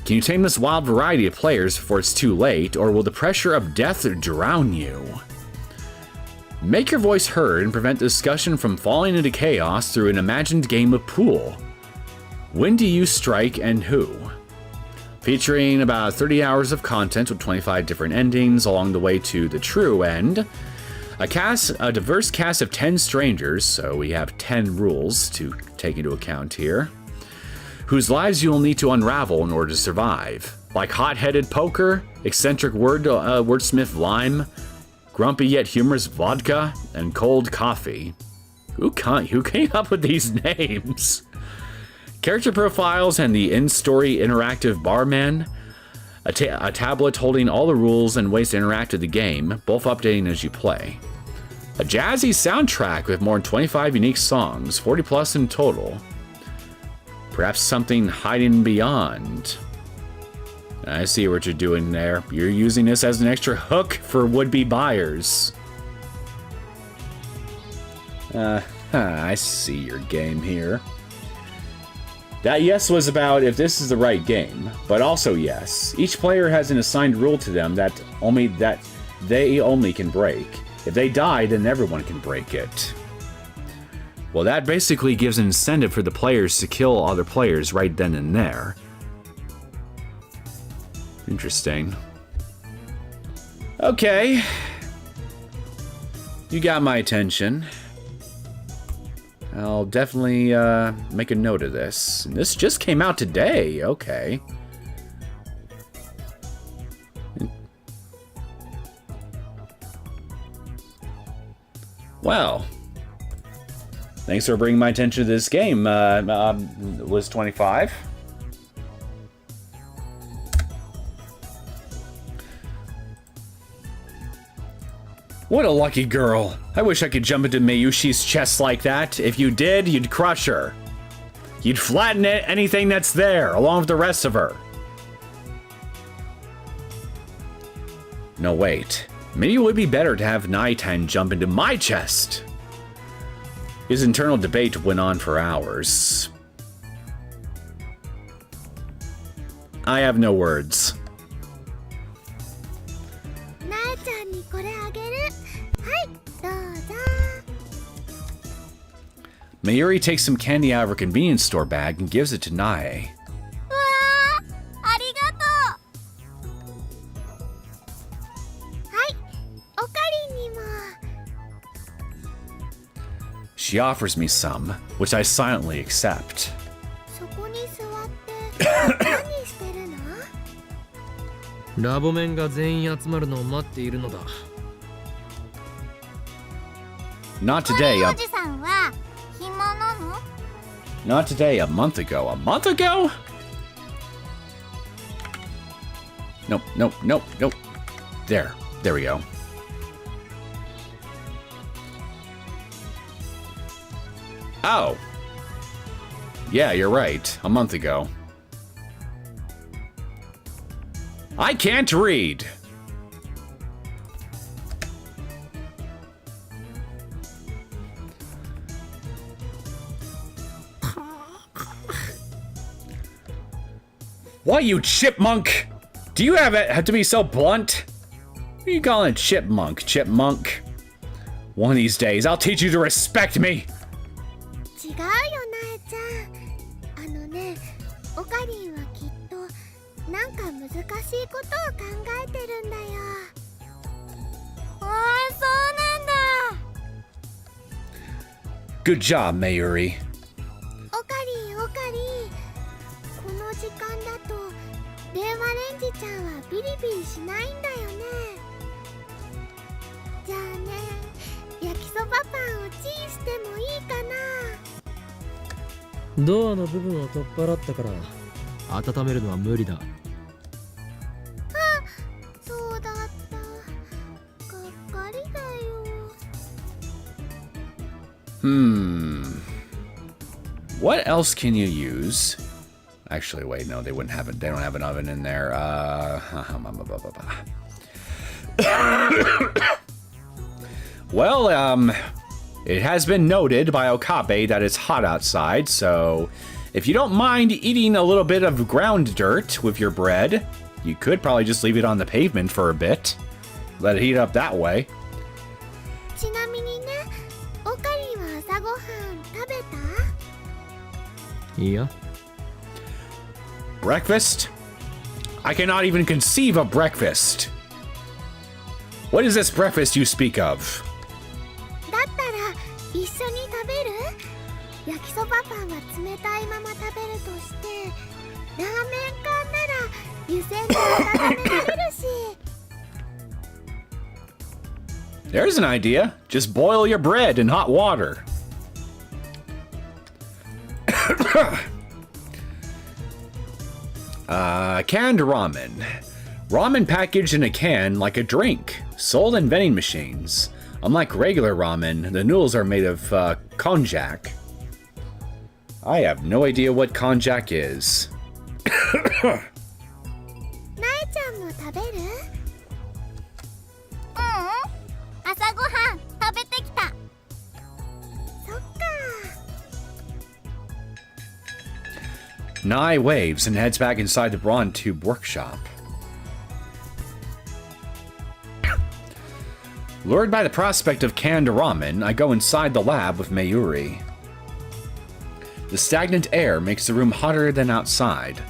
A: Can you tame this wild variety of players before it's too late, or will the pressure of death drown you? Make your voice heard and prevent discussion from falling into chaos through an imagined game of pool. When do you strike and who? Featuring about 30 hours of content with 25 different endings along the way to the true end. A diverse cast of 10 strangers, so we have 10 rules to take into account here, whose lives you will need to unravel in order to survive. Like hot-headed poker, eccentric wordsmith lime, grumpy yet humorous vodka, and cold coffee. Who came up with these names? Character profiles and the in-story interactive barman, a tablet holding all the rules and ways to interact with the game, both updating as you play. A jazzy soundtrack with more than 25 unique songs, 40 plus in total. Perhaps something hiding beyond. I see what you're doing there. You're using this as an extra hook for would-be buyers. I see your game here. That yes was about if this is the right game, but also yes, each player has an assigned rule to them that they only can break. If they die, then everyone can break it. Well, that basically gives an incentive for the players to kill other players right then and there. Interesting. Okay. You got my attention. I'll definitely make a note of this. And this just came out today. Okay. Well, thanks for bringing my attention to this game, Liz 25. What a lucky girl. I wish I could jump into Mayushi's chest like that. If you did, you'd crush her. You'd flatten anything that's there, along with the rest of her. No, wait. Maybe it would be better to have Naitan jump into my chest. His internal debate went on for hours. I have no words. Mayuri takes some candy out of her convenience store bag and gives it to Nae. She offers me some, which I silently accept.
D: そこに座って何してるの？
C: ラボメンが全員集まるのを待っているのだ。
A: Not today,
D: おじさんは暇なの？
A: not today, a month ago. A month ago? Nope, nope, nope, nope. There we go. Oh. Yeah, you're right. A month ago. I can't read. Why, you chipmunk? Do you have to be so blunt? What are you calling a chipmunk, chipmunk? One of these days, I'll teach you to respect me.
D: 違うよなえちゃん。あのね、オカリンはきっとなんか難しいことを考えてるんだよ。そうなんだ。
A: Good job, Mayuri.
D: オカリン、オカリン。この時間だと電話レンジちゃんはビリビリしないんだよね。じゃあね、焼きそばパンをチンしてもいいかな。
C: ドアの部分を取っ払ったから温めるのは無理だ。
D: そうだった。がっかりだよ。
A: What else can you use? Actually, wait, no, they wouldn't have it. They don't have an oven in there. Well, it has been noted by Okabe that it's hot outside, so if you don't mind eating a little bit of ground dirt with your bread, you could probably just leave it on the pavement for a bit. Let it heat up that way.
D: ちなみにね、オカリンは朝ごはん食べた？
C: いいや。
A: Breakfast? I cannot even conceive of breakfast. What is this breakfast you speak of?
D: だったら一緒に食べる？焼きそばパンは冷たいまま食べるとして、ラーメン缶なら湯煎で温められるし。
A: There's an idea. Just boil your bread in hot water. Canned ramen. Ramen packaged in a can like a drink, sold in vending machines. Unlike regular ramen, the noodles are made of konjac. I have no idea what konjac is.
D: なえちゃんも食べる？朝ごはん食べてきた。そっか。
A: Nai waves and heads back inside the Brawn Tube workshop. Lured by the prospect of canned ramen, I go inside the lab with Mayuri. The stagnant air makes the room hotter than outside.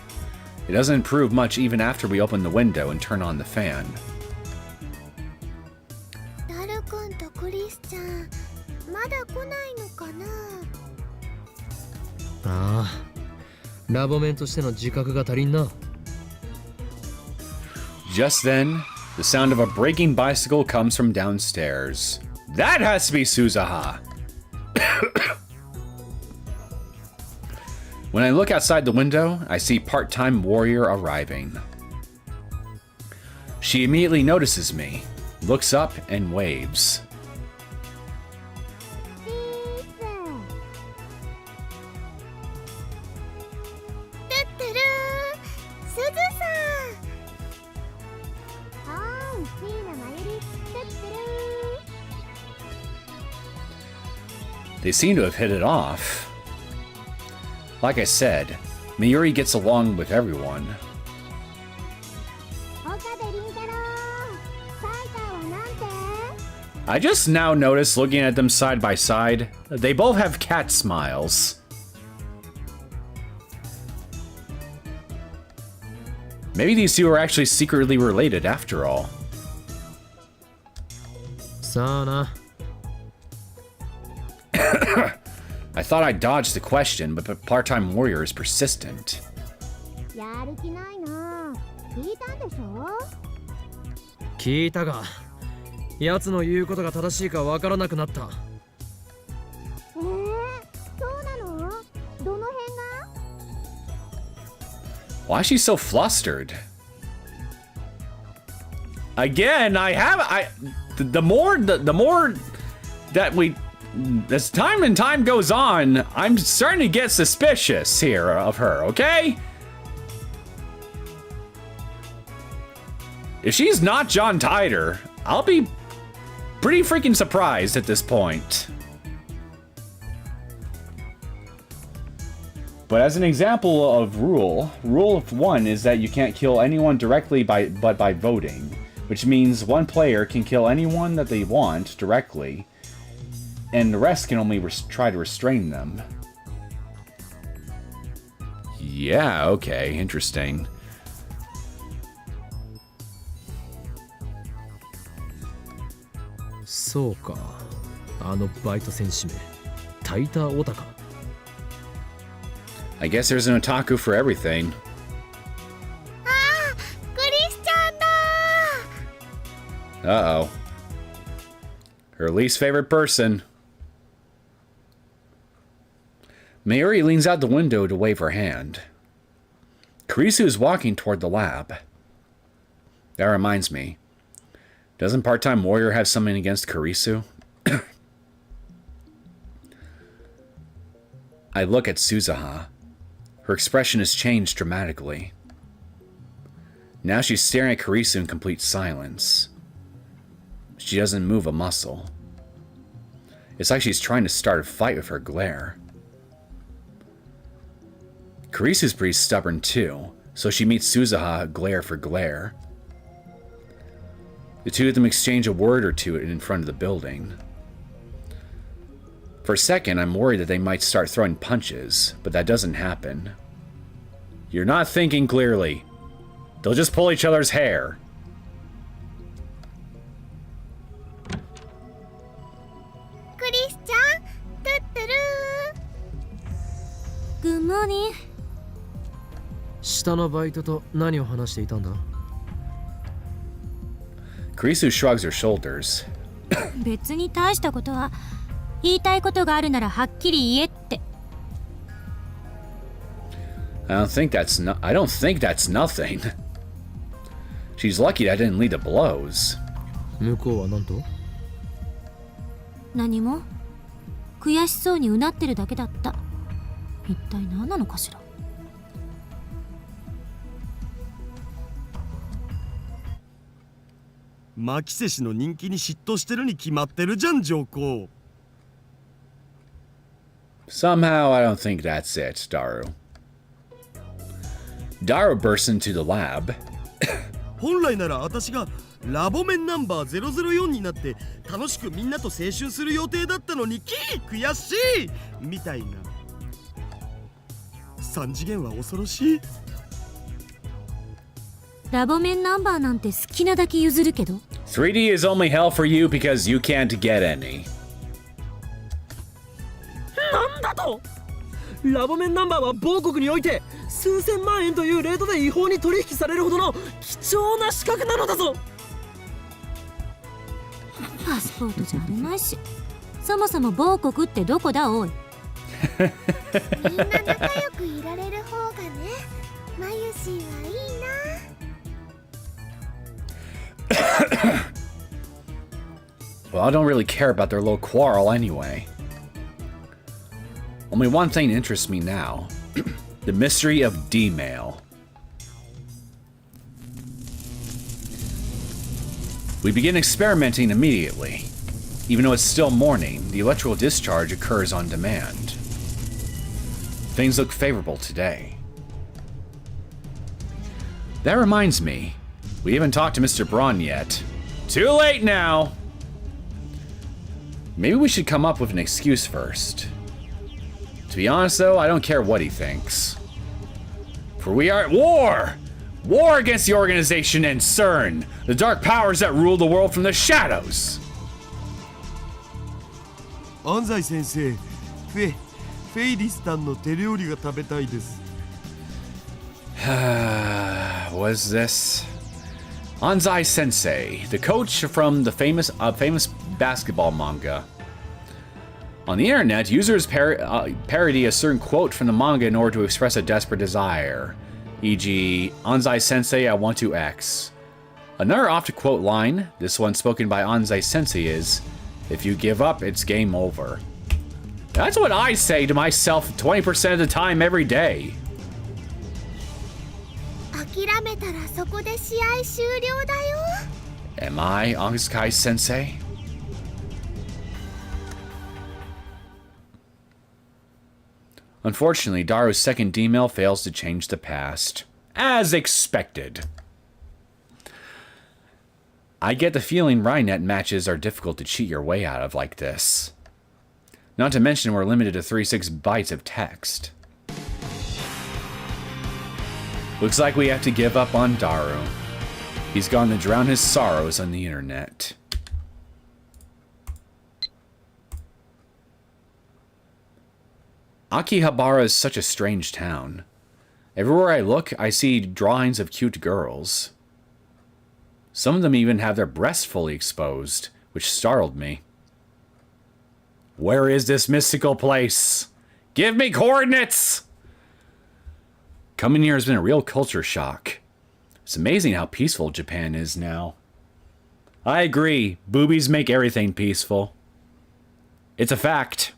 A: It doesn't improve much even after we open the window and turn on the fan.
D: ダル君とクリスちゃん、まだ来ないのかな？
C: ああ、ラボメンとしての自覚が足りんな。
A: Just then, the sound of a braking bicycle comes from downstairs. That has to be Suzaha! When I look outside the window, I see part-time warrior arriving. She immediately notices me, looks up, and waves.
D: すずさん。はーい、ミーナまゆり、てってる。
A: They seem to have hit it off. Like I said, Mayuri gets along with everyone.
D: 岡部倫太郎、サイターはなんて？
A: I just now noticed, looking at them side by side, they both have cat smiles. Maybe these two are actually secretly related after all.
C: さあな。
A: I thought I dodged the question, but the part-time warrior is persistent.
D: やる気ないな。聞いたんでしょ？
C: 聞いたが、奴の言うことが正しいかわからなくなった。
D: そうなの？どの辺が？
A: Why is she so flustered? Again, the more that we, as time and time goes on, I'm starting to get suspicious here of her, okay? If she's not John Titor, I'll be pretty freaking surprised at this point. But as an example of rule of 1 is that you can't kill anyone directly but by voting, which means one player can kill anyone that they want directly, and the rest can only try to restrain them. Yeah, okay, interesting.
C: So ka. あのバイト戦士め、タイターオタか。
A: I guess there's an otaku for everything.
D: ああ、クリスチャンだ。
A: Uh-oh. Her least favorite person. Mayuri leans out the window to wave her hand. Kurisu is walking toward the lab. That reminds me. Doesn't part-time warrior have something against Kurisu? I look at Suzuha. Her expression has changed dramatically. Now she's staring at Kurisu in complete silence. She doesn't move a muscle. It's like she's trying to start a fight with her glare. Kurisu's pretty stubborn too, so she meets Suzuha glare for glare. The two of them exchange a word or two in front of the building. For a second, I'm worried that they might start throwing punches, but that doesn't happen. You're not thinking clearly. They'll just pull each other's hair.
B: Good morning.
C: 下のバイトと何を話していたんだ？
A: Kurisu shrugs her shoulders.
B: 別に大したことは、言いたいことがあるならはっきり言えって。
A: I don't think that's nothing. She's lucky that I didn't lead the blows.
C: 向こうは何と？
B: 何も。悔しそうにうなってるだけだった。一体何なのかしら。
F: 牧瀬氏の人気に嫉妬してるに決まってるじゃん、上皇。
A: Somehow, I don't think that's it, Daru. Daru bursts into the lab.
F: 本来なら私がラボメンナンバー004になって楽しくみんなと青春する予定だったのに悔しいみたいな。3次元は恐ろしい。
B: ラボメンナンバーなんて好きなだけ譲るけど。
A: 3D is only hell for you because you can't get any.
C: なんだと？ラボメンナンバーは某国において数千万円というレートで違法に取引されるほどの貴重な資格なのだぞ。
B: パスポートじゃあるまいし、そもそも某国ってどこだおい。
D: みんな仲良くいられる方がね、マユシーはいいな。
A: Well, I don't really care about their little quarrel anyway. Only one thing interests me now. The mystery of D-mail. We begin experimenting immediately. Even though it's still morning, the electrical discharge occurs on demand. Things look favorable today. That reminds me, we haven't talked to Mr. Braun yet. Too late now! Maybe we should come up with an excuse first. To be honest though, I don't care what he thinks. For we are at war! War against the organization and CERN, the dark powers that rule the world from the shadows!
F: 安西先生、フェイリスタンの手料理が食べたいです。
A: Was this Anzai Sensei, the coach from the famous basketball manga? On the internet, users parody a certain quote from the manga in order to express a desperate desire, e.g., Anzai Sensei, I want to X. Another oft-quote line, this one spoken by Anzai Sensei, is, if you give up, it's game over. That's what I say to myself 20% of the time every day.
D: 諦めたらそこで試合終了だよ。
A: Am I Anzai Sensei? Unfortunately, Daru's second email fails to change the past. As expected. I get the feeling Rynet matches are difficult to cheat your way out of like this. Not to mention we're limited to 36 bytes of text. Looks like we have to give up on Daru. He's gone to drown his sorrows on the internet. Akihabara is such a strange town. Everywhere I look, I see drawings of cute girls. Some of them even have their breasts fully exposed, which startled me. Where is this mystical place? Give me coordinates! Coming here has been a real culture shock. It's amazing how peaceful Japan is now. I agree, boobies make everything peaceful. It's a fact.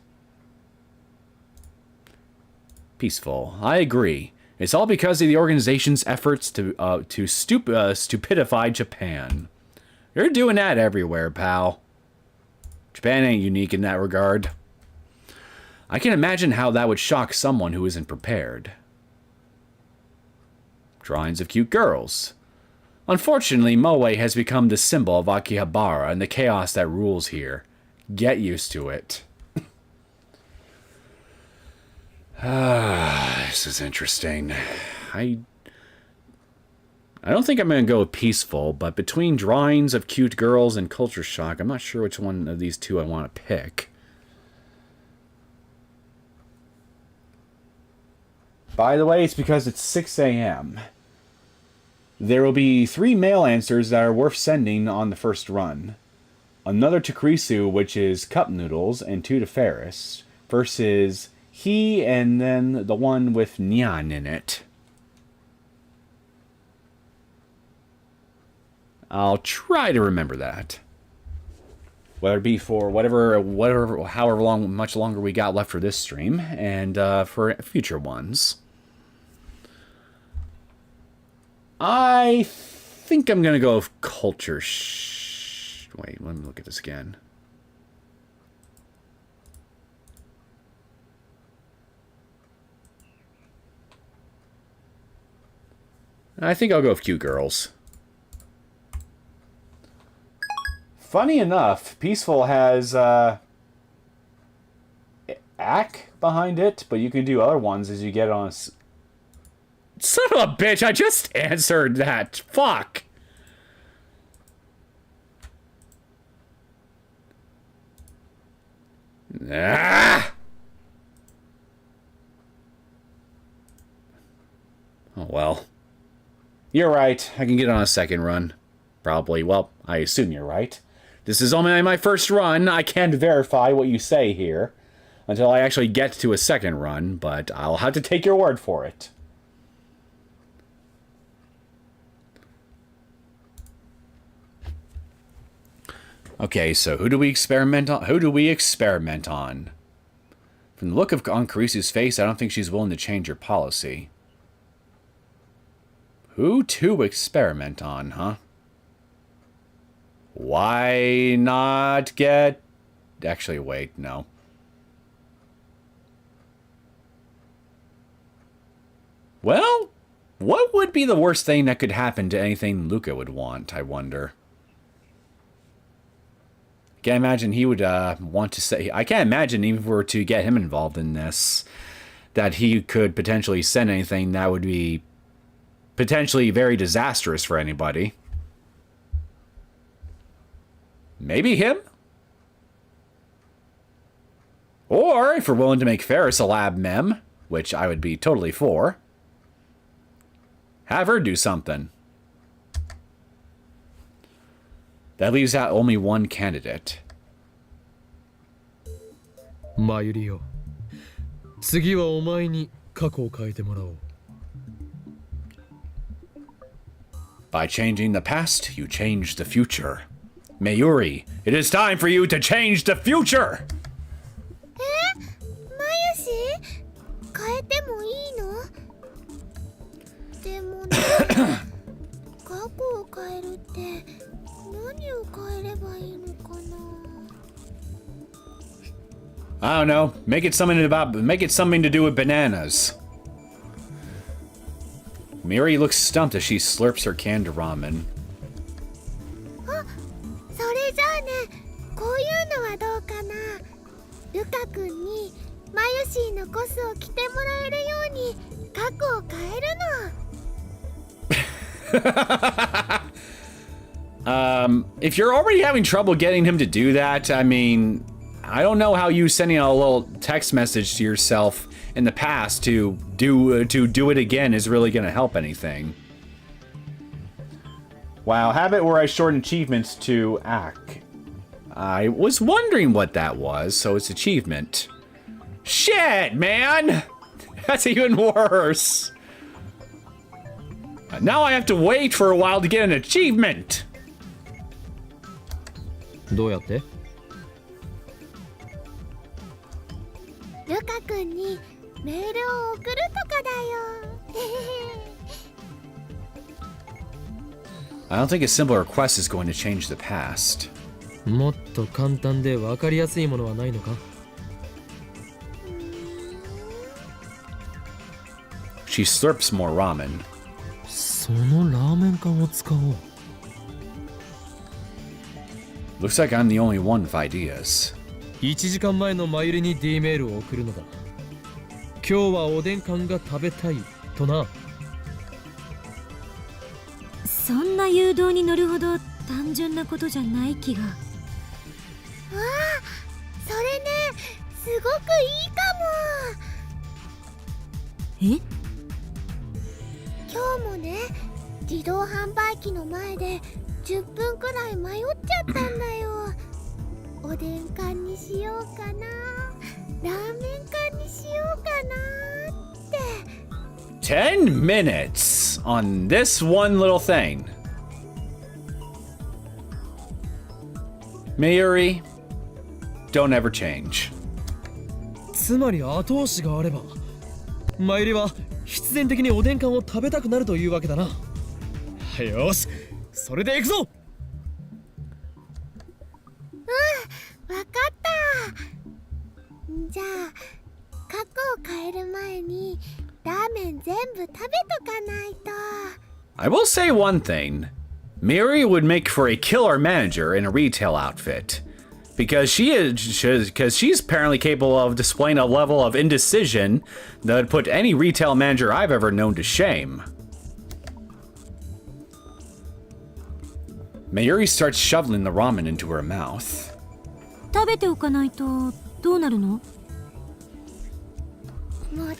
A: Peaceful. I agree. It's all because of the organization's efforts to stupidify Japan. They're doing that everywhere, pal. Japan ain't unique in that regard. I can imagine how that would shock someone who isn't prepared. Drawings of cute girls. Unfortunately, Moe has become the symbol of Akihabara and the chaos that rules here. Get used to it. This is interesting. I don't think I'm going to go with peaceful, but between drawings of cute girls and culture shock, I'm not sure which one of these two I want to pick. By the way, it's because it's 6 a.m. There will be 3 mail answers that are worth sending on the first run. Another to Krisu, which is cup noodles, and 2 to Ferris, versus he and then the one with Nyan in it. I'll try to remember that. Whether it be for however much longer we got left for this stream, and for future ones. I think I'm gonna go with culture. Wait, let me look at this again. I think I'll go with cute girls. Funny enough, Peaceful has Ack behind it, but you can do other ones as you get on. Son of a bitch! I just answered that. Fuck. Ah! Oh well. You're right. I can get on a second run. Probably. Well, I assume you're right. This is only my first run. I can't verify what you say here until I actually get to a second run, but I'll have to take your word for it. Okay, so who do we experiment on? From the look on Karisu's face, I don't think she's willing to change her policy. Who to experiment on, huh? Why not get... Actually, wait, no. Well, what would be the worst thing that could happen to anything Luca would want, I wonder? I can't imagine he would want to say... I can't imagine even if we were to get him involved in this, that he could potentially send anything that would be potentially very disastrous for anybody. Maybe him? Or, if we're willing to make Ferris a lab mem, which I would be totally for, have her do something. That leaves out only one candidate.
C: マユリよ、次はお前に過去を変えてもらおう。
A: By changing the past, you change the future. Mayuri, it is time for you to change the future!
D: マユシ変えてもいいの？でもね過去を変えるって何を変えればいいのかな？
A: I don't know. Make it something to do with bananas. Mayuri looks stumped as she slurps her canned ramen.
D: あ、それじゃあね、こういうのはどうかな。ルカ君にマユシーのコスを着てもらえるように過去を変えるの。
A: If you're already having trouble getting him to do that, I mean, I don't know how you sending a little text message to yourself in the past to do it again is really going to help anything. Wow, habit where I shorten achievements to act. I was wondering what that was, so it's achievement. Shit, man! That's even worse. Now I have to wait for a while to get an achievement.
C: どうやって？
D: ルカ君にメールを送るとかだよ。
A: I don't think a simple request is going to change the past.
C: もっと簡単で分かりやすいものはないのか？
A: She slurps more ramen.
C: そのラーメン缶を使おう。
A: Looks like I'm the only one with ideas.
C: 1時間前のマユリに D メールを送るのだ。今日はおでん缶が食べたいとな。
B: そんな誘導に乗るほど単純なことじゃない気が。
D: わあ、それね、すごくいいかも。
B: え？
D: 今日もね、自動販売機の前で10分くらい迷っちゃったんだよ。おでん缶にしようかな、ラーメン缶にしようかなって。
A: 10 minutes on this one little thing. Mayuri, don't ever change.
C: つまり後押しがあれば、マユリは必然的におでん缶を食べたくなるというわけだな。よし、それで行くぞ。
D: わかった。じゃあ過去を変える前にラーメン全部食べとかないと。
A: I will say one thing. Mayuri would make for a killer manager in a retail outfit. Because she's apparently capable of displaying a level of indecision that would put any retail manager I've ever known to shame. Mayuri starts shoveling the ramen into her mouth.
B: 食べておかないとどうなるの？
D: もったいない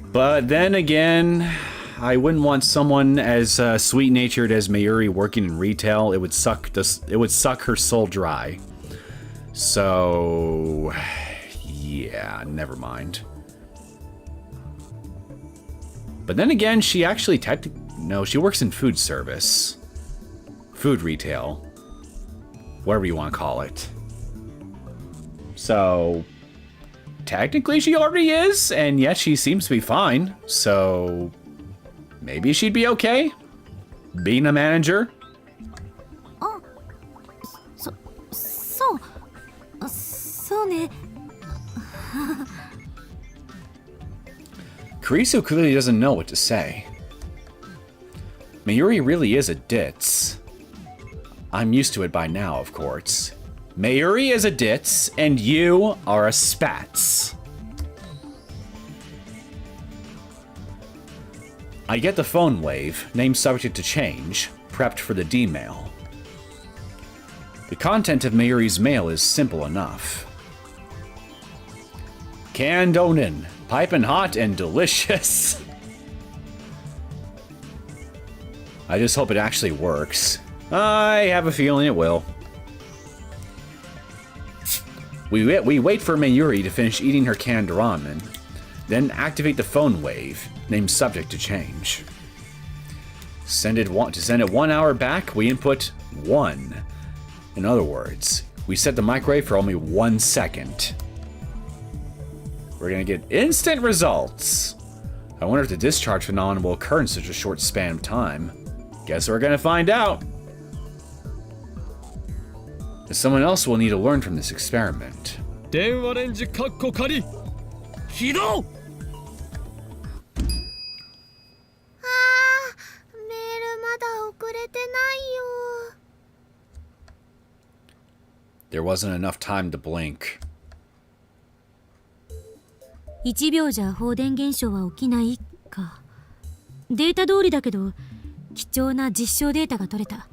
D: もん。
A: But then again, I wouldn't want someone as sweet-natured as Mayuri working in retail. It would suck her soul dry. So, yeah, never mind. But then again, she actually she works in food service. Food retail. Whatever you want to call it. So, technically she already is, and yet she seems to be fine. So, maybe she'd be okay being a manager.
B: そうね。
A: Kurisu clearly doesn't know what to say. Mayuri really is a ditz. I'm used to it by now, of course. Mayuri is a ditz, and you are a spatz. I get the PhoneWave, name subject to change, prepped for the D-mail. The content of Mayuri's mail is simple enough. Canned onin. Piping hot and delicious. I just hope it actually works. I have a feeling it will. We wait for Mayuri to finish eating her canned ramen, then activate the PhoneWave, named subject to change. To send it 1 hour back, we input 1. In other words, we set the microwave for only 1 second. We're gonna get instant results. I wonder if the discharge phenomenon will occur in such a short span of time. Guess we're gonna find out. Someone else will need to learn from this experiment.
C: 電話レンジカッコ仮起動。
D: あー、メールまだ送れてないよ。
A: There wasn't enough time to blink.
B: 1秒じゃ放電現象は起きないか。データ通りだけど貴重な実証データが取れた。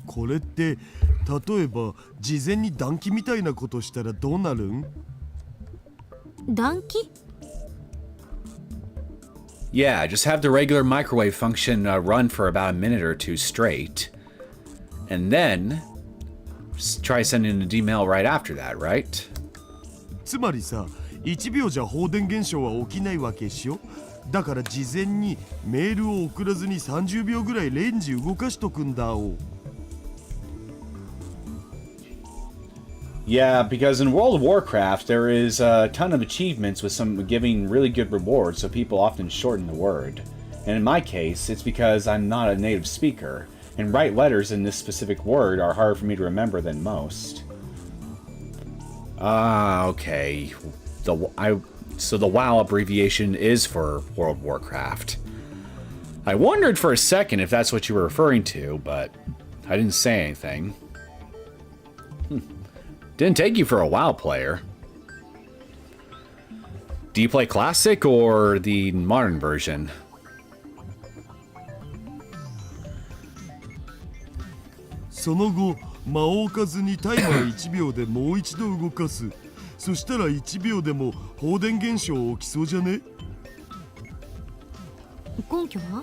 F: これって例えば事前に暖気みたいなことしたらどうなるん？
B: 暖気？
A: Yeah, just have the regular microwave function run for about a minute or two straight. And then try sending an email right after that, right?
F: つまりさ、1秒じゃ放電現象は起きないわけっしょ。だから事前にメールを送らずに30秒ぐらいレンジ動かしとくんだお。
A: Yeah, because in World of Warcraft, there is a ton of achievements with some giving really good rewards, so people often shorten the word. And in my case, it's because I'm not a native speaker, and write letters in this specific word are harder for me to remember than most. Ah, okay. So the WoW abbreviation is for World of Warcraft. I wondered for a second if that's what you were referring to, but I didn't say anything. Didn't take you for a WoW player. Do you play Classic or the modern version?
F: その後、間を置かずにタイマー1秒でもう一度動かす。そしたら1秒でも放電現象起きそうじゃね？
B: 根拠は？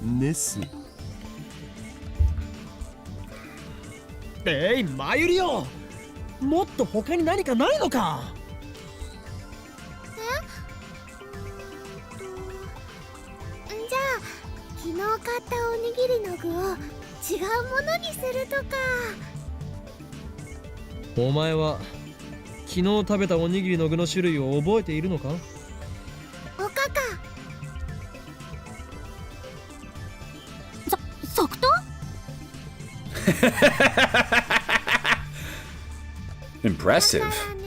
F: ネス。
C: マユリよ、もっと他に何かないのか？
D: じゃあ昨日買ったおにぎりの具を違うものにするとか。
C: お前は昨日食べたおにぎりの具の種類を覚えているのか？
D: おかか。
B: 即答
A: Impressive.
D: だからね、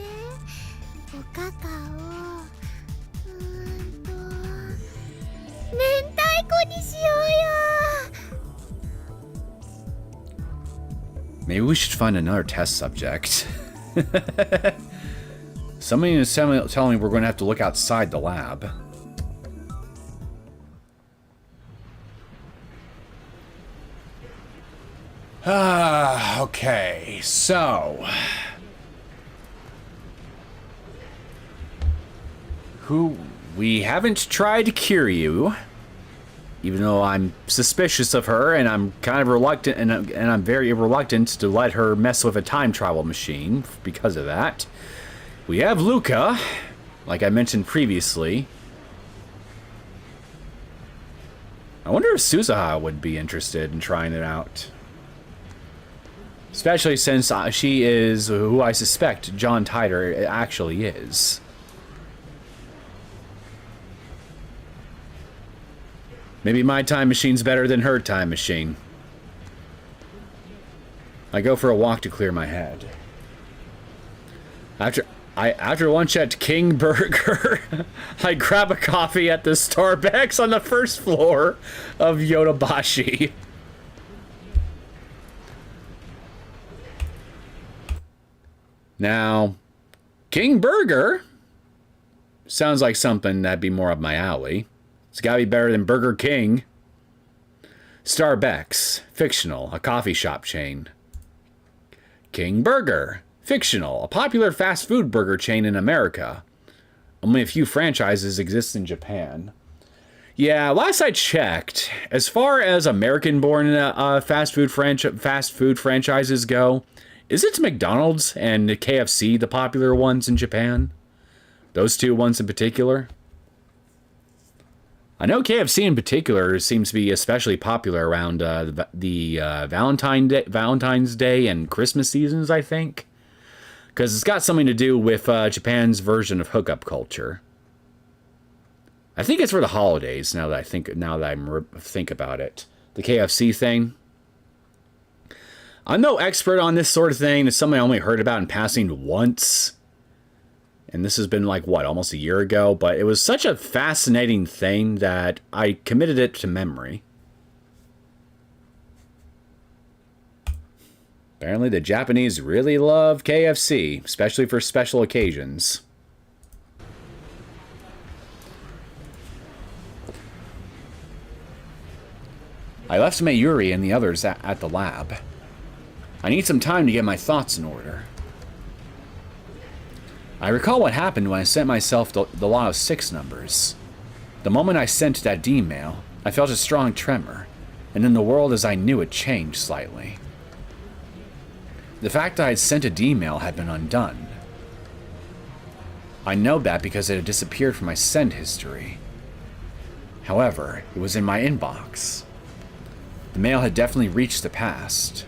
D: おかかを明太子にしようよ。
A: Maybe we should find another test subject. Somebody is telling me we're going to have to look outside the lab. Okay, so... We haven't tried Kiryu, even though I'm suspicious of her, and I'm kind of reluctant, and I'm very reluctant to let her mess with a time travel machine because of that. We have Luca, like I mentioned previously. I wonder if Suzuha would be interested in trying it out. Especially since she is who I suspect John Titor actually is. Maybe my time machine's better than her time machine. I go for a walk to clear my head. After lunch at King Burger, I grab a coffee at the Starbucks on the first floor of Yodobashi. Now, King Burger sounds like something that'd be more up my alley. It's gotta be better than Burger King. Starbucks, fictional, a coffee shop chain. King Burger, Fictional, a popular fast food burger chain in America. Only a few franchises exist in Japan. Yeah, last I checked, as far as American-born fast food franchises go, is it McDonald's and KFC the popular ones in Japan? Those two ones in particular? I know KFC in particular seems to be especially popular around the Valentine's Day and Christmas seasons, I think. Because it's got something to do with Japan's version of hookup culture. I think it's for the holidays. Now that I think about it, the KFC thing. I'm no expert on this sort of thing. It's something I only heard about in passing once, and this has been like what, almost a year ago. But it was such a fascinating thing that I committed it to memory. Apparently, the Japanese really love KFC, especially for special occasions. I left Mayuri and the others at the lab. I need some time to get my thoughts in order. I recall what happened when I sent myself the law of 6 numbers. The moment I sent that D-mail, I felt a strong tremor, and then the world as I knew it changed slightly. The fact that I had sent a D-mail had been undone. I know that because it had disappeared from my send history. However, it was in my inbox. The mail had definitely reached the past.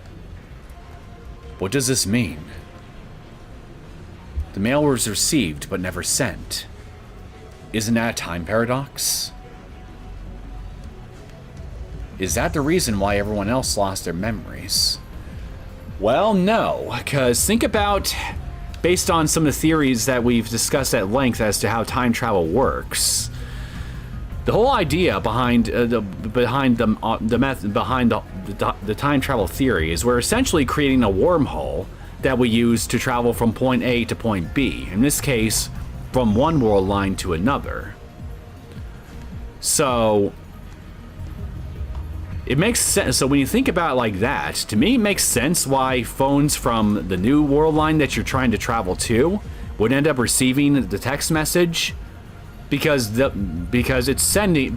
A: What does this mean? The mail was received but never sent. Isn't that a time paradox? Is that the reason why everyone else lost their memories? Well, no, because think about, based on some of the theories that we've discussed at length as to how time travel works, the whole idea behind the time travel theory is we're essentially creating a wormhole that we use to travel from point A to point B. In this case, from one world line to another. So it makes sense. So when you think about it like that, to me, it makes sense why phones from the new world line that you're trying to travel to would end up receiving the text message. Because it's sending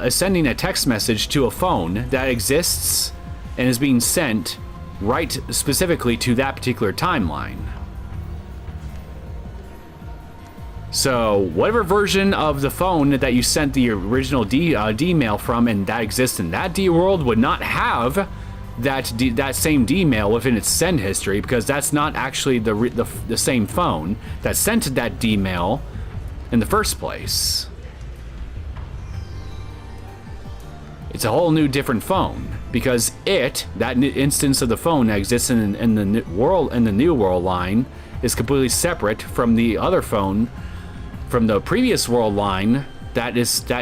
A: sending a text message to a phone that exists and is being sent right specifically to that particular timeline. So whatever version of the phone that you sent the original D-mail from and that exists in that D world would not have that same D-mail within its send history, because that's not actually the same phone that sent that D-mail in the first place. It's a whole new different phone, because that instance of the phone that exists in the new world line is completely separate from the other phone from the previous world line that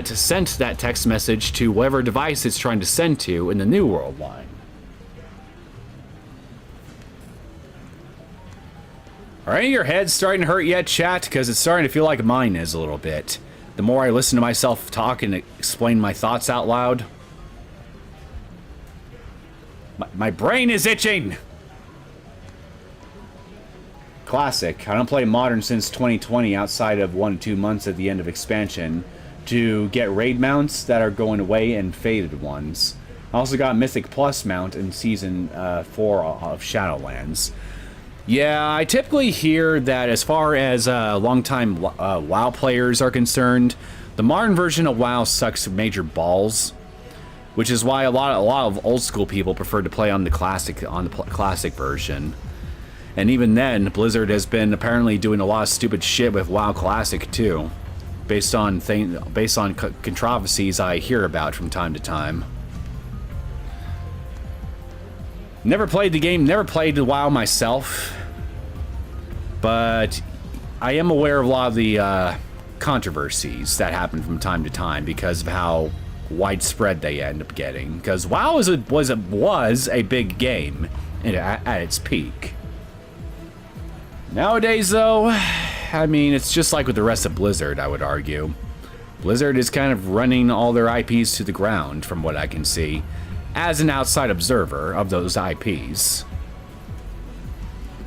A: sent that text message to whatever device it's trying to send to in the new world line. Are any of your heads starting to hurt yet, chat? Because it's starting to feel like mine is a little bit. The more I listen to myself talk and explain my thoughts out loud. My brain is itching! Classic. I don't play Modern since 2020 outside of 1 to 2 months at the end of expansion to get raid mounts that are going away and faded ones. I also got Mythic Plus mount in Season 4 of Shadowlands. Yeah, I typically hear that as far as longtime WoW players are concerned, the modern version of WoW sucks major balls, which is why a lot of old school people prefer to play on the classic version. And even then, Blizzard has been apparently doing a lot of stupid shit with WoW Classic too, based on controversies I hear about from time to time. Never played the game, never played the WoW myself, but I am aware of a lot of the controversies that happen from time to time because of how widespread they end up getting. Because WoW was a big game at its peak. Nowadays, though, I mean, it's just like with the rest of Blizzard, I would argue. Blizzard is kind of running all their IPs to the ground, from what I can see. as an outside observer of those IPs.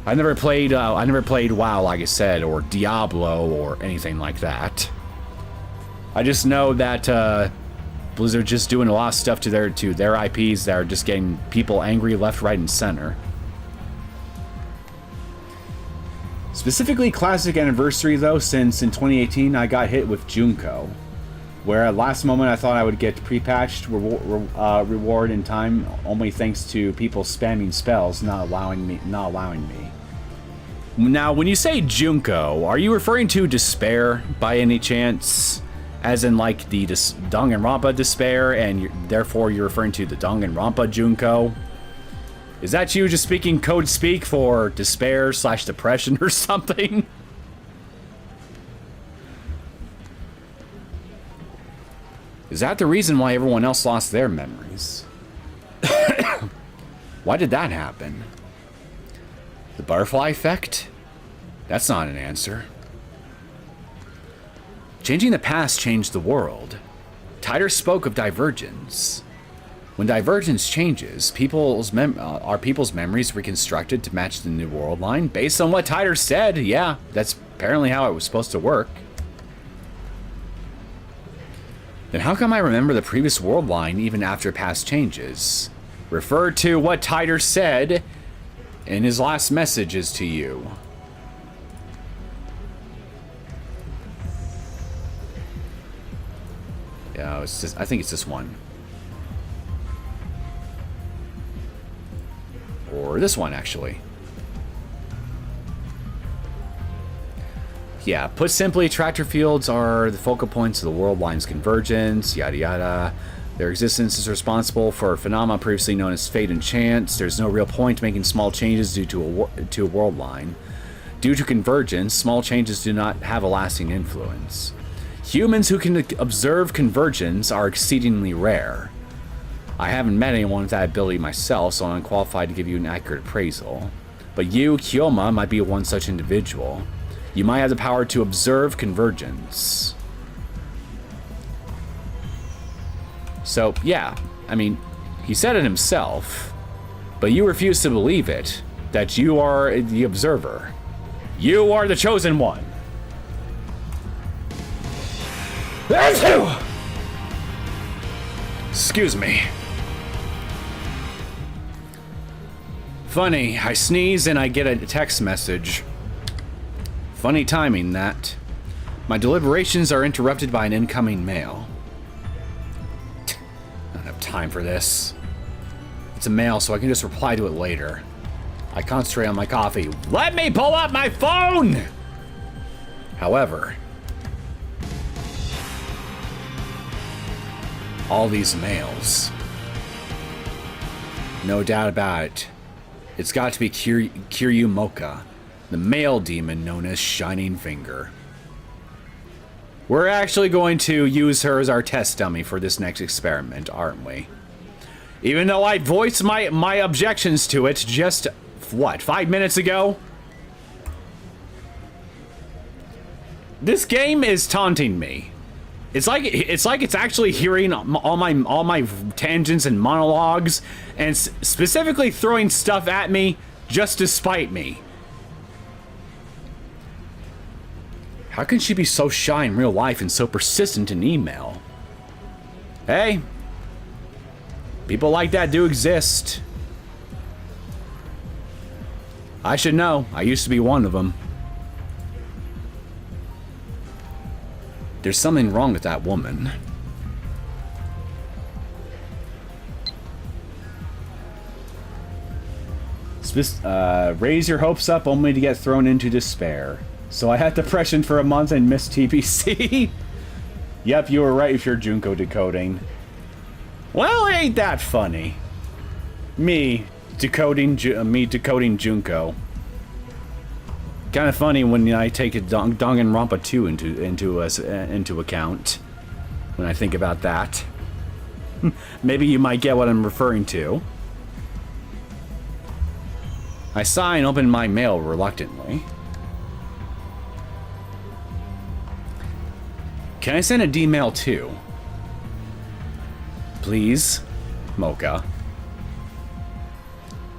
A: I never played WoW, like I said, or Diablo, or anything like that. I just know that Blizzard's just doing a lot of stuff to their IPs that are just getting people angry left, right, and center. Specifically Classic Anniversary, though, since in 2018 I got hit with Junko, where at last moment I thought I would get pre-patched reward in time, only thanks to people spamming spells, not allowing me. Now, when you say Junko, are you referring to despair by any chance? As in, like, the Danganronpa despair, and therefore you're referring to the Danganronpa Junko? Is that you just speaking code speak for despair / depression or something? Is that the reason why everyone else lost their memories? Why did that happen? The butterfly effect? That's not an answer. Changing the past changed the world. Titor spoke of divergence. When divergence changes, are people's memories reconstructed to match the new world line? Based on what Titor said, yeah, that's apparently how it was supposed to work. Then how come I remember the previous world line even after past changes? Refer to what Titor said in his last messages to you. Yeah, it's just, I think it's this one. Or this one, actually. Yeah, put simply, tractor fields are the focal points of the world line's convergence, yada yada. Their existence is responsible for a phenomenon previously known as fate and chance. There's no real point making small changes due to a world line. Due to convergence, small changes do not have a lasting influence. Humans who can observe convergence are exceedingly rare. I haven't met anyone with that ability myself, so I'm unqualified to give you an accurate appraisal. But you, Kyoma, might be one such individual. You might have the power to observe convergence. So, yeah, I mean, he said it himself, but you refuse to believe it, that you are the observer. You are the chosen one. Excuse me. Funny, I sneeze and I get a text message. Funny timing, that. My deliberations are interrupted by an incoming mail. I don't have time for this. It's a mail, so I can just reply to it later. I concentrate on my coffee. Let me pull up my phone! However, all these mails. No doubt about it. It's got to be Kiryu Mocha, the male demon known as Shining Finger. We're actually going to use her as our test dummy for this next experiment, aren't we? Even though I voiced my objections to it just, what, 5 minutes ago? This game is taunting me. It's like it's actually hearing all my tangents and monologues, and specifically throwing stuff at me just to spite me. How can she be so shy in real life and so persistent in email? Hey, people like that do exist. I should know. I used to be one of them. There's something wrong with that woman. Raise your hopes up only to get thrown into despair. So I had depression for a month and missed TBC. Yep, you were right if you're Junko decoding. Well, ain't that funny. Me decoding Junko. Kind of funny when I take a Danganronpa 2 into account. When I think about that. Maybe you might get what I'm referring to. I sigh and open my mail reluctantly. Can I send a D-mail too? Please, Mocha.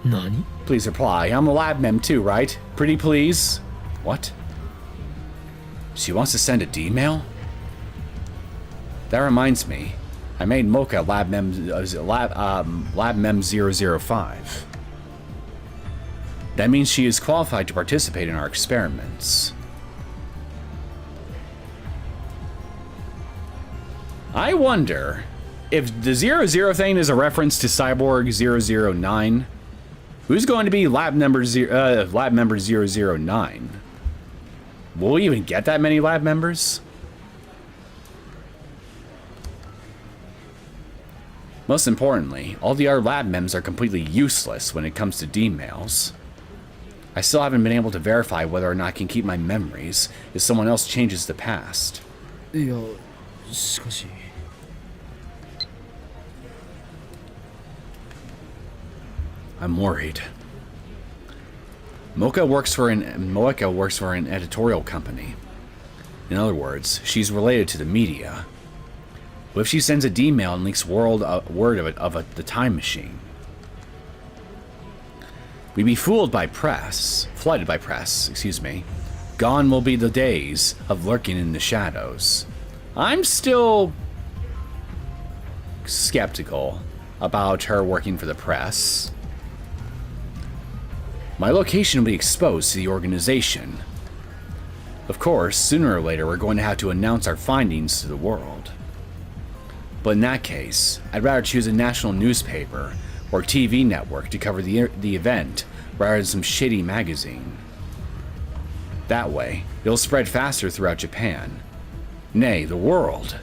C: 何?
A: Please reply. I'm a lab mem too, right? Pretty please? What? She wants to send a D-mail? That reminds me. I made Mocha lab mem 005. That means she is qualified to participate in our experiments. I wonder if the 00 thing is a reference to Cyborg 009. Who's going to be lab member 009? Will we even get that many lab members? Most importantly, all the other lab mems are completely useless when it comes to D-mails. I still haven't been able to verify whether or not I can keep my memories if someone else changes the past.
C: いや、しかし。
A: I'm worried. Mocha works for an editorial company. In other words, she's related to the media. What if she sends a D-mail and leaks word of the time machine? We'd be flooded by press, excuse me. Gone will be the days of lurking in the shadows. I'm still skeptical about her working for the press. My location will be exposed to the organization. Of course, sooner or later we're going to have to announce our findings to the world. But in that case, I'd rather choose a national newspaper or TV network to cover the event rather than some shitty magazine. That way, it'll spread faster throughout Japan. Nay, the world.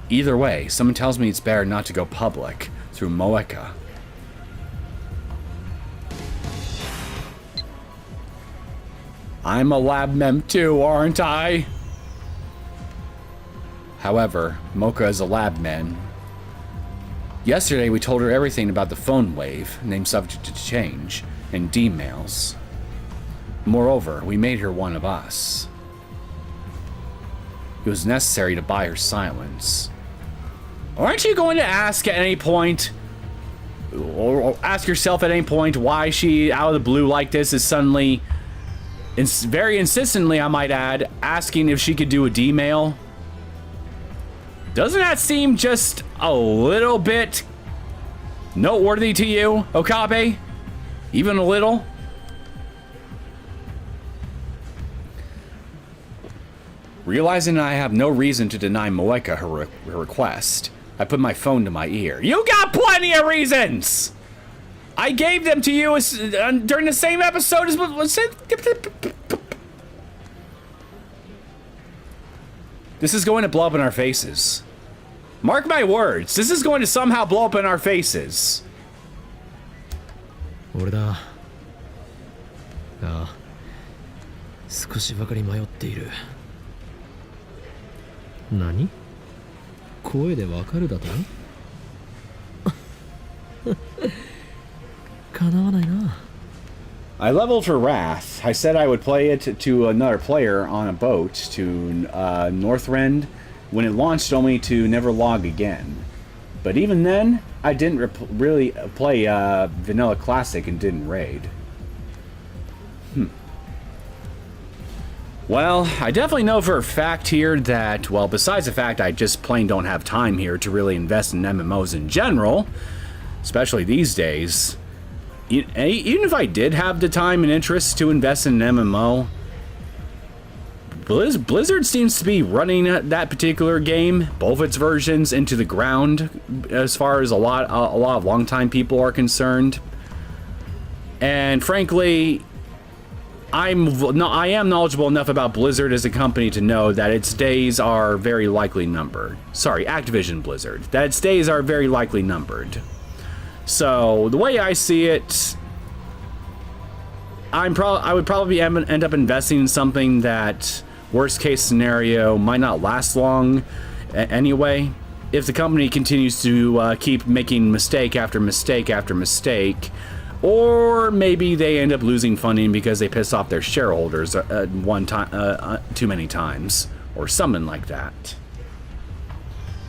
A: Either way, someone tells me it's better not to go public through Moeka. I'm a lab mem too, aren't I? However, Mocha is a lab mem. Yesterday we told her everything about the PhoneWave, named subject to change, and D-mails. Moreover, we made her one of us. It was necessary to buy her silence. Aren't you going to ask at any point, or ask yourself at any point, why she, out of the blue like this, is suddenly, very insistently I might add, asking if she could do a D-mail? Doesn't that seem just a little bit noteworthy to you, Okabe? Even a little? Realizing I have no reason to deny Moeka her request, I put my phone to my ear. You got plenty of reasons! I gave them to you during the same episode as... This is going to blow up in our faces. Mark my words, this is going to somehow blow up in our faces.
C: 俺だ。ああ、少しばかり迷っている。何？声でわかるだと？かなわないな。
A: I leveled for Wrath. I said I would play it to another player on a boat to Northrend when it launched, only to never log again. But even then, I didn't really play Vanilla Classic and didn't raid. Well, I definitely know for a fact here that, well, besides the fact I just plain don't have time here to really invest in MMOs in general, especially these days, even if I did have the time and interest to invest in an MMO, Blizzard seems to be running that particular game, both its versions, into the ground as far as a lot of longtime people are concerned. And frankly, I am knowledgeable enough about Blizzard as a company to know that its days are very likely numbered. Sorry, Activision Blizzard. That its days are very likely numbered. So, the way I see it, I would probably end up investing in something that, worst case scenario, might not last long anyway. If the company continues to keep making mistake after mistake after mistake, or maybe they end up losing funding because they piss off their shareholders too many times, or something like that.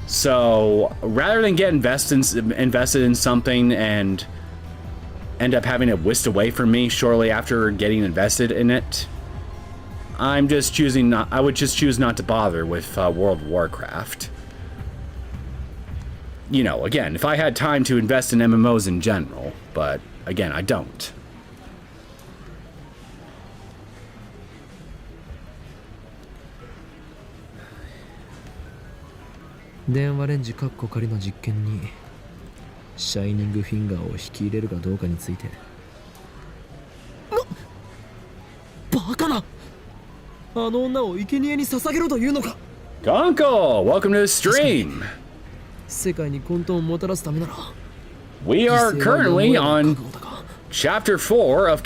A: So rather than get invested in something and end up having it whisked away from me shortly after getting invested in it, I'm just choosing not. I would just choose not to bother with World of Warcraft. You know, again, if I had time to invest in MMOs in general, but again, I don't.
C: 電話レンジカッコ仮の実験にシャイニングフィンガーを引き入れるかどうかについて。バカな、あの女を生贄に捧げろというのか。
A: Gonko, welcome to the stream.
C: 世界に混沌をもたらすためなら
A: We are currently on chapter 4 of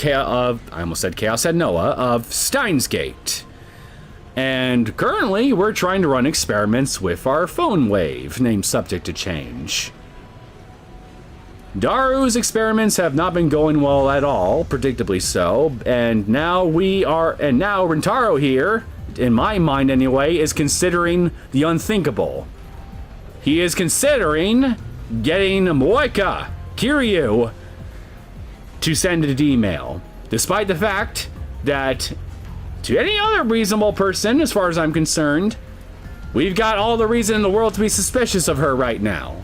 A: I almost said Chaos at Noah of Steins Gate. And currently we're trying to run experiments with our PhoneWave, named subject to change. Daru's experiments have not been going well at all, predictably so, and now Rintaro here, in my mind anyway, is considering the unthinkable. He is considering getting Moeka Kiryu to send an email, despite the fact that, to any other reasonable person, as far as I'm concerned, we've got all the reason in the world to be suspicious of her right now.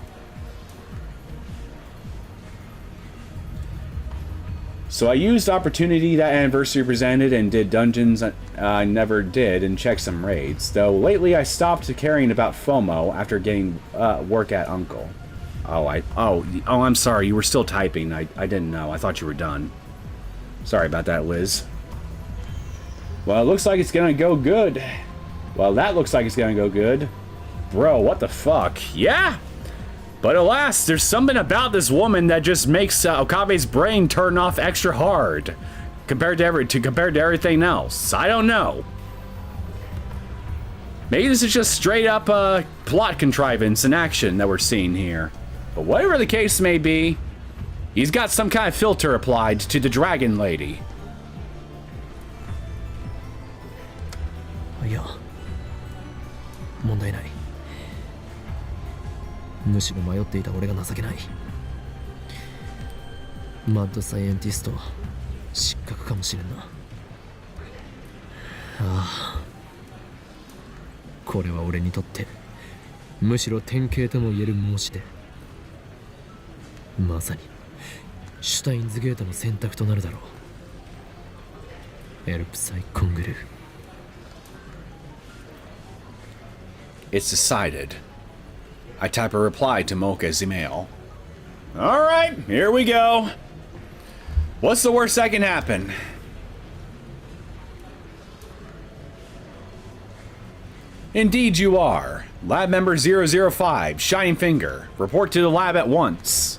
A: So I used the opportunity that Anniversary presented and did dungeons I never did and checked some raids, though lately I stopped caring about FOMO after getting work at Uncle. Oh, I'm sorry, you were still typing. I didn't know. I thought you were done. Sorry about that, Liz. Well, it looks like it's gonna go good. Well, that looks like it's gonna go good. Bro, what the fuck? Yeah! But alas, there's something about this woman that just makes Okabe's brain turn off extra hard compared to everything else. I don't know. Maybe this is just straight up plot contrivance in action that we're seeing here. But whatever the case may be, he's got some kind of filter applied to the dragon lady.
C: いや、問題ない。むしろ迷っていた俺が情けない。マッドサイエンティスト失格かもしれんな。ああ、これは俺にとってむしろ典型とも言える申し出。まさにシュタインズゲートの選択となるだろう。エルプサイコングルー。
A: It's decided. I type a reply to Mocha's email. Alright, here we go. What's the worst that can happen? Indeed you are. Lab member 005, Shining Finger. Report to the lab at once.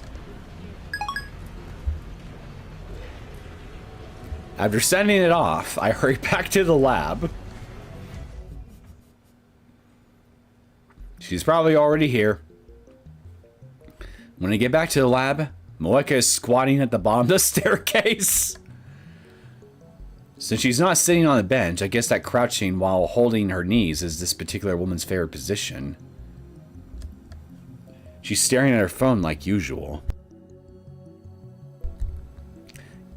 A: After sending it off, I hurry back to the lab. She's probably already here. When I get back to the lab, Moeka is squatting at the bottom of the staircase. Since she's not sitting on the bench, I guess that crouching while holding her knees is this particular woman's favorite position. She's staring at her phone like usual.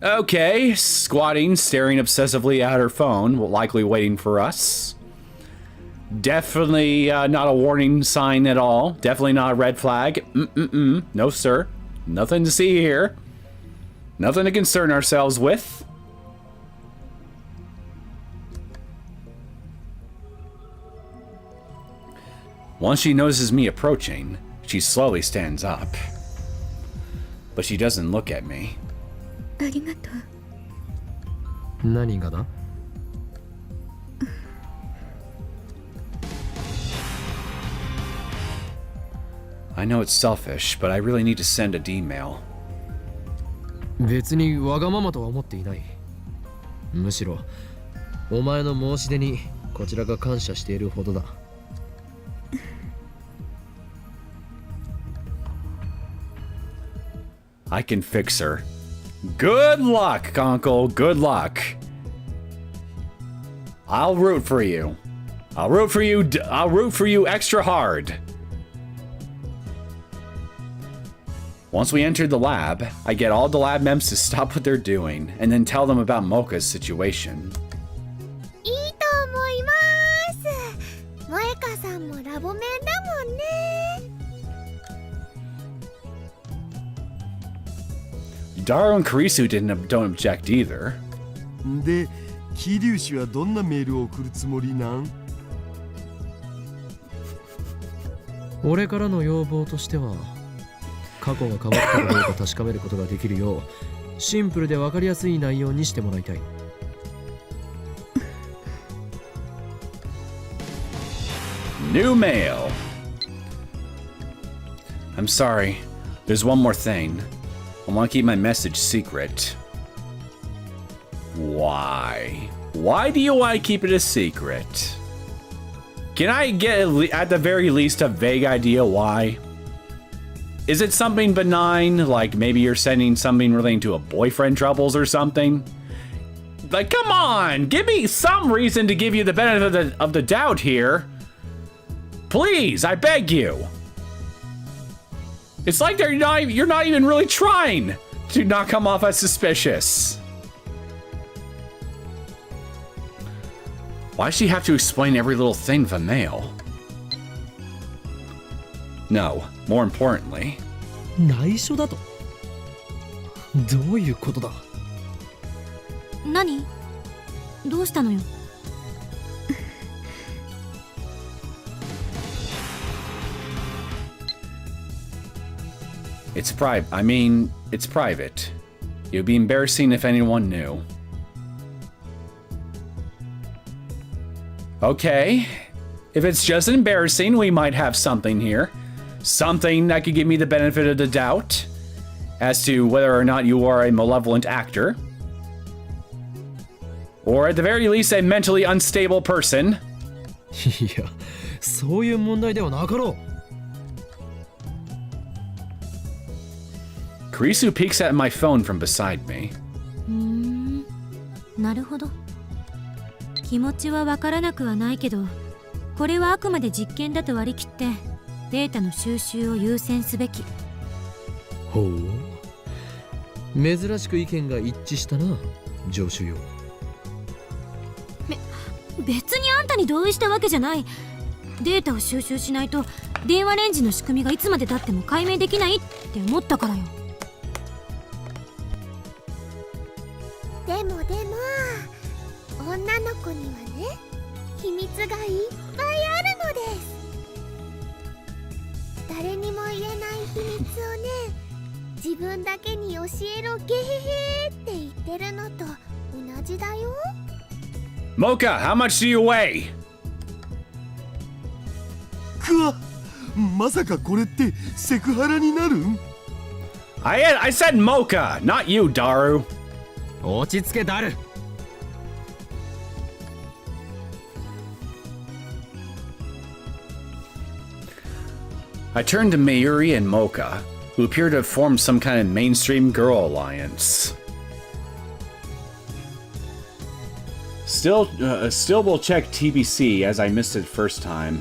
A: Okay, squatting, staring obsessively at her phone, likely waiting for us. Definitely not a warning sign at all. Definitely not a red flag. No, sir. Nothing to see here. Nothing to concern ourselves with. Once she notices me approaching, she slowly stands up. But she doesn't look at me.
B: ありがとう。
C: 何がだ？
A: I know it's selfish, but I really need to send a D-mail.
C: 別にわがままとは思っていない。むしろお前の申し出にこちらが感謝しているほどだ。
A: I can fix her. Good luck, Uncle. Good luck. I'll root for you. I'll root for you extra hard. Once we enter the lab, I get all the lab members to stop what they're doing and then tell them about Mocha's situation.
D: いいと思います。萌香さんもラボメンだもんね。
A: Daru and Kurisu don't object either.
F: で、桐生氏はどんなメールを送るつもりなん？
C: 俺からの要望としては、過去が変わったかどうか確かめることができるよう、シンプルで分かりやすい内容にしてもらいたい。
A: New mail. I'm sorry. There's one more thing. I want to keep my message secret. Why? Why do you want to keep it a secret? Can I get at the very least a vague idea why? Is it something benign, like maybe you're sending something relating to a boyfriend troubles or something? Like, come on, give me some reason to give you the benefit of the doubt here. Please, I beg you. It's like you're not even really trying to not come off as suspicious. Why does she have to explain every little thing for mail? No, more importantly.
C: 内緒だと？どういうことだ？
B: 何？どうしたのよ。
A: It's private. It would be embarrassing if anyone knew. Okay. If it's just embarrassing, we might have something here. Something that could give me the benefit of the doubt as to whether or not you are a malevolent actor. Or at the very least, a mentally unstable person.
C: いや、そういう問題ではなかろう。
A: Kurisu peeks at my phone from beside me.
B: なるほど。気持ちはわからなくはないけど、これはあくまで実験だと割り切ってデータの収集を優先すべき。
C: ほう。珍しく意見が一致したな、上司よ。
B: 別にあんたに同意したわけじゃない。データを収集しないと電話レンジの仕組みがいつまで経っても解明できないって思ったからよ。
D: でも女の子にはね、秘密がいっぱいあるのです。誰にも言えない秘密をね、自分だけに教えろゲヘヘって言ってるのと同じだよ。
A: Mocha, how much do you weigh?
F: くわ、まさかこれってセクハラになるん？
A: I said Mocha, not you, Daru.
C: 落ち着け、ダル。
A: I turned to Mayuri and Mocha, who appear to have formed some kind of mainstream girl alliance. Still will check TBC as I missed it first time.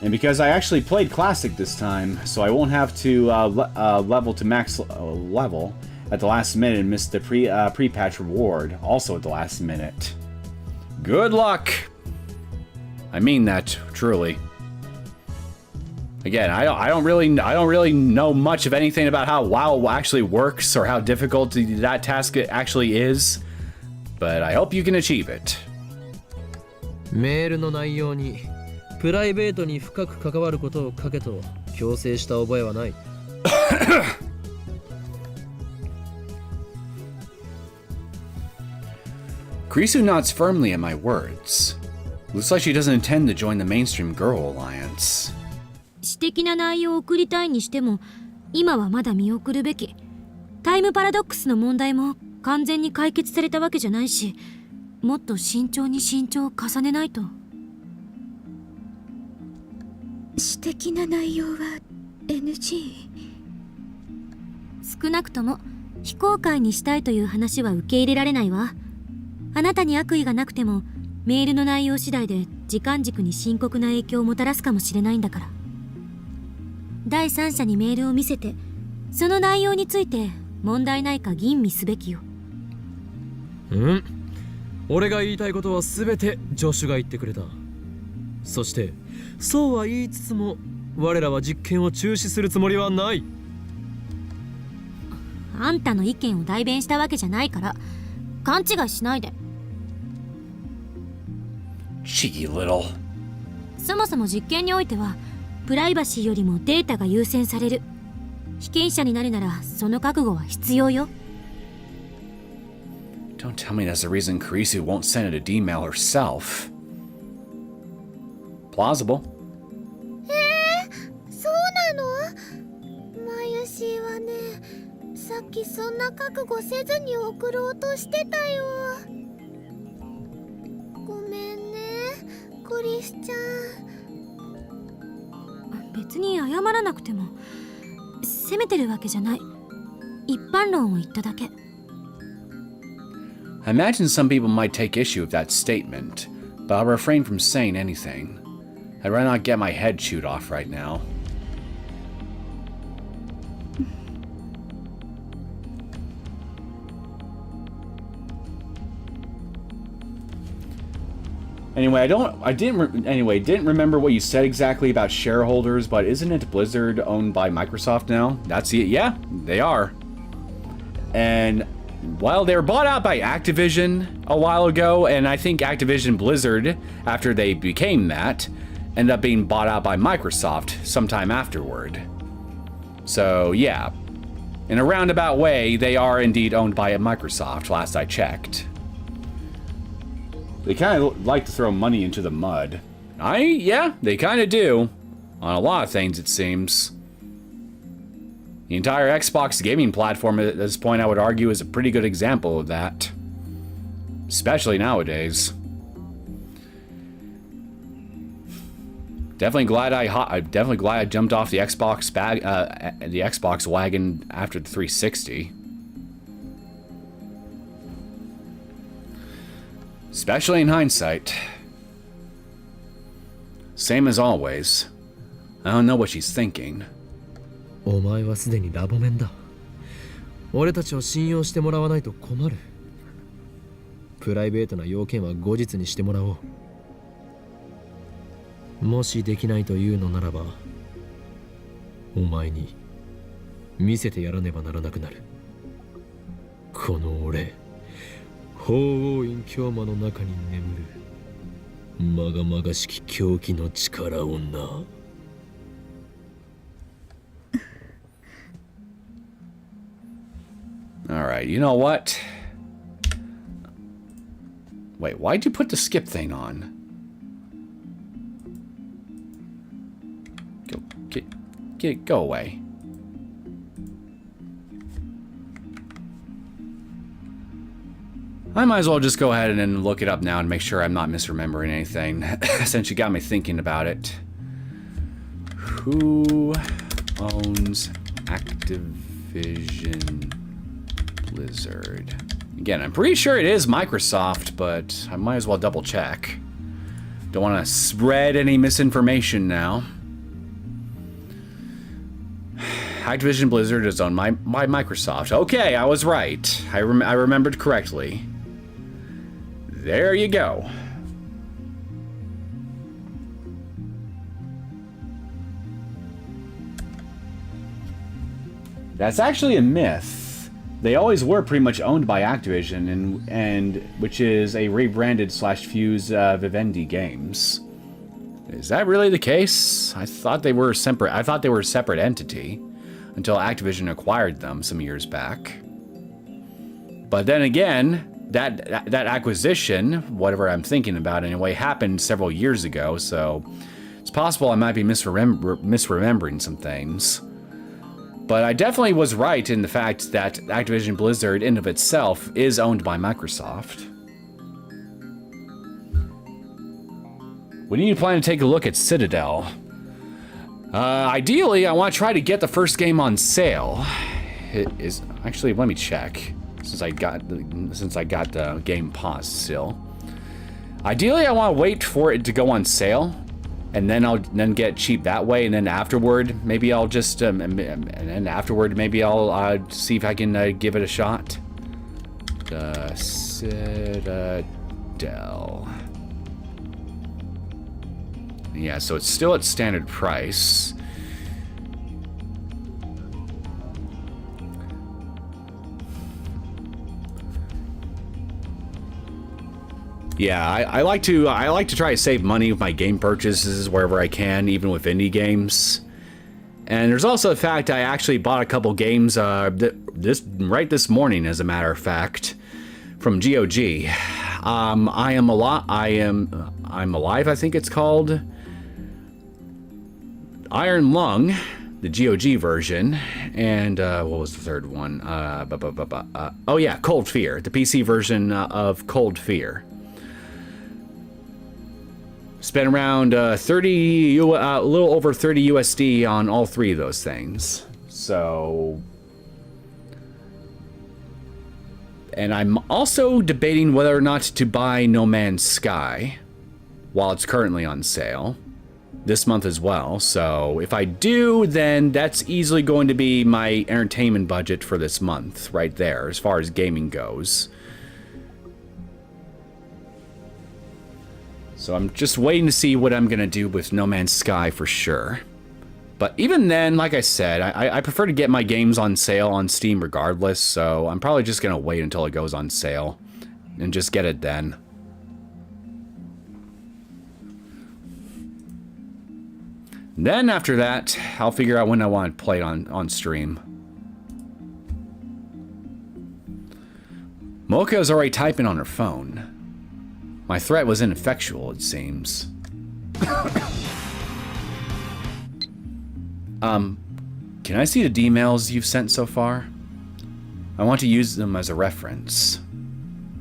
A: And because I actually played Classic this time, so I won't have to level to max level at the last minute and miss the pre-patch reward, also at the last minute. Good luck! I mean that, truly. Again, I don't really know much of anything about how WoW actually works or how difficult that task actually is, but I hope you can achieve it.
C: メールの内容にプライベートに深く関わることを書けと強制した覚えはない。
A: Kurisu nods firmly at my words. Looks like she doesn't intend to join the mainstream girl alliance.
B: 私的な内容を送りたいにしても、今はまだ見送るべき。タイムパラドックスの問題も完全に解決されたわけじゃないし、もっと慎重に慎重を重ねないと。私的な内容は NG。 少なくとも非公開にしたいという話は受け入れられないわ。あなたに悪意がなくてもメールの内容次第で時間軸に深刻な影響をもたらすかもしれないんだから。第三者にメールを見せてその内容について問題ないか吟味すべきよ。
C: 俺が言いたいことは全てジョシュが言ってくれた。そしてそうは言いつつも我らは実験を中止するつもりはない。
B: あんたの意見を代弁したわけじゃないから勘違いしないで。
A: Cheeky little.
B: そもそも実験においてはプライバシーよりもデータが優先される。被験者になるならその覚悟は必要よ。
A: Don't tell me that's the reason Kurisu won't send it a D-mail herself. Plausible.
D: そうなの？マユシーはね、さっきそんな覚悟せずに送ろうとしてたよ。ごめんね、クリスちゃん。
B: 別に謝らなくても責めてるわけじゃない。一般論を言っただけ。
A: I imagine some people might take issue with that statement, but I'll refrain from saying anything. I'd rather not get my head chewed off right now. Anyway, didn't remember what you said exactly about shareholders, but isn't it Blizzard owned by Microsoft now? That's it. Yeah, they are. And well, they were bought out by Activision a while ago, and I think Activision Blizzard, after they became that, ended up being bought out by Microsoft sometime afterward. So yeah, in a roundabout way, they are indeed owned by Microsoft, last I checked. They kind of like to throw money into the mud. Yeah, they kind of do. On a lot of things, it seems. The entire Xbox gaming platform at this point, I would argue, is a pretty good example of that. Especially nowadays. Definitely glad I jumped off the Xbox wagon after the 360. Especially in hindsight. Same as always. I don't know what she's thinking.
C: お前はすでにラボメンだ。俺たちを信用してもらわないと困る。プライベートな要件は後日にしてもらおう。もしできないというのならば、お前に見せてやらねばならなくなる。この俺、法王院教魔の中に眠るまがまがしき狂気の力をな。
A: Alright, you know what? Wait, why'd you put the skip thing on? Go away. I might as well just go ahead and look it up now and make sure I'm not misremembering anything, since you got me thinking about it. Who owns Activision Blizzard? Again, I'm pretty sure it is Microsoft, but I might as well double check. Don't want to spread any misinformation now. Activision Blizzard is owned by Microsoft. Okay, I was right. I remembered correctly. There you go. That's actually a myth. They always were pretty much owned by Activision, and which is a rebranded /Fuse Vivendi Games. Is that really the case? I thought they were separate. I thought they were a separate entity until Activision acquired them some years back. But then again, that acquisition, whatever I'm thinking about anyway, happened several years ago, so it's possible I might be misremembering some things. But I definitely was right in the fact that Activision Blizzard in of itself is owned by Microsoft. When do you plan to take a look at Citadel? Ideally, I want to try to get the first game on sale. Actually, let me check. Since I got the game paused still. Ideally, I want to wait for it to go on sale. and then I'll then get cheap that way, and then afterward maybe I'll just and then afterward maybe I'll see if I can give it a shot. The Citadel. Yeah, so it's still at standard price. Yeah, I like to try to save money with my game purchases wherever I can, even with indie games. And there's also the fact I actually bought a couple games this morning, as a matter of fact, from GOG. I'm Alive, I think it's called. Iron Lung, the GOG version, and what was the third one? Oh yeah, Cold Fear, the PC version of Cold Fear. Spent around a little over 30 USD on all three of those things. So, and I'm also debating whether or not to buy No Man's Sky while it's currently on sale this month as well. So if I do, then that's easily going to be my entertainment budget for this month right there, as far as gaming goes. So I'm just waiting to see what I'm going to do with No Man's Sky for sure. But even then, like I said, I prefer to get my games on sale on Steam regardless, so I'm probably just going to wait until it goes on sale and just get it then. Then after that, I'll figure out when I want to play it on stream. Mocha is already typing on her phone. My threat was ineffectual, it seems. Can I see the D-mails you've sent so far? I want to use them as a reference.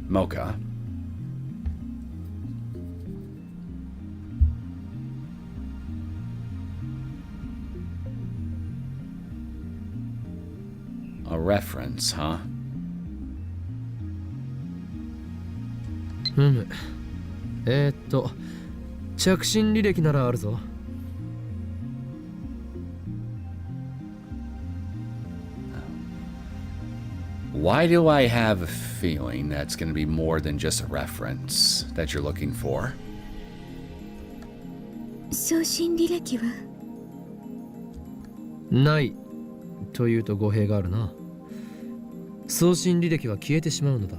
A: Mocha. A reference, huh?
C: Hmm. 着信履歴ならあるぞ。
A: Why do I have a feeling that's going to be more than just a reference that you're looking for?
B: 送信履歴は
C: ないというと語弊があるな。送信履歴は消えてしまうのだ。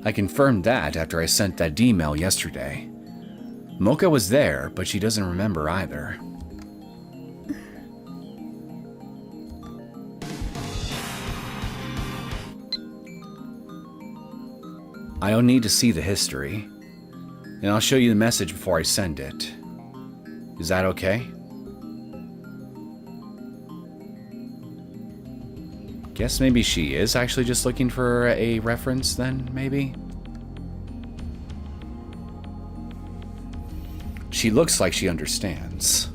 A: I confirmed that after I sent that email yesterday. Mocha was there, but she doesn't remember either. I don't need to see the history, and I'll show you the message before I send it. Is that okay? Guess maybe she is actually just looking for a reference then, maybe? She looks like she understands.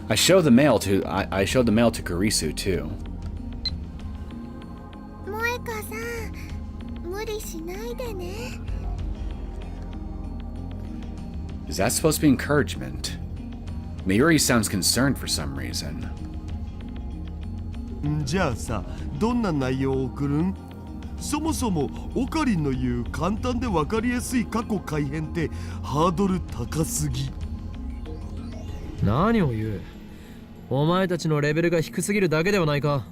A: I showed the mail to Kurisu too.
D: 萌香さん、無理しないでね。
A: Is that supposed to be encouragement? Mayuri sounds concerned for some reason.
F: じゃあさ、どんな内容を送るん？そもそもオカリンの言う簡単で分かりやすい過去改変ってハードル高すぎ。
C: 何を言う？お前たちのレベルが低すぎるだけではないか。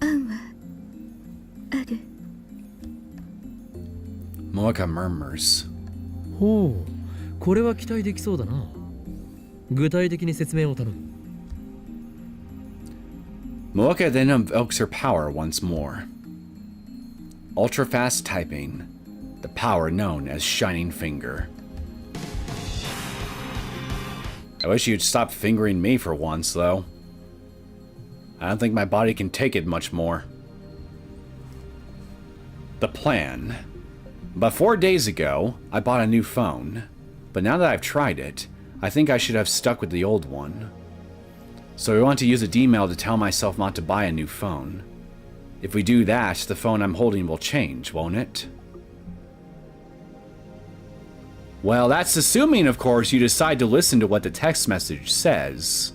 B: 案はある。
A: Mocha murmurs.
C: ほう、これは期待できそうだな。具体的に説明を頼む。
A: Mocha then invokes her power once more. Ultra-fast typing, the power known as Shining Finger. I wish you'd stop fingering me for once, though. I don't think my body can take it much more. The plan. About 4 days ago, I bought a new phone, but now that I've tried it, I think I should have stuck with the old one. So I want to use a D-mail to tell myself not to buy a new phone. If we do that, the phone I'm holding will change, won't it? Well, that's assuming, of course, you decide to listen to what the text message says.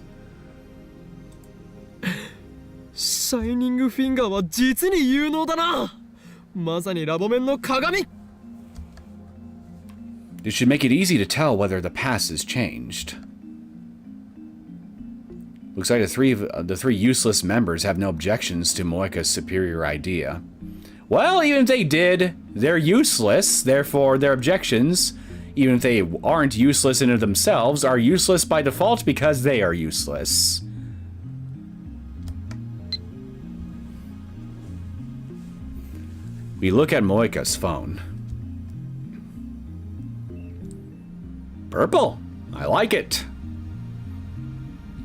C: シャイニングフィンガーは実に有能だな。まさにラボ面の鏡。
A: It should make it easy to tell whether the past has changed. Looks like the three useless members have no objections to Moeka's superior idea. Well, even if they did, they're useless. Therefore, their objections, even if they aren't useless in and of themselves, are useless by default because they are useless. We look at Moeka's phone. Purple. I like it.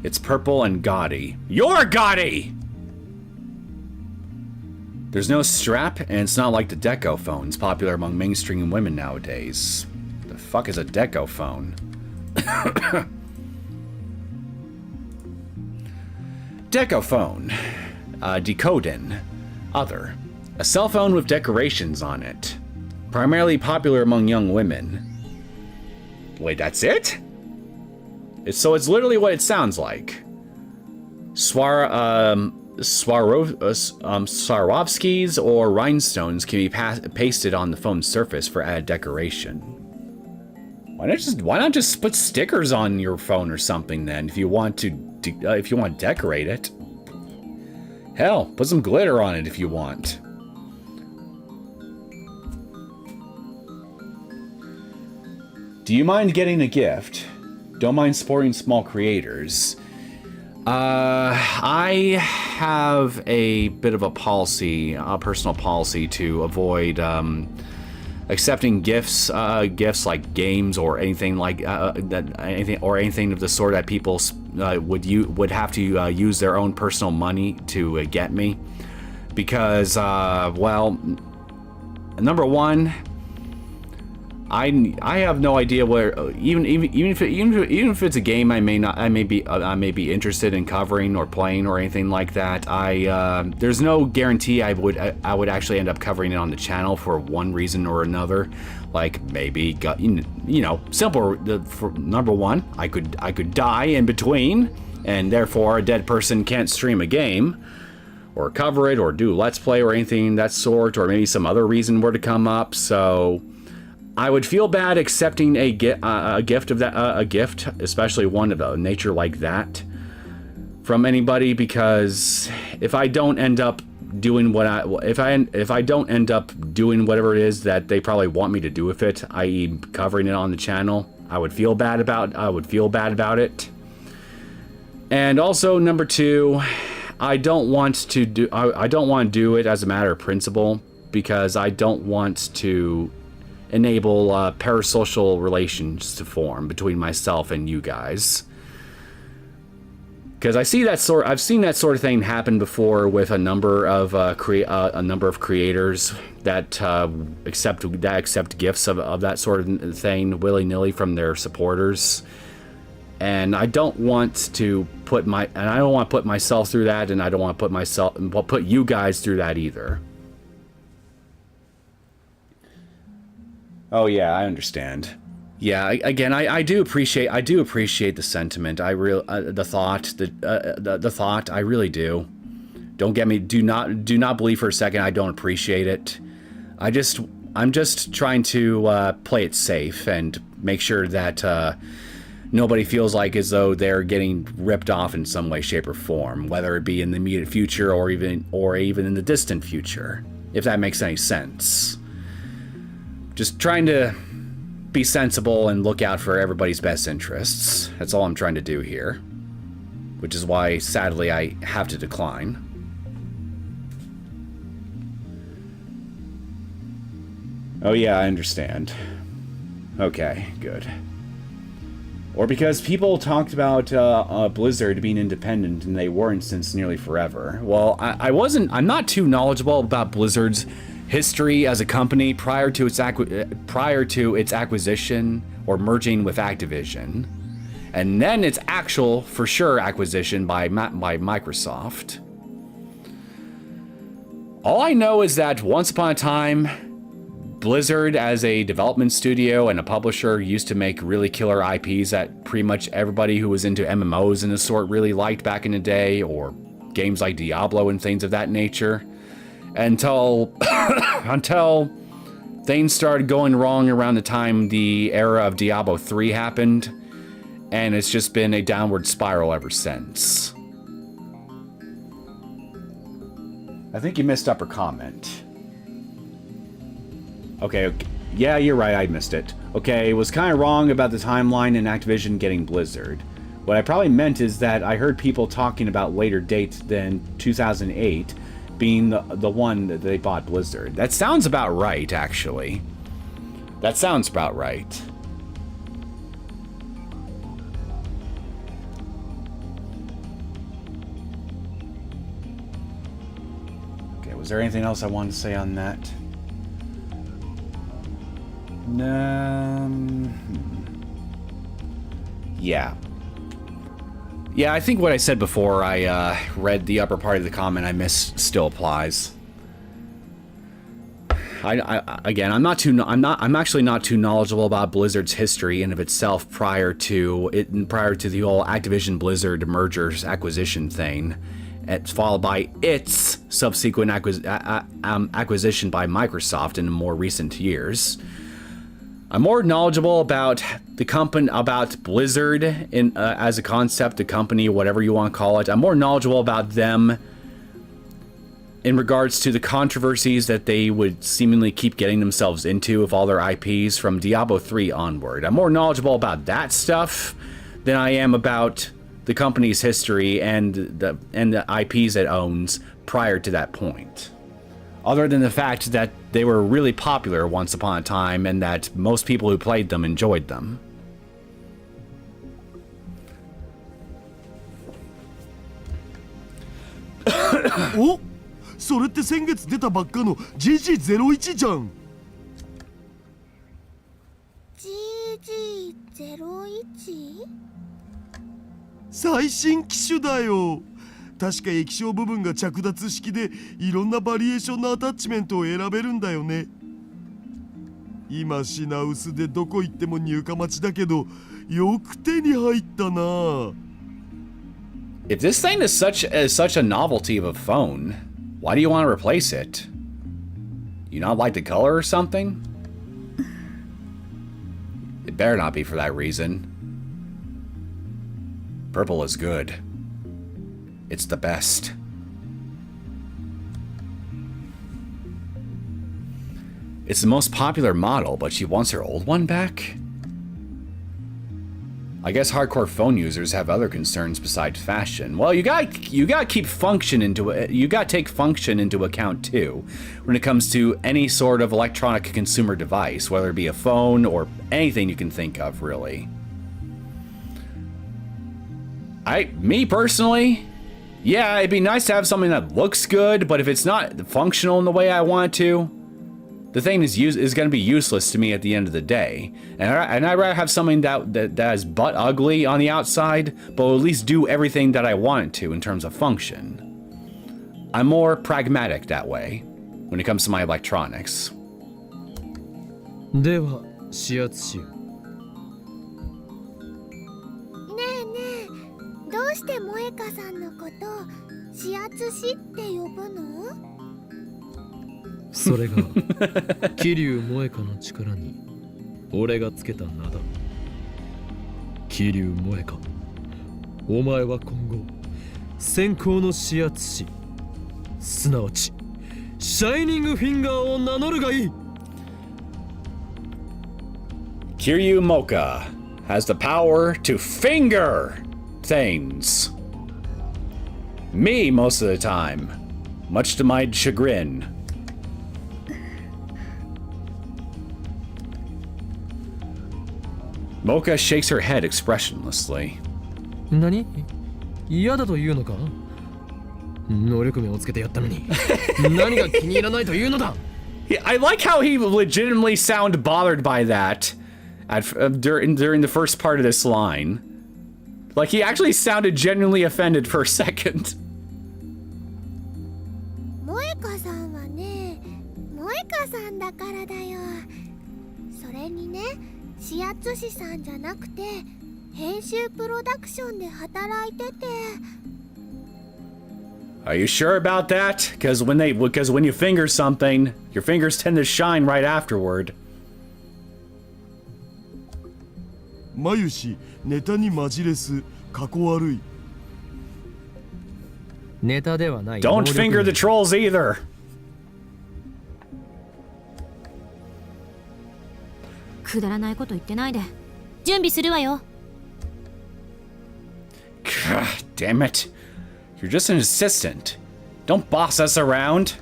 A: It's purple and gaudy. You're gaudy! There's no strap, and it's not like the Deco phones popular among mainstream women nowadays. The fuck is a Deco phone? Deco phone. Decodin. Other. A cell phone with decorations on it. Primarily popular among young women. Wait, that's it? So it's literally what it sounds like. Swarovskis or rhinestones can be pasted on the phone's surface for added decoration. Why not just put stickers on your phone or something then? If you want to decorate it, hell, put some glitter on it if you want. Do you mind getting a gift? Don't mind supporting small creators. I have a bit of a policy, a personal policy to avoid accepting gifts like games or anything like anything of the sort that people would have to use their own personal money to get me, because well, number one, I have no idea where even if it's a game I may be interested in covering or playing or anything like that. There's no guarantee I would actually end up covering it on the channel for one reason or another. Like maybe simple. For number one, I could die in between, and therefore a dead person can't stream a game or cover it or do let's play or anything that sort, or maybe some other reason were to come up. So I would feel bad accepting a gift, especially one of a nature like that, from anybody, because if I don't end up doing if I don't end up doing whatever it is that they probably want me to do with it, i.e., covering it on the channel, I would feel bad about it. And also, number two, I don't want to do it as a matter of principle, because I don't want to enable parasocial relations to form between myself and you guys, because I've seen that sort of thing happen before with a number of creators that accept gifts of that sort of thing willy-nilly from their supporters, and I don't want to put myself through that, and I don't want to put you guys through that either. Oh yeah, I understand. Yeah, again, I do appreciate the sentiment. The thought. I really do. Don't get me. Do not believe for a second I don't appreciate it. I'm just trying to play it safe and make sure that nobody feels like as though they're getting ripped off in some way, shape, or form, whether it be in the immediate future or even in the distant future, if that makes any sense. Just trying to be sensible and look out for everybody's best interests. That's all I'm trying to do here. Which is why, sadly, I have to decline. Oh yeah, I understand. Okay, good. Or because people talked about Blizzard being independent and they weren't since nearly forever. Well, I'm not too knowledgeable about Blizzard's history as a company prior to its acquisition or merging with Activision, and then its actual, for sure, acquisition by Microsoft. All I know is that once upon a time, Blizzard, as a development studio and a publisher, used to make really killer IPs that pretty much everybody who was into MMOs and the sort really liked back in the day, or games like Diablo and things of that nature. Until until things started going wrong around the time the era of Diablo 3 happened, and it's just been a downward spiral ever since. I think you missed up her comment. Okay, yeah, you're right, I missed it. Okay, was kind of wrong about the timeline and Activision getting Blizzard. What I probably meant is that I heard people talking about later dates than 2008 being the one that they bought Blizzard. That sounds about right, actually. That sounds about right. Okay, was there anything else I wanted to say on that? Yeah. Yeah, I think what I said before I read the upper part of the comment I missed still applies. Again, I'm actually not too knowledgeable about Blizzard's history in of itself prior to the whole Activision Blizzard mergers acquisition thing. It's followed by its subsequent acquisition by Microsoft in more recent years. I'm more knowledgeable about the company, about Blizzard as a concept, a company, whatever you want to call it. I'm more knowledgeable about them in regards to the controversies that they would seemingly keep getting themselves into with all their IPs from Diablo 3 onward. I'm more knowledgeable about that stuff than I am about the company's history and the IPs it owns prior to that point. Other than the fact that they were really popular once upon a time and that most people who played them enjoyed them.
F: お、それって先月出たばっかの GG01 じゃん。
D: GG01?
F: 最新機種だよ。確か液晶部分が着脱式でいろんなバリエーションのアタッチメントを選べるんだよね。今品薄でどこ行っても入荷待ちだけどよく手に入ったな。
A: If this thing is such a novelty of a phone, why do you want to replace it? You not like the color or something? It better not be for that reason. Purple is good. It's the best. It's the most popular model, but she wants her old one back? I guess hardcore phone users have other concerns besides fashion. Well, you gotta keep function into it. You gotta take function into account too, when it comes to any sort of electronic consumer device, whether it be a phone or anything you can think of, really. Me personally, yeah, it'd be nice to have something that looks good, but if it's not functional in the way I want it to, the thing is going to be useless to me at the end of the day. And I'd rather have something that is butt ugly on the outside, but will at least do everything that I want it to in terms of function. I'm more pragmatic that way when it comes to my electronics.
C: では指圧しよう。
D: ねえねえ、どうして萌香さんのこと指圧師って呼ぶの？
C: それが桐生萌香の力に俺がつけた名だ。桐生萌香、お前は今後先行の指圧師、すなわちシャイニングフィンガーを名乗るがいい。
A: Kiryu Mocha has the power to finger things. Me most of the time, much to my chagrin. Mocha shakes her head expressionlessly.
C: 何？嫌だというのか？能力名をつけてやったのに何が気に入らないというのだ。
A: I like how he legitimately sounded bothered by that during the first part of this line. Like he actually sounded genuinely offended for a second.
D: 萌香さんはね、萌香さんだからだよ。それにね、指圧師さんじゃなくて編集プロダクションで働いてて。
A: Are you sure about that? Because when you finger something, your fingers tend to shine right afterward.
F: マユシ、ネタにマジレス、かっこ悪い。
C: ネタではない。
A: Don't finger the trolls either.
B: くだらないこと言ってないで。準備するわよ。
A: God damn it. You're just an assistant. Don't boss us around.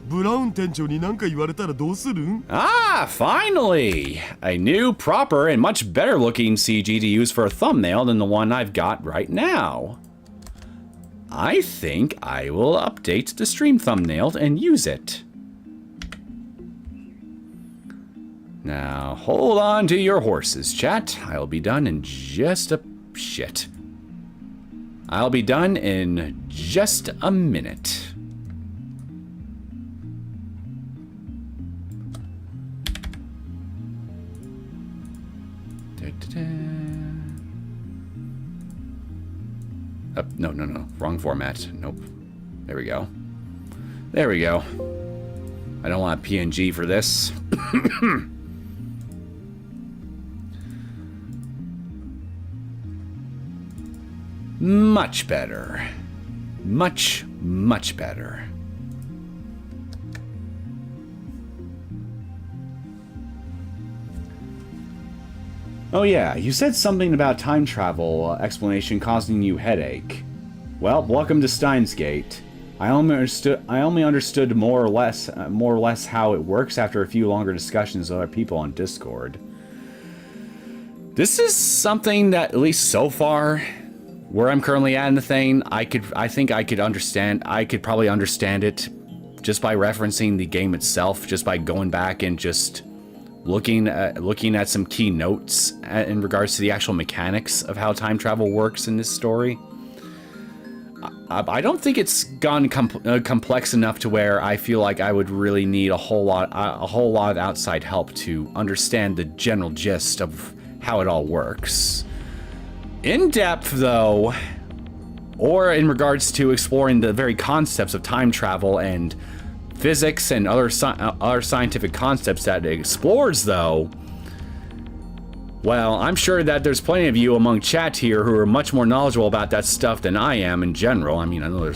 F: ブラウン店長に何か言われたらどうするん？
A: Ah, finally! A new, proper, and much better looking CG to use for a thumbnail than the one I've got right now. I think I will update the stream thumbnail and use it. Now, hold on to your horses, chat. I'll be done in just a... shit. I'll be done in just a minute. No, no, no. Wrong format. Nope. There we go. There we go. I don't want PNG for this. Much better. Much, much better. Oh yeah, you said something about time travel explanation causing you headache. Well, welcome to Steins Gate. I only understood more or less how it works after a few longer discussions with other people on Discord. This is something that, at least so far, where I'm currently at in the thing, I think I could probably understand it just by referencing the game itself, just by going back and just looking at some key notes in regards to the actual mechanics of how time travel works in this story. I don't think it's gone complex enough to where I feel like I would really need a whole lot of outside help to understand the general gist of how it all works. In depth, though, or in regards to exploring the very concepts of time travel and physics and other scientific concepts that it explores, though, well, I'm sure that there's plenty of you among chat here who are much more knowledgeable about that stuff than I am in general. I mean, I know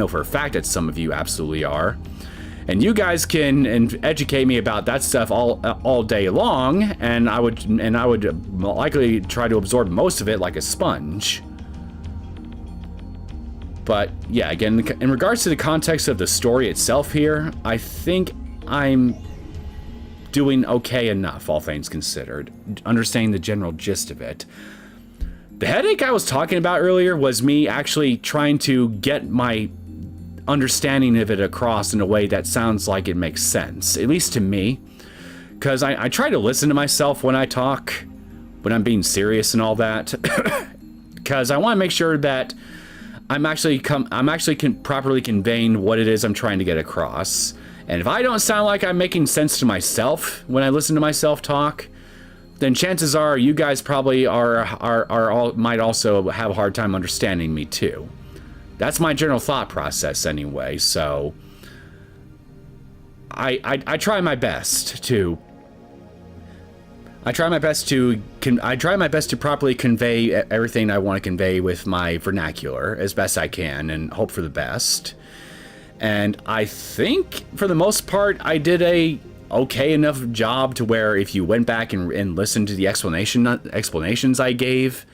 A: for a fact that some of you absolutely are. And you guys can educate me about that stuff all day long, and I would likely try to absorb most of it like a sponge. But yeah, again, in regards to the context of the story itself here, I think I'm doing okay enough, all things considered, understanding the general gist of it. The headache I was talking about earlier was me actually trying to get my understanding of it across in a way that sounds like it makes sense, at least to me, because I try to listen to myself when I talk, when I'm being serious and all that, because I want to make sure that I'm actually properly conveying what it is I'm trying to get across. And if I don't sound like I'm making sense to myself when I listen to myself talk, then chances are you guys probably might also have a hard time understanding me too. That's my general thought process anyway. So I try my best to properly convey everything I want to convey with my vernacular as best I can and hope for the best. And I think, for the most part, I did a okay enough job to where if you went back and listened to the explanations I gave,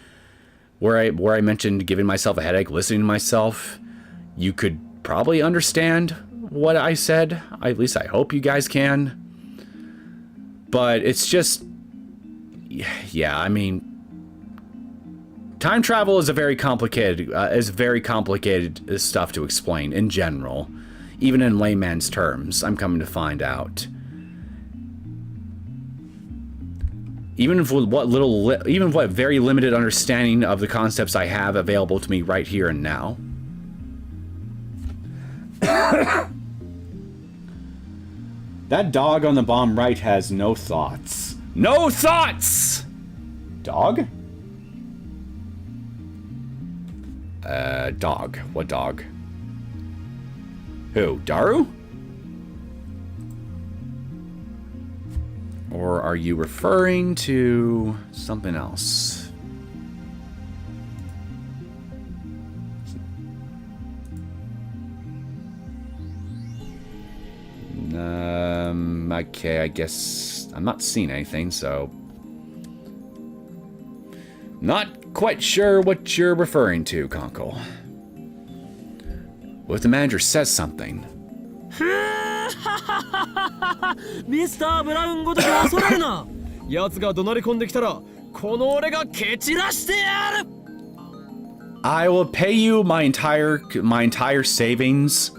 A: where I mentioned giving myself a headache, listening to myself, you could probably understand what I said. At least I hope you guys can. But it's just, yeah, I mean, time travel is very complicated stuff to explain in general, even in layman's terms. I'm coming to find out. Even what very limited understanding of the concepts I have available to me right here and now. That dog on the bottom right has no thoughts. No thoughts! Dog? Dog. What dog? Who? Daru? Or are you referring to something else? Okay, I guess I'm not seeing anything, so not quite sure what you're referring to, Conkle. What if the manager says something?
C: ミスター・ブラウンごとき恐れるな。奴が怒鳴り込んできたら、この俺が蹴散らしてやる。
A: I will pay you my entire savings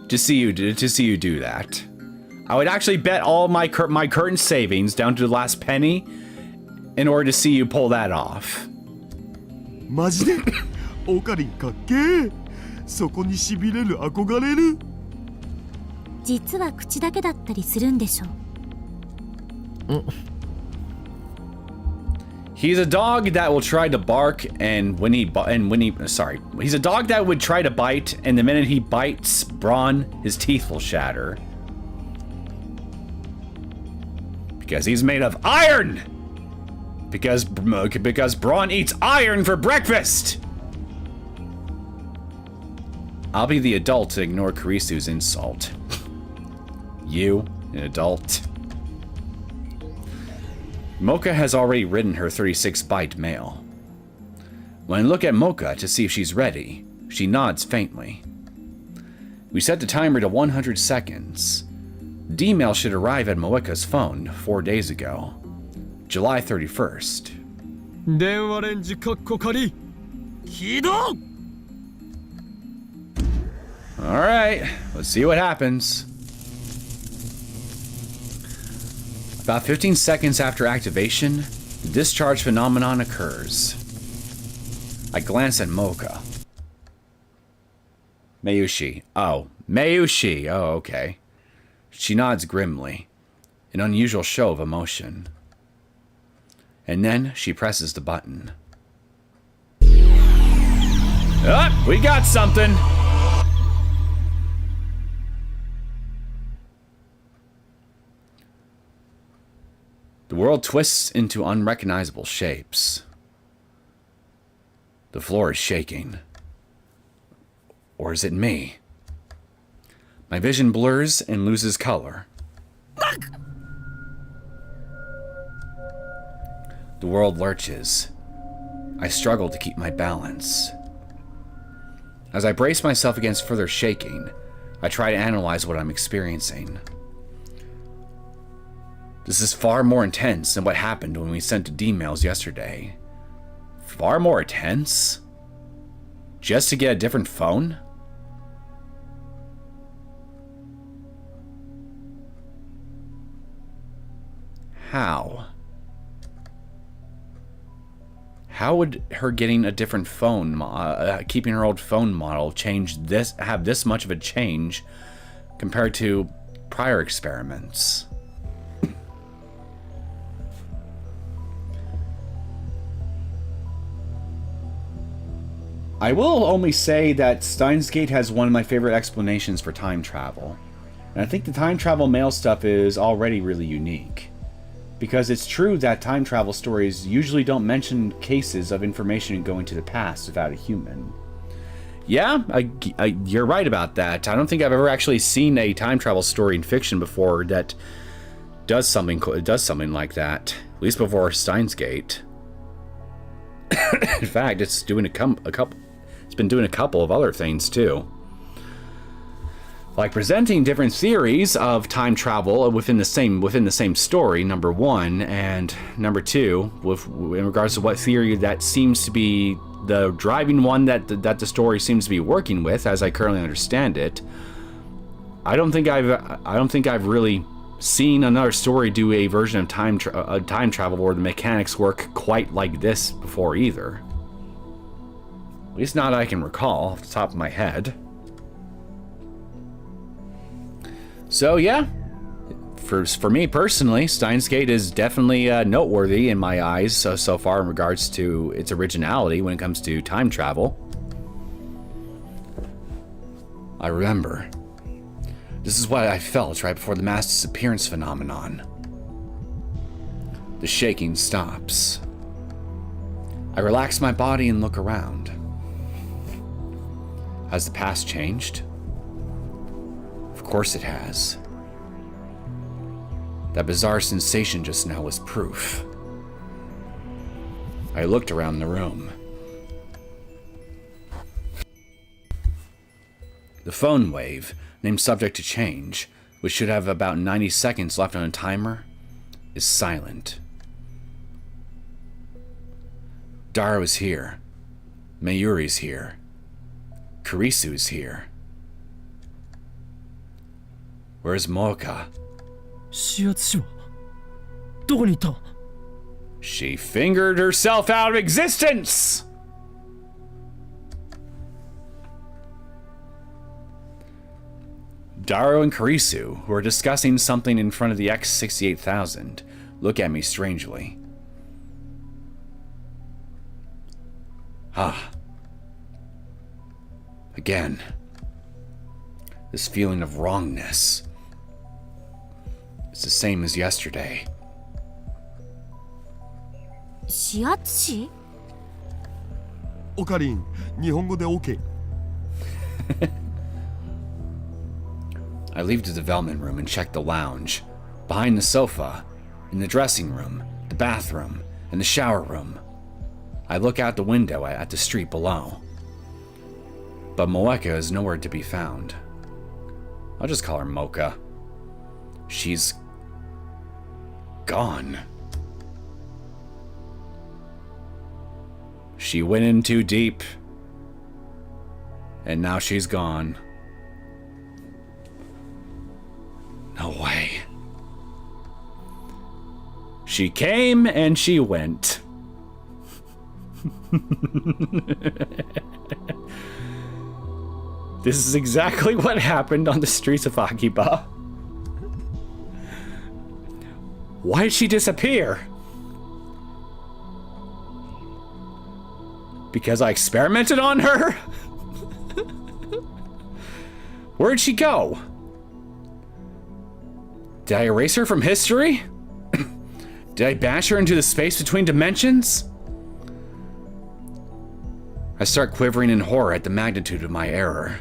A: to see you do that. I would actually bet all my current savings down to the last penny in order to see you pull that off.
F: マジでオカリンかっけー。そこにしびれる憧れる。
B: 実は口だけだったりするんでしょ。
A: He's a dog that will try to bark, and he's a dog that would try to bite, and the minute he bites Braun, his teeth will shatter. Because he's made of iron! Because Braun eats iron for breakfast! I'll be the adult to ignore Kurisu's insult. You, an adult. Mocha has already ridden her 36-byte mail. When I look at Mocha to see if she's ready, she nods faintly. We set the timer to 100 seconds. D-mail should arrive at Moeka's phone 4 days ago. July 31st.
C: 電話レンジカッコ仮。起動。
A: Alright, let's see what happens. About 15 seconds after activation, the discharge phenomenon occurs. I glance at Mocha. Mayushi. Oh, Mayushi. Oh, okay. She nods grimly, an unusual show of emotion. And then she presses the button. Ah, we got something! The world twists into unrecognizable shapes. The floor is shaking. Or is it me? My vision blurs and loses color. The world lurches. I struggle to keep my balance. As I brace myself against further shaking, I try to analyze what I'm experiencing. This is far more intense than what happened when we sent D-mails yesterday. Far more intense? Just to get a different phone? How? How would her getting a different phone, keeping her old phone model, have this much of a change compared to prior experiments? I will only say that Steins Gate has one of my favorite explanations for time travel. And I think the time travel mail stuff is already really unique. Because it's true that time travel stories usually don't mention cases of information going to the past without a human. Yeah, you're right about that. I don't think I've ever actually seen a time travel story in fiction before that does something like that. At least before Steins Gate. In fact, it's doing It's been doing a couple of other things too. Like presenting different theories of time travel within the same story, number one, and number two, in regards to what theory that seems to be the driving one that the story seems to be working with, as I currently understand it. I don't think I've really seen another story do a version of time travel where the mechanics work quite like this before either. At least not I can recall off the top of my head. So yeah, for me personally, Steins Gate is definitely noteworthy in my eyes so far in regards to its originality when it comes to time travel. I remember. This is what I felt right before the mass disappearance phenomenon. The shaking stops. I relax my body and look around. Has the past changed? Of course it has. That bizarre sensation just now was proof. I looked around the room. The PhoneWave, named subject to change, which should have about 90 seconds left on a timer, is silent. Dara is here. Mayuri's here. Kurisu's here. Where's Mocha?
C: 指圧師はどこに行った？
A: She fingered herself out of existence! Daro and Kurisu, who are discussing something in front of the X-68000, look at me strangely. Ah. Again. This feeling of wrongness. It's the same as yesterday.
B: 指圧師？
F: オカリン、日本語で OK。
A: I leave the development room and check the lounge. Behind the sofa, in the dressing room, the bathroom, and the shower room. I look out the window at the street below. But Moeka is nowhere to be found. I'll just call her Mocha. She's gone. She went in too deep. And now she's gone. No way. She came and she went. This is exactly what happened on the streets of Akiba. Why did she disappear? Because I experimented on her? Where'd she go? Did I erase her from history? Did I bash her into the space between dimensions? I start quivering in horror at the magnitude of my error.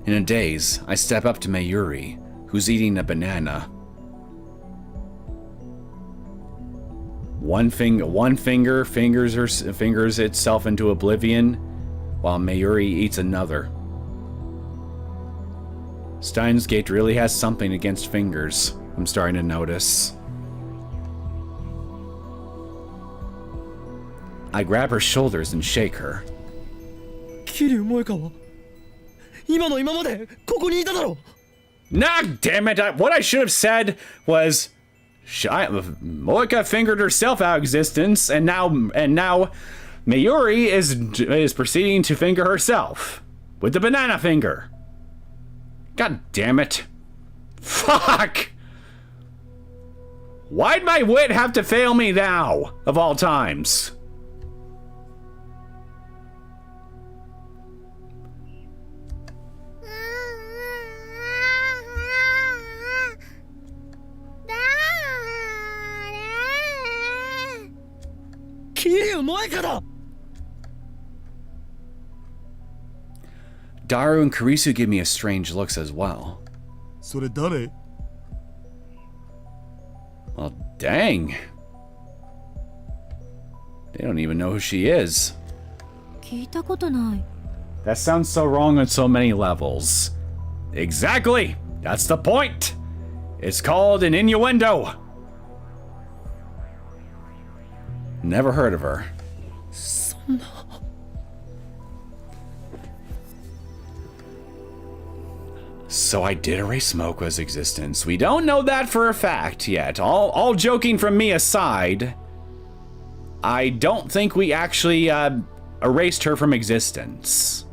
A: In a daze, I step up to Mayuri, who's eating a banana. One finger fingers itself into oblivion, while Mayuri eats another. Steins Gate really has something against fingers, I'm starting to notice. I grab her shoulders and shake her.
C: 桐生萌香は今の今までここにいただろう。
A: Nah, damn it! What I should have said was, Moeka fingered herself out of existence, and now Mayuri is proceeding to finger herself with the banana finger. God damn it! Fuck! Why'd my wit have to fail me now, of all times? Daru and Kurisu give me a strange looks as well.
F: それ誰？
A: Well, dang. They don't even know who she is.
B: 聞いたことない。
A: That sounds so wrong on so many levels. Exactly! That's the point! It's called an innuendo. Never heard of her.
C: そんな。
A: So I did erase Mocha's existence. We don't know that for a fact yet. All joking from me aside, I don't think we actually erased her from existence.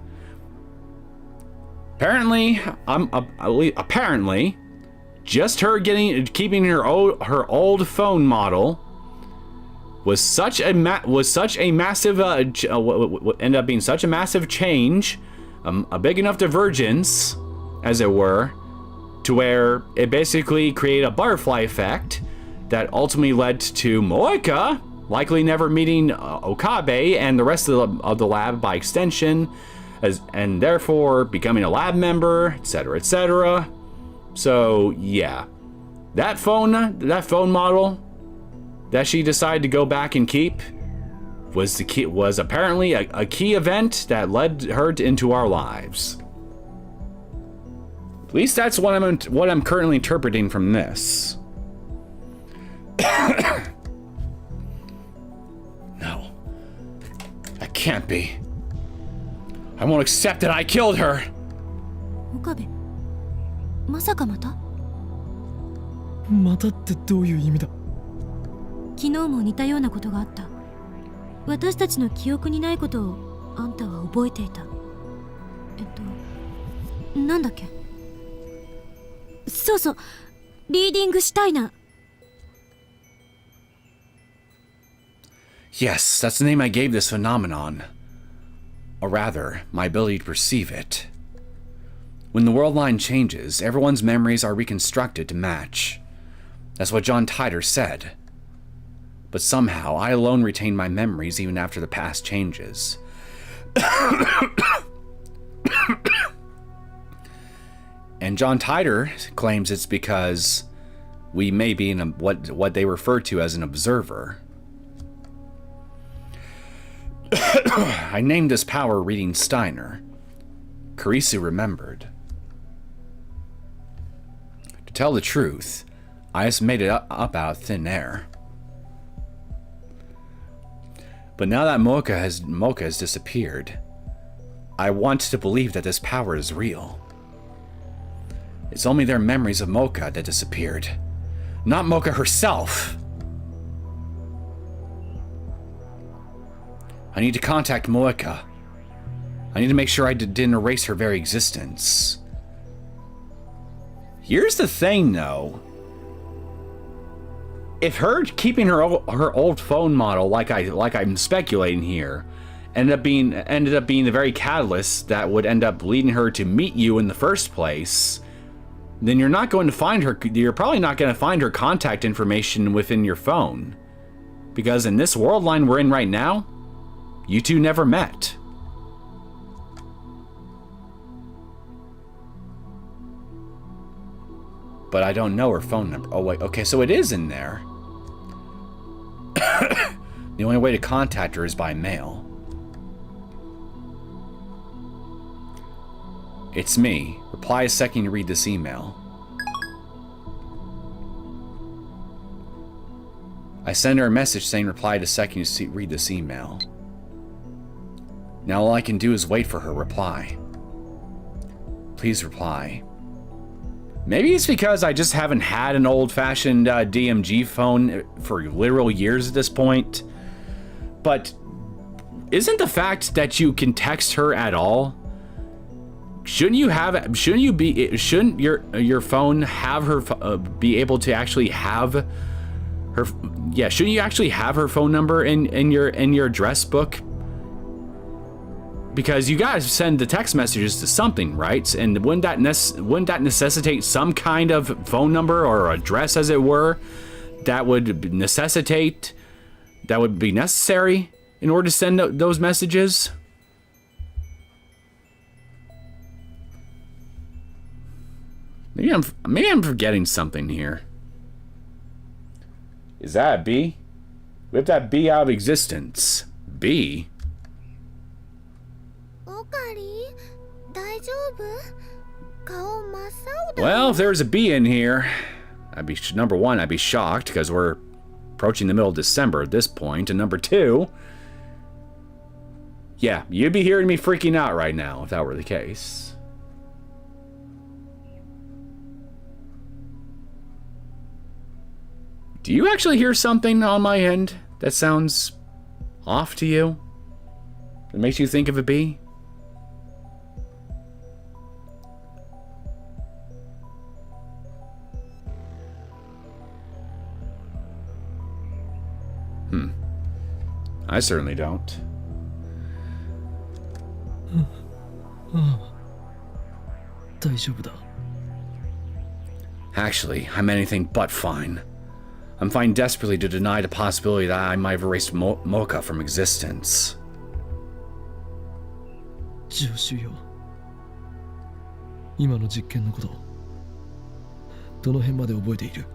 A: Apparently, apparently, just her keeping her old phone model was such a massive ended up being such a massive change, a big enough divergence, as it were, to where it basically created a butterfly effect that ultimately led to Moeka likely never meeting Okabe and the rest of the lab by extension, and therefore becoming a lab member, etc., etc. So yeah, that phone model that she decided to go back and keep was apparently a key event that led her into our lives. At least that's what I'm currently interpreting from this. No, that can't be. I won't accept that I killed her.
B: Okabe, まさかまた？
C: またってどういう意味だ？
B: 昨日も似たようなことがあった。私たちの記憶にないことをあんたは覚えていた。なんだっけ？そうそう、リーディングしたいな。
A: Yes, that's the name I gave this phenomenon. Or rather, my ability to perceive it. When the world line changes, everyone's memories are reconstructed to match. That's what John Titor said. But somehow, I alone retain my memories even after the past changes. And John Titor claims it's because we may be in what they refer to as an observer. I named this power reading Steiner. Kurisu remembered. To tell the truth, I just made it up out of thin air. But now that Mocha has disappeared, I want to believe that this power is real. It's only their memories of Mocha that disappeared, not Mocha herself. I need to contact Moeka. I need to make sure I didn't erase her very existence. Here's the thing, though. If her keeping her old phone model, like I'm speculating here, ended up being the very catalyst that would end up leading her to meet you in the first place, then you're not going to find her. You're probably not going to find her contact information within your phone, because in this world line we're in right now, you two never met. But I don't know her phone number. Oh wait, okay, so it is in there. The only way to contact her is by mail. It's me. Reply a second you read this email. I send her a message saying reply the second you read this email. Now all I can do is wait for her reply. Please reply. Maybe it's because I just haven't had an old-fashioned DMG phone for literal years at this point. But isn't the fact that you can text her at all? Shouldn't your phone have her be able to actually have her? Yeah, shouldn't you actually have her phone number in your address book? Because you guys send the text messages to something, right? And wouldn't that necessitate some kind of phone number or address, as it were, that would be necessary in order to send those messages? Maybe I'm forgetting something here. Is that a B? Whip that B out of existence. B? Well, if there was a B in here, number one, I'd be shocked because we're approaching the middle of December at this point, and number two, yeah, you'd be hearing me freaking out right now if that were the case. Do you actually hear something on my end that sounds off to you? That makes you think of a bee? I certainly don't. Actually, I'm anything but fine. I'm fine desperately to deny the possibility that I might have erased Mocha from existence.
C: 助手よ。今の実験のこと、どの辺まで覚えている？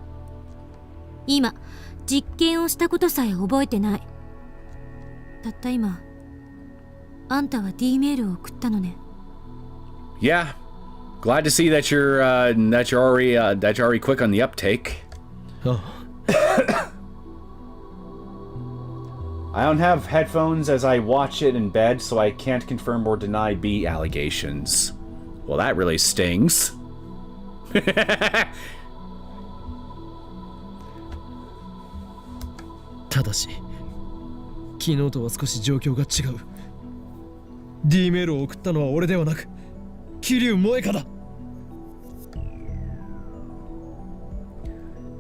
B: 今、実験をしたことさえ覚えてない。たった今、あんたは D メールを送ったのね。
A: Yeah, glad to see that you're already quick on the uptake.
C: ああ。
A: I don't have headphones as I watch it in bed, so I can't confirm or deny B allegations. Well, that really stings.
C: ただし、昨日とは少し状況が違う。D メールを送ったのは俺ではなく、桐生萌香だ。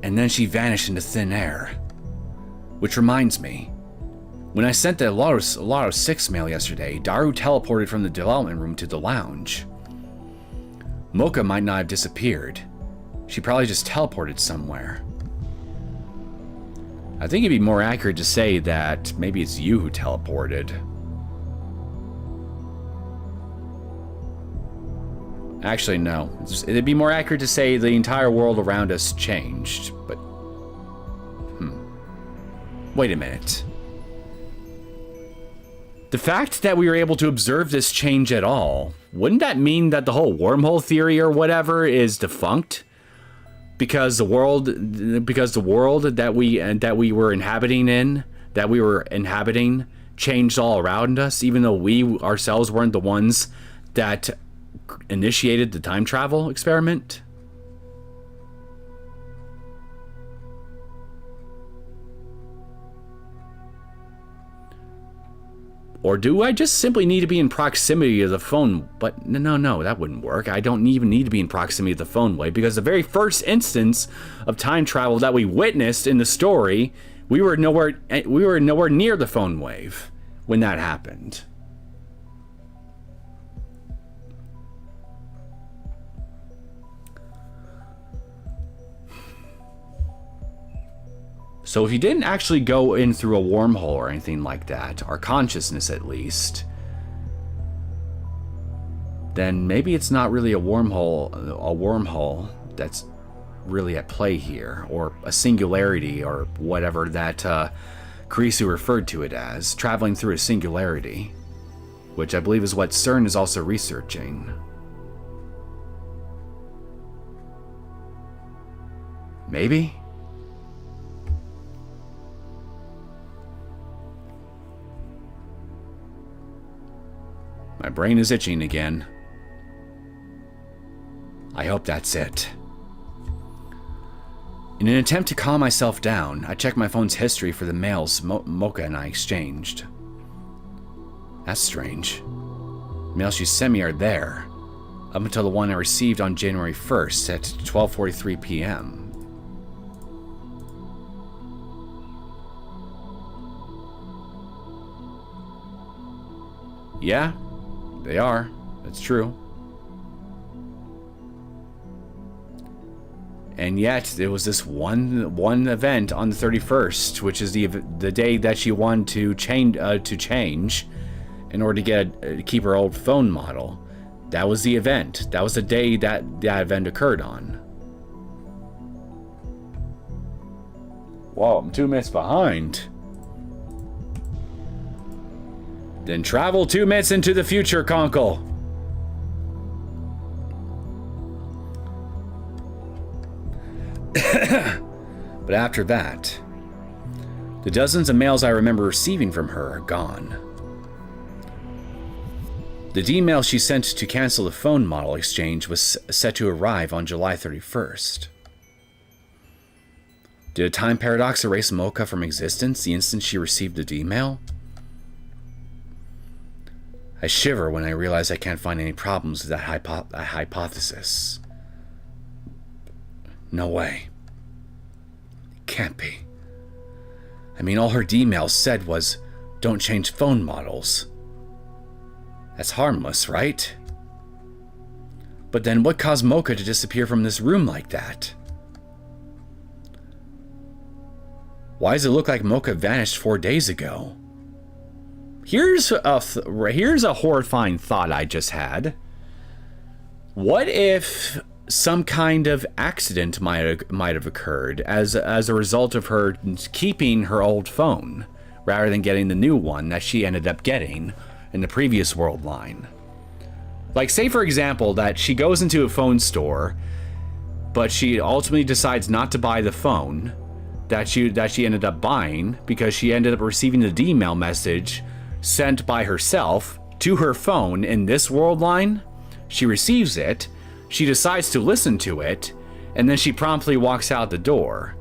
A: And then she vanished into thin air. Which reminds me, when I sent the Lotto 6 mail yesterday, Daru teleported from the development room to the lounge. Mocha might not have disappeared. She probably just teleported somewhere. I think it'd be more accurate to say that maybe it's you who teleported. Actually, no. It'd be more accurate to say the entire world around us changed, but... Wait a minute. The fact that we were able to observe this change at all, wouldn't that mean that the whole wormhole theory or whatever is defunct? Because the world that we were inhabiting changed all around us, even though we ourselves weren't the ones that initiated the time travel experiment? Or do I just simply need to be in proximity of the phone? But no, that wouldn't work. I don't even need to be in proximity of the PhoneWave, because the very first instance of time travel that we witnessed in the story, we were nowhere near the PhoneWave when that happened. So if you didn't actually go in through a wormhole or anything like that, our consciousness at least, then maybe it's not really a wormhole that's really at play here, or a singularity, or whatever that Kurisu referred to it as, traveling through a singularity, which I believe is what CERN is also researching. Maybe? My brain is itching again. I hope that's it. In an attempt to calm myself down, I checked my phone's history for the mails Mocha and I exchanged. That's strange. Mails she sent me are there, up until the one I received on January 1st at 12:43 p.m. Yeah, they are. That's true. And yet, there was this one event on the 31st, which is the day that she wanted to change in order to keep her old phone model. That was the event. That was the day that event occurred on. Whoa, I'm 2 minutes behind. Then travel 2 minutes into the future, Conkle. But after that, the dozens of mails I remember receiving from her are gone. The D-mail she sent to cancel the phone model exchange was set to arrive on July 31st. Did a time paradox erase Mocha from existence the instant she received the D-mail? I shiver when I realize I can't find any problems with that hypothesis. No way. It can't be. I mean, all her D-mail said was, don't change phone models. That's harmless, right? But then what caused Mocha to disappear from this room like that? Why does it look like Mocha vanished 4 days ago? Here's a horrifying thought I just had. What if some kind of accident might have occurred as a result of her keeping her old phone rather than getting the new one that she ended up getting in the previous world line? Like, say for example that she goes into a phone store, but she ultimately decides not to buy the phone that she ended up buying because she ended up receiving the email message sent by herself to her phone in this world line. She receives it, she decides to listen to it, and then she promptly walks out the door.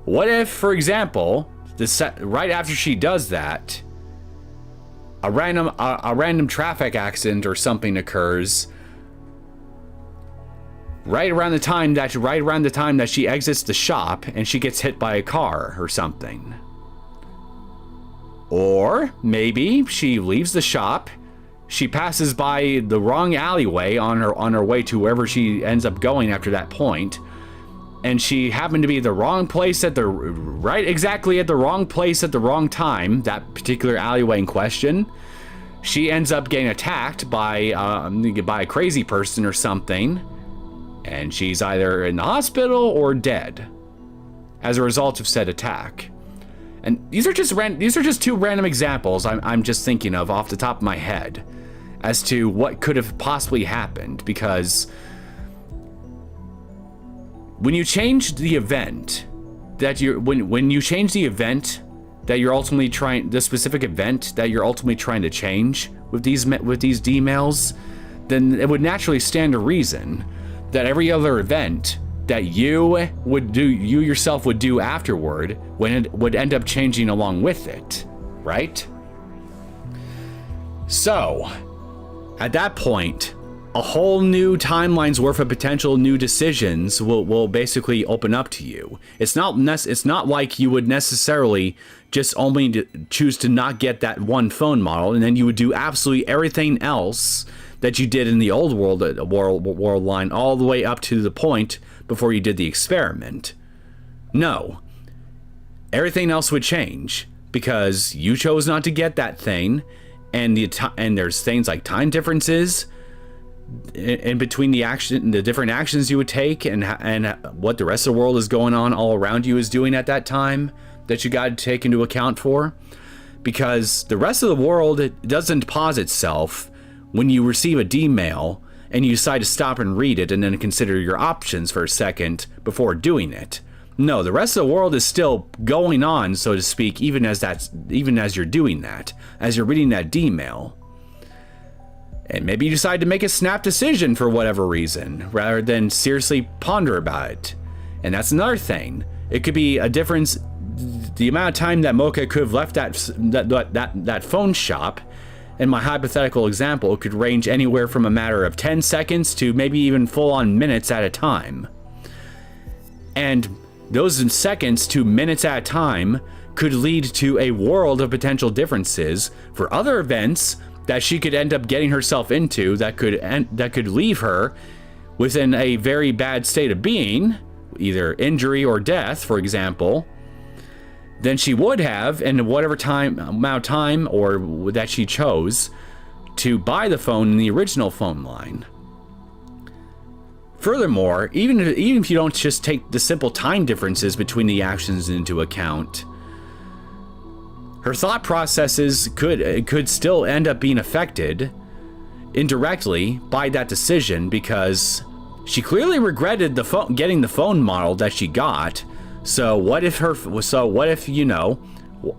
A: What if, for example, right after she does that, a random traffic accident or something occurs right around the time that she exits the shop and she gets hit by a car or something? Or maybe she leaves the shop, she passes by the wrong alleyway on her way to wherever she ends up going after that point, and she happened to be at the wrong place exactly at the wrong place at the wrong time, that particular alleyway in question. She ends up getting attacked by a crazy person or something, and she's either in the hospital or dead as a result of said attack. And these are just two random examples I'm just thinking of off the top of my head as to what could have possibly happened, because when you change the event that you're ultimately trying, the specific event that you're ultimately trying to change with these emails, then it would naturally stand to reason that every other event that you yourself would do afterward would end up changing along with it, right? So, at that point, a whole new timeline's worth of potential new decisions will basically open up to you. It's not like you would necessarily just only choose to not get that one phone model and then you would do absolutely everything else that you did in the old world line all the way up to the point before you did the experiment. No. Everything else would change because you chose not to get that thing, and there's things like time differences in between the different actions you would take and what the rest of the world is going on all around you is doing at that time that you got to take into account for, because the rest of the world, it doesn't pause itself when you receive a D-mail and you decide to stop and read it and then consider your options for a second before doing it. No, the rest of the world is still going on, so to speak, even as you're doing that, as you're reading that D-mail. And maybe you decide to make a snap decision for whatever reason, rather than seriously ponder about it. And that's another thing. It could be a difference. The amount of time that Mocha could have left that phone shop, in my hypothetical example, could range anywhere from a matter of 10 seconds to maybe even full-on minutes at a time. And those seconds to minutes at a time could lead to a world of potential differences for other events that she could end up getting herself into that could leave her within a very bad state of being, either injury or death, for example, than she would have in whatever amount of time or that she chose to buy the phone in the original phone line. Furthermore, even if you don't just take the simple time differences between the actions into account, her thought processes could still end up being affected indirectly by that decision, because she clearly regretted getting the phone model that she got. So what if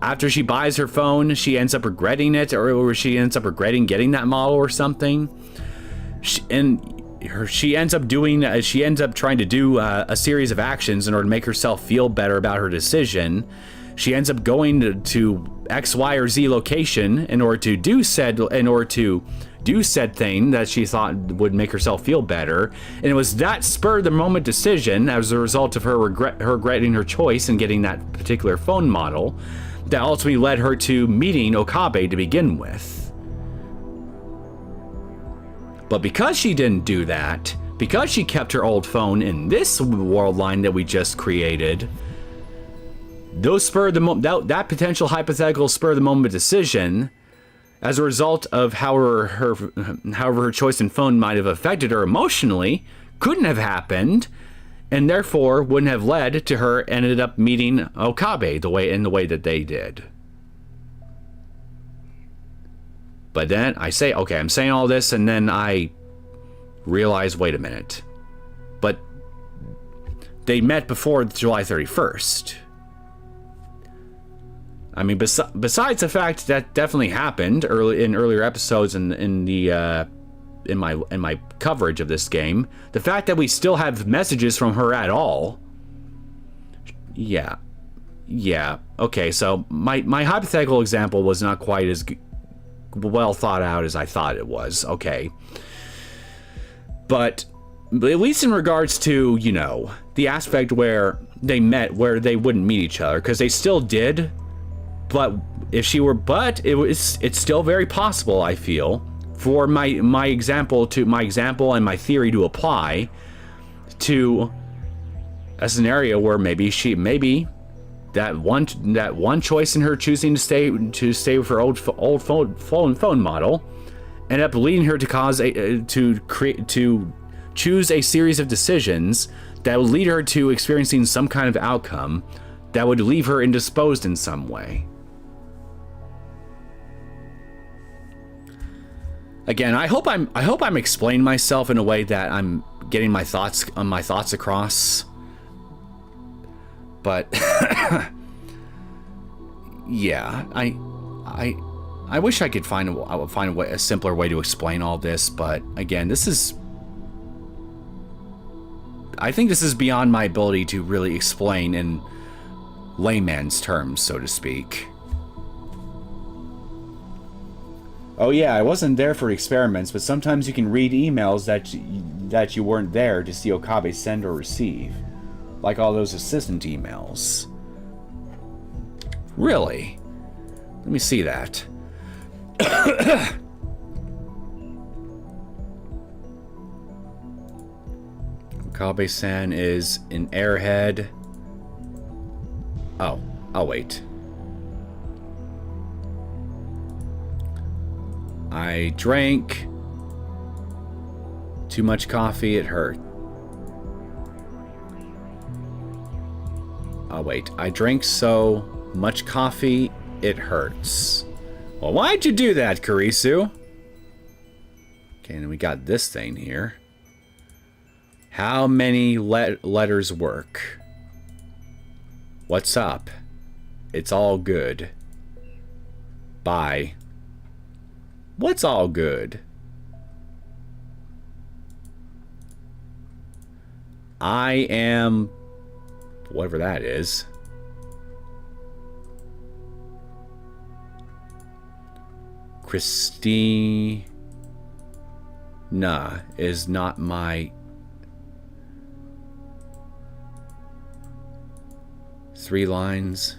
A: after she buys her phone, she ends up regretting it, or she ends up regretting getting that model or something? She ends up trying to do a series of actions in order to make herself feel better about her decision. She ends up going to X, Y, or Z location in order to do said thing that she thought would make herself feel better, and it was that spur of the moment decision as a result of her regretting her choice and getting that particular phone model that ultimately led her to meeting Okabe to begin with. But because she didn't do that, because she kept her old phone in this world line that we just created, those that potential hypothetical spur of the moment decision, as a result of however her choice in phone might have affected her emotionally, couldn't have happened, and therefore wouldn't have led to her ended up meeting Okabe in the way that they did. But then I say, okay, I'm saying all this, and then I realize, wait a minute. But they met before July 31st. I mean, besides the fact that definitely happened earlier episodes in my coverage of this game, the fact that we still have messages from her at all, yeah, okay. So my hypothetical example was not quite as well thought out as I thought it was. Okay, but at least in regards to, you know, the aspect where they met, where they wouldn't meet each other, because they still did. But it's still very possible, I feel, for my example and my theory to apply to a scenario where maybe that one choice in her choosing to stay with her old phone model ended up leading her to choose a series of decisions that would lead her to experiencing some kind of outcome that would leave her indisposed in some way. Again, I hope I'm explaining myself in a way that I'm getting my thoughts across. But yeah, I wish I could find a simpler way to explain all this. But again, I think this is beyond my ability to really explain in layman's terms, so to speak. Oh yeah, I wasn't there for experiments, but sometimes you can read emails that you weren't there to see Okabe send or receive. Like all those assistant emails. Really? Let me see that. Okabe-san is an airhead. Oh, I'll wait. I drank too much coffee, it hurt. Oh wait, I drank so much coffee, it hurts. Well, why'd you do that, Kurisu? Okay, and we got this thing here. How many letters work? What's up? It's all good. Bye. What's all good? I am... whatever that is. Christina is not my... 3 lines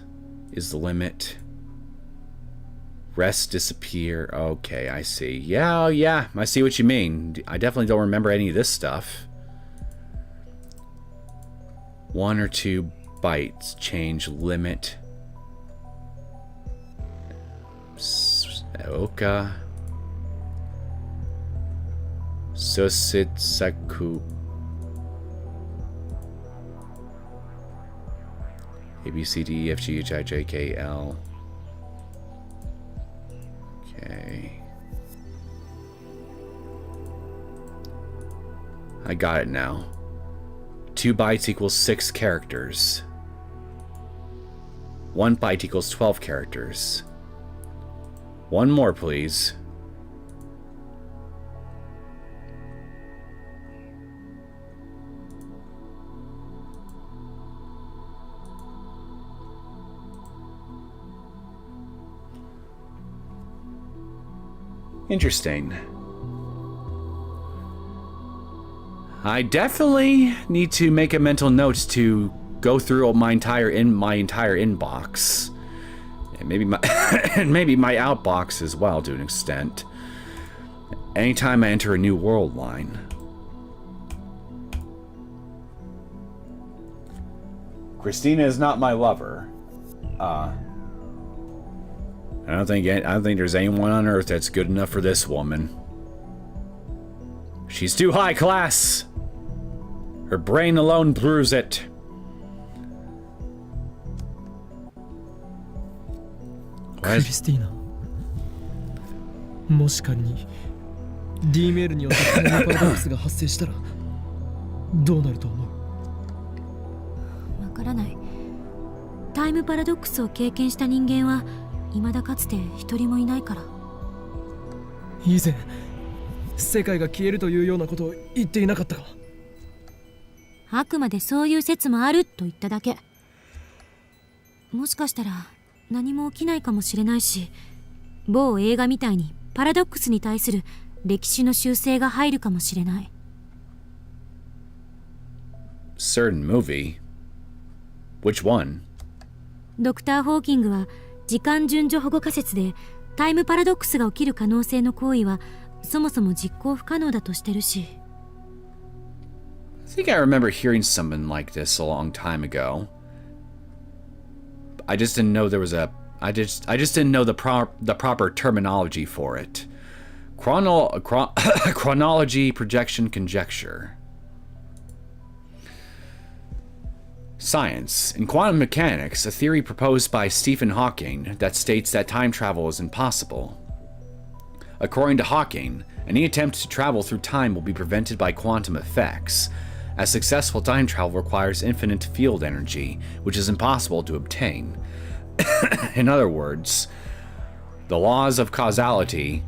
A: is the limit. Rest, disappear. Okay, I see. Yeah, I see what you mean. I definitely don't remember any of this stuff. 1 or 2 bytes. Change limit. Oka. Sositsaku. A, B, C, D, E, F, G, H, I, J, K, L. Okay. I got it now. 2 bytes equals 6 characters. 1 byte equals 12 characters. 1 more, please. Interesting. I definitely need to make a mental note to go through my entire inbox And maybe my and maybe my outbox as well, to an extent. Anytime I enter a new world line. Christina is not my lover. I don't think there's anyone on earth that's good enough for this woman. She's too high class. Her brain alone proves it.
C: クリスティーナ、もし仮に D メールによってタイムパラドックスが発生したらどうなると思う？
B: わからない。タイムパラドックスを経験した人間は未だかつて一人もいないから。
C: 以前世界が消えるというようなことを言っていなかったか？
B: あくまでそういう説もあると言っただけ。もしかしたら何も起きないかもしれないし、某映画みたいにパラドックスに対する歴史の修正が入るかもしれない。
A: Certain movie? Which one?
B: ドクター・ホーキングは時間順序保護仮説でタイムパラドックスが起きる可能性の行為はそもそも実行不可能だとしてるし。
A: I think I remember hearing something like this a long time ago. I just didn't know there was a. I just didn't know the proper terminology for it. Chronology, projection, conjecture. Science. In quantum mechanics, a theory proposed by Stephen Hawking that states that time travel is impossible. According to Hawking, any attempt to travel through time will be prevented by quantum effects, as successful time travel requires infinite field energy, which is impossible to obtain. In other words, the laws of causality,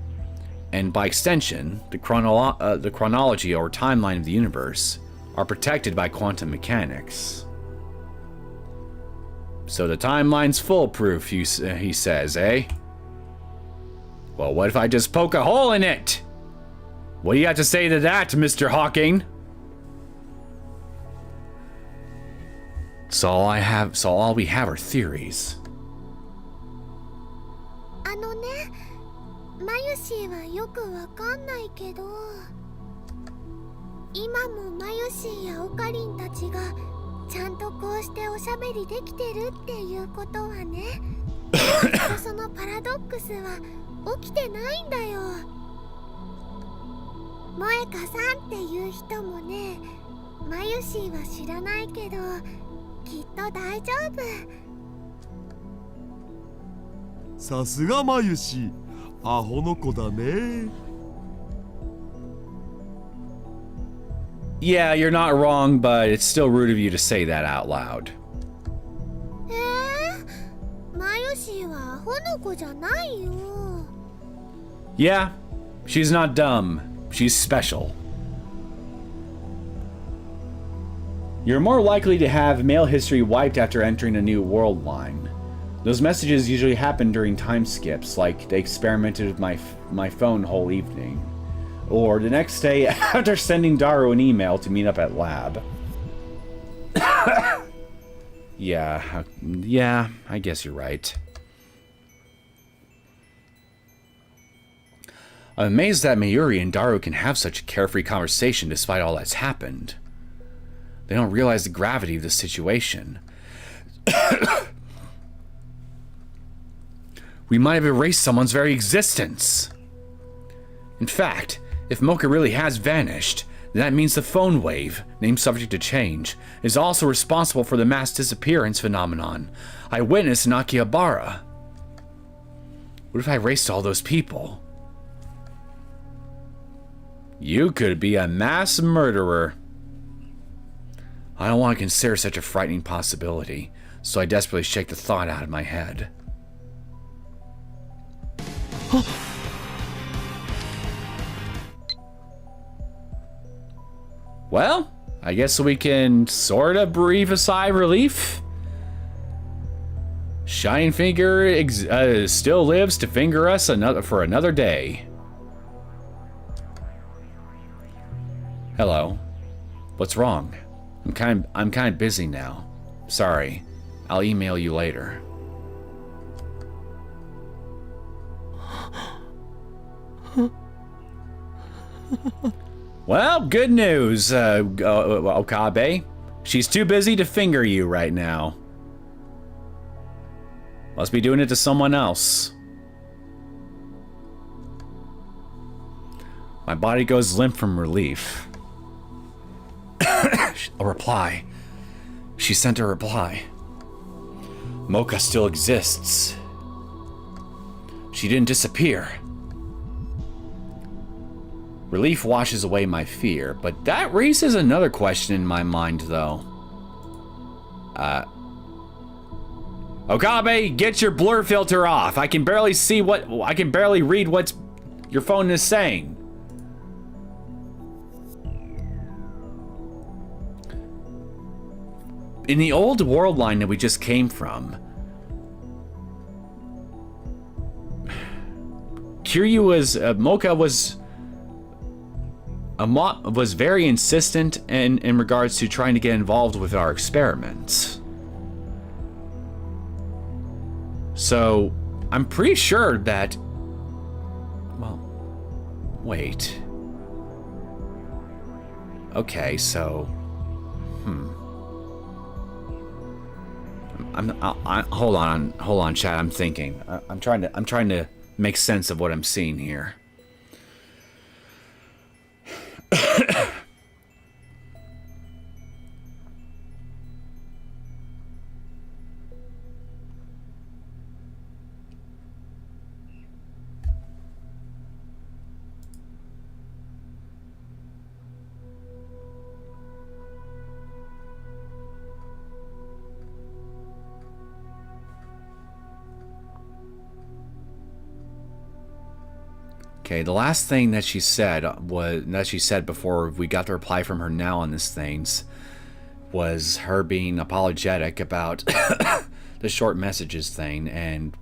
A: and by extension, the chronology or timeline of the universe, are protected by quantum mechanics. So the timeline's foolproof, he says, eh? Well, what if I just poke a hole in it? What do you have to say to that, Mr. Hawking? So all we have are theories.
D: マユシーはよくわかんないけど、今もマユシーやオカリンたちがちゃんとこうしておしゃべりできてるっていうことはね、そのパラドックスは起きてないんだよ。萌香さんっていう人もね、マユシーは知らないけど、きっと大丈夫。
F: さすがマユシ、アホの子だね。
A: Yeah, you're not wrong, but it's still rude of you to say that out loud.
D: マユシーはアホの子じゃないよ。
A: Yeah, she's not dumb. She's special. You're more likely to have mail history wiped after entering a new world line. Those messages usually happen during time skips, like they experimented with my phone whole evening. Or the next day after sending Daru an email to meet up at lab. Yeah, I guess you're right. I'm amazed that Mayuri and Daru can have such a carefree conversation despite all that's happened. They don't realize the gravity of the situation. We might have erased someone's very existence. In fact, if Mocha really has vanished, then that means the PhoneWave, named subject to change, is also responsible for the mass disappearance phenomenon I witnessed in Akihabara. What if I erased all those people? You could be a mass murderer. I don't want to consider such a frightening possibility, so I desperately shake the thought out of my head. Well, I guess we can sort of breathe a sigh of relief. Shining Finger still lives to finger us for another day. Hello. What's wrong? I'm kind of busy now. Sorry. I'll email you later. Well, good news, Okabe. She's too busy to finger you right now. Must be doing it to someone else. My body goes limp from relief. A reply. She sent a reply. Mocha still exists. She didn't disappear. Relief washes away my fear, but that raises another question in my mind, though. Okabe, get your blur filter off. I can barely read what your phone is saying. In the old world line that we just came from, Mocha was very insistent in regards to trying to get involved with our experiments. So, I'm pretty sure that... Well, wait. Okay, so... Hold on, chat. I'm thinking. I'm trying to make sense of what I'm seeing here. Okay, the last thing that she said before we got the reply from her now on this things was her being apologetic about the short messages thing and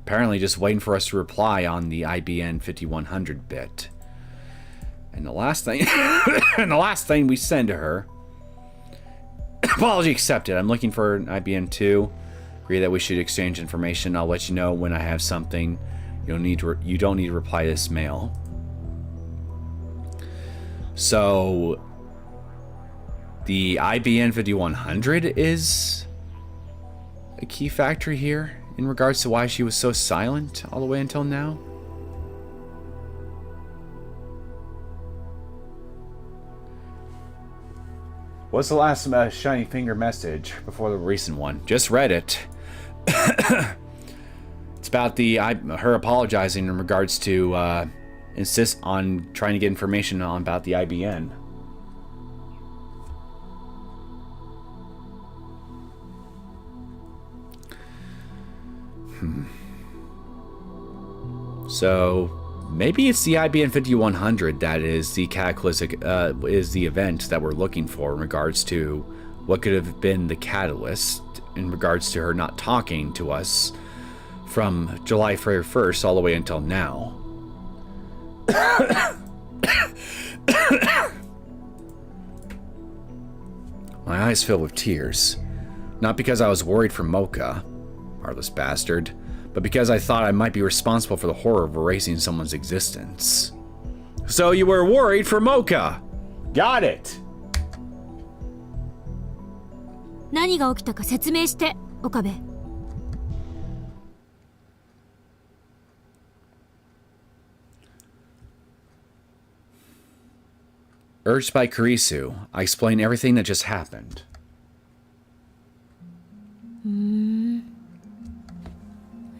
A: apparently just waiting for us to reply on the IBN 5100 bit. And the last thing we send to her, apology accepted. I'm looking for an IBN 2. Agree that we should exchange information. I'll let you know when I have something. You don't need to reply to this mail. So the IBN 5100 is a key factor here in regards to why she was so silent all the way until now. What's the last shiny finger message before the recent one? Just read it. It's about her apologizing in regards to insist on trying to get information about the IBN. So maybe it's the IBN 5100 that is the cataclysmic is the event that we're looking for in regards to what could have been the catalyst in regards to her not talking to us from July 1st all the way until now. My eyes fill with tears. Not because I was worried for Mocha, heartless bastard, but because I thought I might be responsible for the horror of erasing someone's existence. So you were worried for Mocha! Got it!
B: 何が起きたか説明して、岡部。
A: Urged by Kurisu, I explain everything that just happened.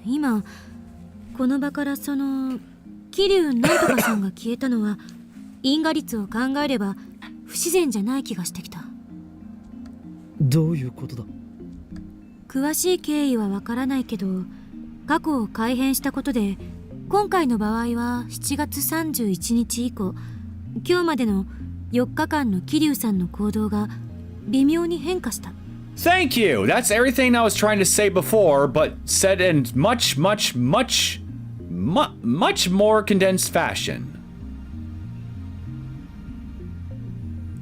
B: 今この場からその桐生なんとかさんが消えたのは因果率を考えれば不自然じゃない気がしてきた。
C: どういうことだ？
B: 詳しい経緯はわからないけど、過去を改変したことで今回の場合は7月31日以降、今日までの4日間の桐生さんの行動が微妙に変化した。
A: Thank you! That's everything I was trying to say before, but said in much more condensed fashion.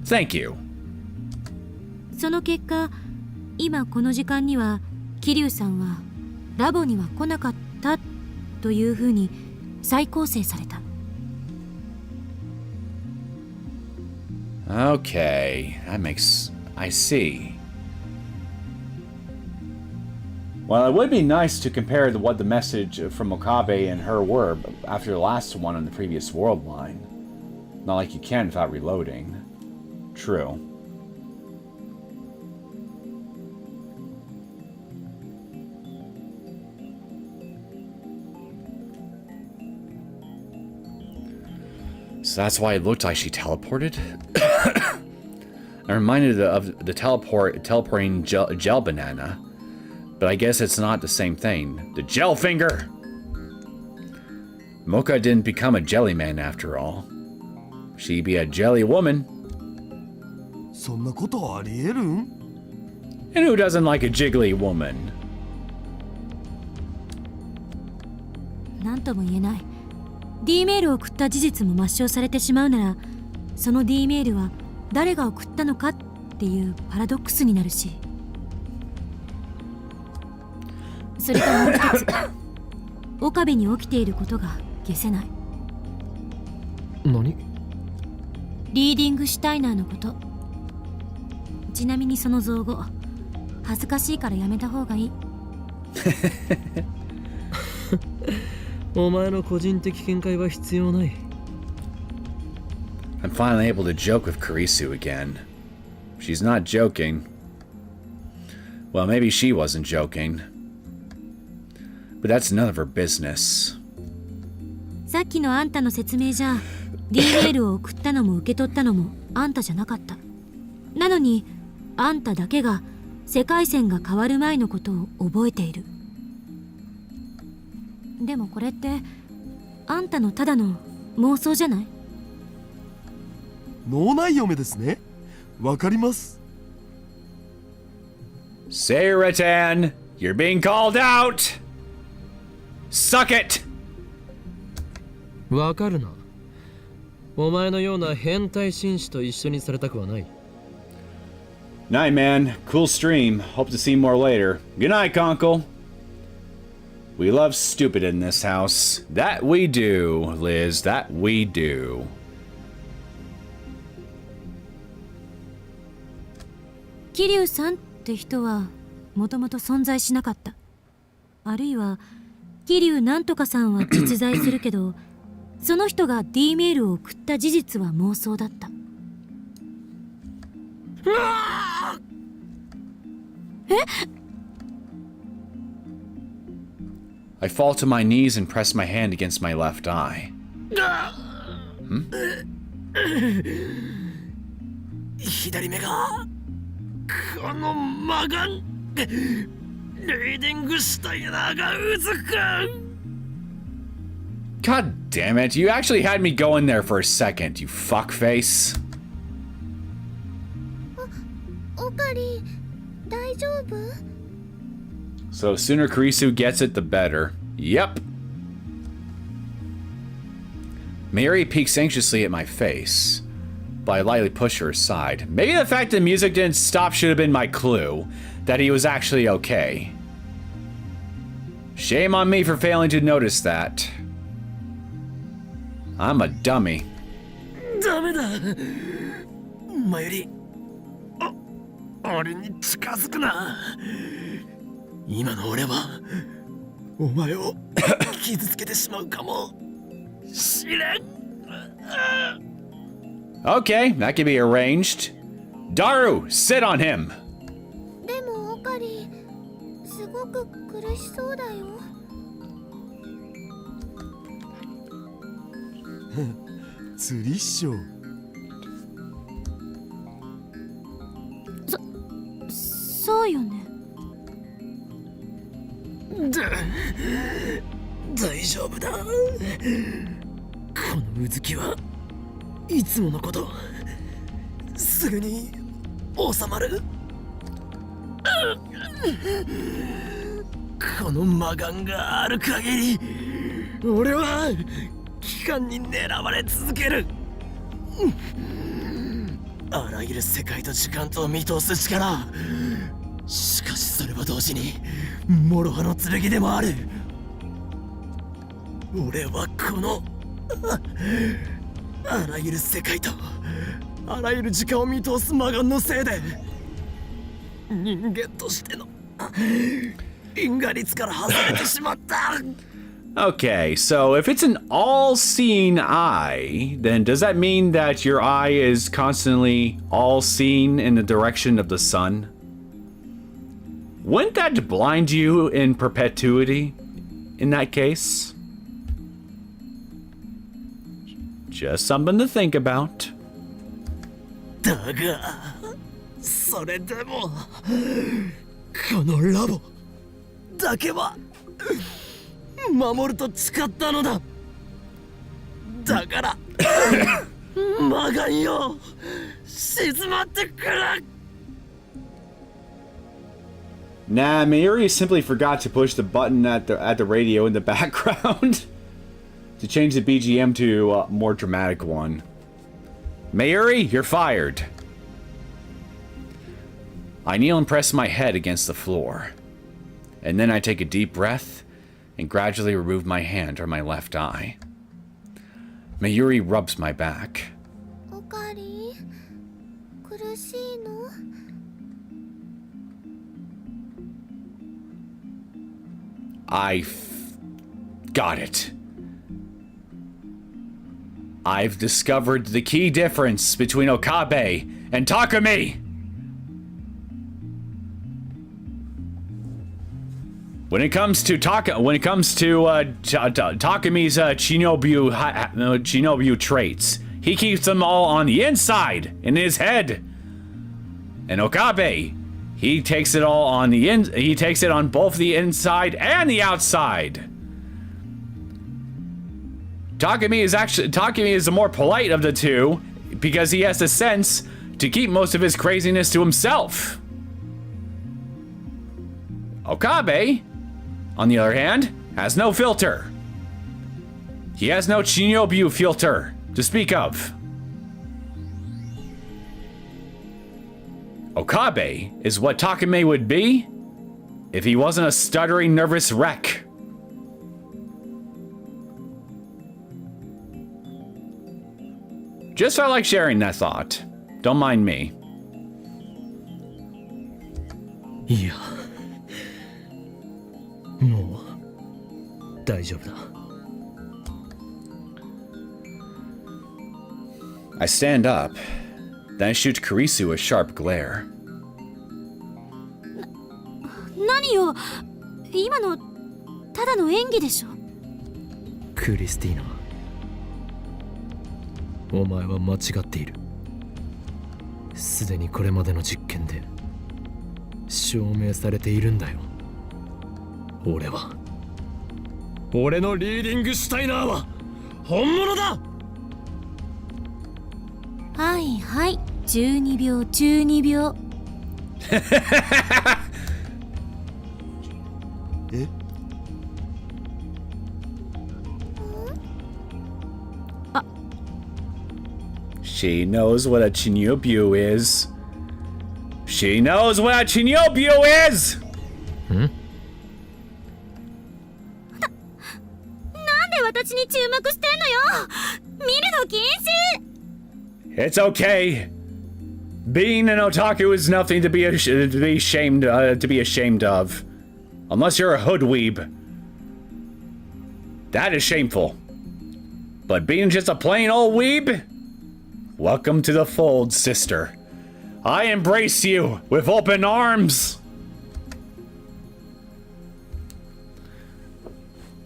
A: Thank you.
B: その結果、今この時間には桐生さんはラボには来なかったというふうに再構成された。
A: Okay, I see. Well, it would be nice to compare what the message from Okabe and her were after the last one on the previous world line. Not like you can without reloading. True. So that's why it looked like she teleported? I'm reminded of the teleporting gel banana. But I guess it's not the same thing. The gel finger! Mocha didn't become a jelly man after all. She'd be a jelly woman.
F: そんなことありえるん?
A: And who doesn't like a jiggly woman?
B: なんとも言えない。D メールを送った事実も抹消されてしまうなら、その D メールは誰が送ったのかっていうパラドックスになるし。それともう一つ、岡部に起きていることが消せない。
C: 何？
B: リーディングシュタイナーのこと。ちなみにその造語、恥ずかしいからやめた方がいい。
C: お前の個人的見解は必要ない。
A: I'm finally able to joke with Kurisu again. She's not joking. Well, maybe she wasn't joking. But that's none of her business.
B: さっきのあんたの説明じゃ D メールを送ったのも受け取ったのもあんたじゃなかった。なのにあんただけが世界線が変わる前のことを覚えている。でもこれってあんたのただの妄想じゃない？
F: 脳内読めですね。わかります。
A: Seiratan, you're being called out! Suck it!
C: わかるな。お前のような変態紳士と一緒にされたくはない。
A: Night, man. Cool stream. Hope to see more later. Good night, Conkle. We love stupid in this house. That we do, Liz. That we do.
B: 桐生さんって人はもともと存在しなかった。あるいは桐生なんとかさんは実在するけど、その人が D メールを送った事実は妄想だった。え
A: I fall to my knees and press my hand against my left eye.
C: 左目がこの魔眼リーディングシュタイナーがうずく。
A: God damn it. You actually had me go in there for a second, you fuckface.
D: オカリ大丈夫？
A: So sooner Kurisu gets it, the better. Yep. Mary peeks anxiously at my face, but I lightly push her aside. Maybe the fact that the music didn't stop should have been my clue that he was actually okay. Shame on me for failing to notice that. I'm a dummy.
C: ダメだ。前より俺に近づくな。今の俺はお前を傷つけてしまうかもしれん。
A: Okay, that can be arranged. Daru, sit on him.
D: でもオカリすごく苦しそうだよ。
F: 釣りっしょ。
B: そうよね。
C: 大丈夫だ。このうずきはいつものこと。すぐに収まる。この魔眼がある限り俺は機関に狙われ続ける。あらゆる世界と時間とを見通す力。しかしそれは同時に諸刃の剣でもある。俺はこのあらゆる世界とあらゆる時間を見通す魔眼のせいで人間としての因果律から外れてしまった。
A: Okay, so if it's an all-seeing eye, then does that mean that your eye is constantly all-seeing in the direction of the sun? Wouldn't that blind you in perpetuity in that case? Just something to think about.
C: だがそれでもこのラボだけは守ると誓ったのだ。だから魔眼よ静まってくれ。
A: Nah, Mayuri simply forgot to push the button at the radio in the background to change the BGM to a more dramatic one. Mayuri, you're fired. I kneel and press my head against the floor, and then I take a deep breath and gradually remove my hand from my left eye. Mayuri rubs my back.
D: おかり苦しいの？
A: Got it. I've discovered the key difference between Okabe and Takumi. When it comes to Takumi's Shinobu traits, he keeps them all on the inside in his head. And Okabe, he takes it all on he takes it on both the inside and the outside. Takumi is the more polite of the two because he has the sense to keep most of his craziness to himself. Okabe, on the other hand, has no filter. He has no Shinobu filter to speak of. Okabe is what Takumi would be if he wasn't a stuttering, nervous wreck. Just felt like sharing that thought. Don't mind me.
C: いやもう大丈夫だ。
A: I stand up, then I shoot Kurisu a sharp glare.
B: 何よ、今のただの演技でしょ。
C: クリスティーナ、お前は間違っている。すでにこれまでの実験で証明されているんだよ。俺のリーディングシュタイナーは本物だ。
B: はいはい、12秒12秒。
F: え？
A: She knows what a Chinyobu is. She knows what a Chinyobu is!
B: なんで私に注目してんのよ。見るの禁止。
A: It's okay. Being an otaku is nothing to be ashamed of. Unless you're a hoodweeb. That is shameful. But being just a plain old weeb? Welcome to the fold, sister. I embrace you with open arms.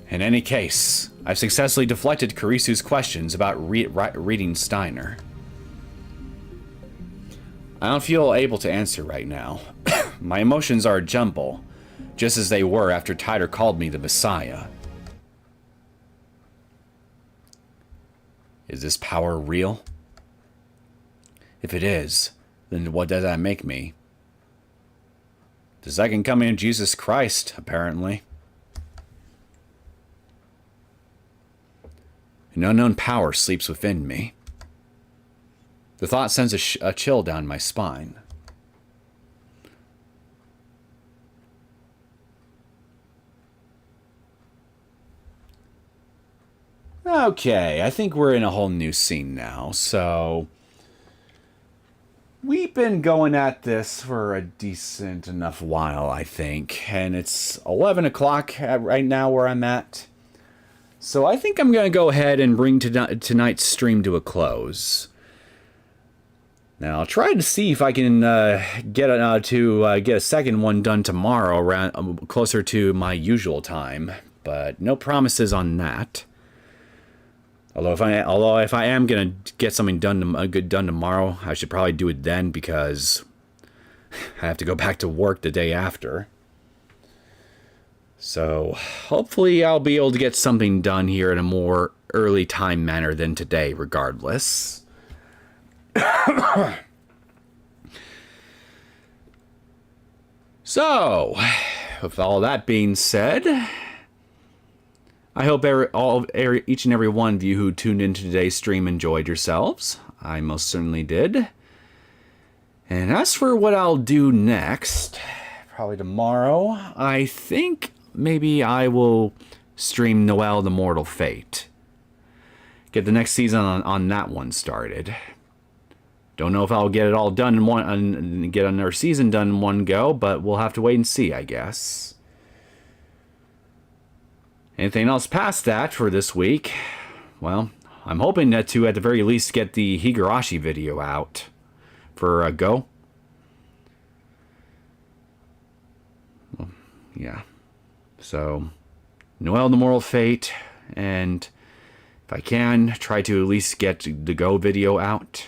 A: In any case, I've successfully deflected Kurisu's questions about reading Steiner. I don't feel able to answer right now. My emotions are a jumble, just as they were after Tyler called me the Messiah. Is this power real? If it is, then what does that make me? The second coming of Jesus Christ, apparently. An unknown power sleeps within me. The thought sends a chill down my spine. Okay, I think we're in a whole new scene now, so we've been going at this for a decent enough while, I think. And it's 11 o'clock right now where I'm at. So I think I'm going to go ahead and bring tonight's stream to a close. Now, I'll try to see if I can get a second one done tomorrow around closer to my usual time. But no promises on that. Although if I am gonna get something done tomorrow, I should probably do it then because I have to go back to work the day after. So hopefully I'll be able to get something done here in a more early time manner than today, regardless. So, with all that being said, I hope each and every one of you who tuned into today's stream enjoyed yourselves. I most certainly did. And as for what I'll do next, probably tomorrow, I think maybe I will stream Noel the Mortal Fate. Get the next season on that one started. Don't know if I'll get it all done in one, get another season done in one go, but we'll have to wait and see, I guess. Anything else past that for this week? Well, I'm hoping to at the very least get the Higurashi video out for a go. Well, yeah. So, Noel the Moral Fate, and if I can, try to at least get the Go video out.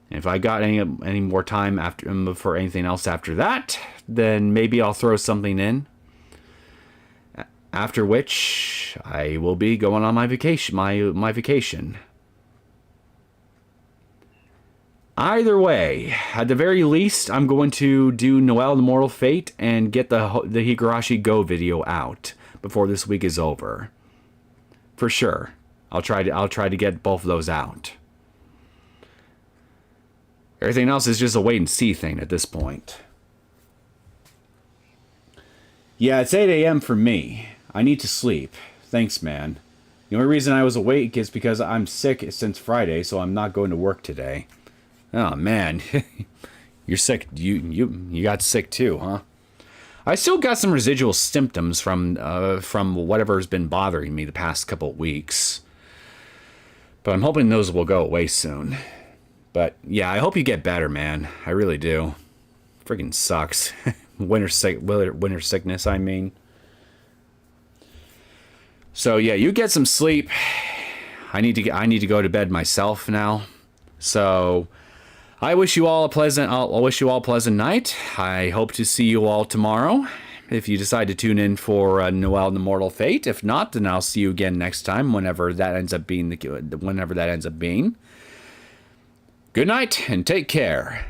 A: And if I got any more time after for anything else after that, then maybe I'll throw something in. After which, I will be going on my vacation. My vacation. Either way, at the very least, I'm going to do Noel the Mortal Fate and get the Higurashi Go video out before this week is over. For sure, I'll try to get both of those out. Everything else is just a wait and see thing at this point. Yeah, it's 8 a.m. for me. I need to sleep. Thanks, man. The only reason I was awake is because I'm sick since Friday, so I'm not going to work today. Oh, man. You're sick. You got sick too, huh? I still got some residual symptoms from whatever's been bothering me the past couple of weeks. But I'm hoping those will go away soon. But, yeah, I hope you get better, man. I really do. Friggin' sucks. Winter sickness, I mean. So yeah, you get some sleep. I need to go to bed myself now. So I wish you all a pleasant night. I hope to see you all tomorrow. If you decide to tune in for Noel the Mortal Fate. If not, then I'll see you again next time, whenever that ends up being. Good night and take care.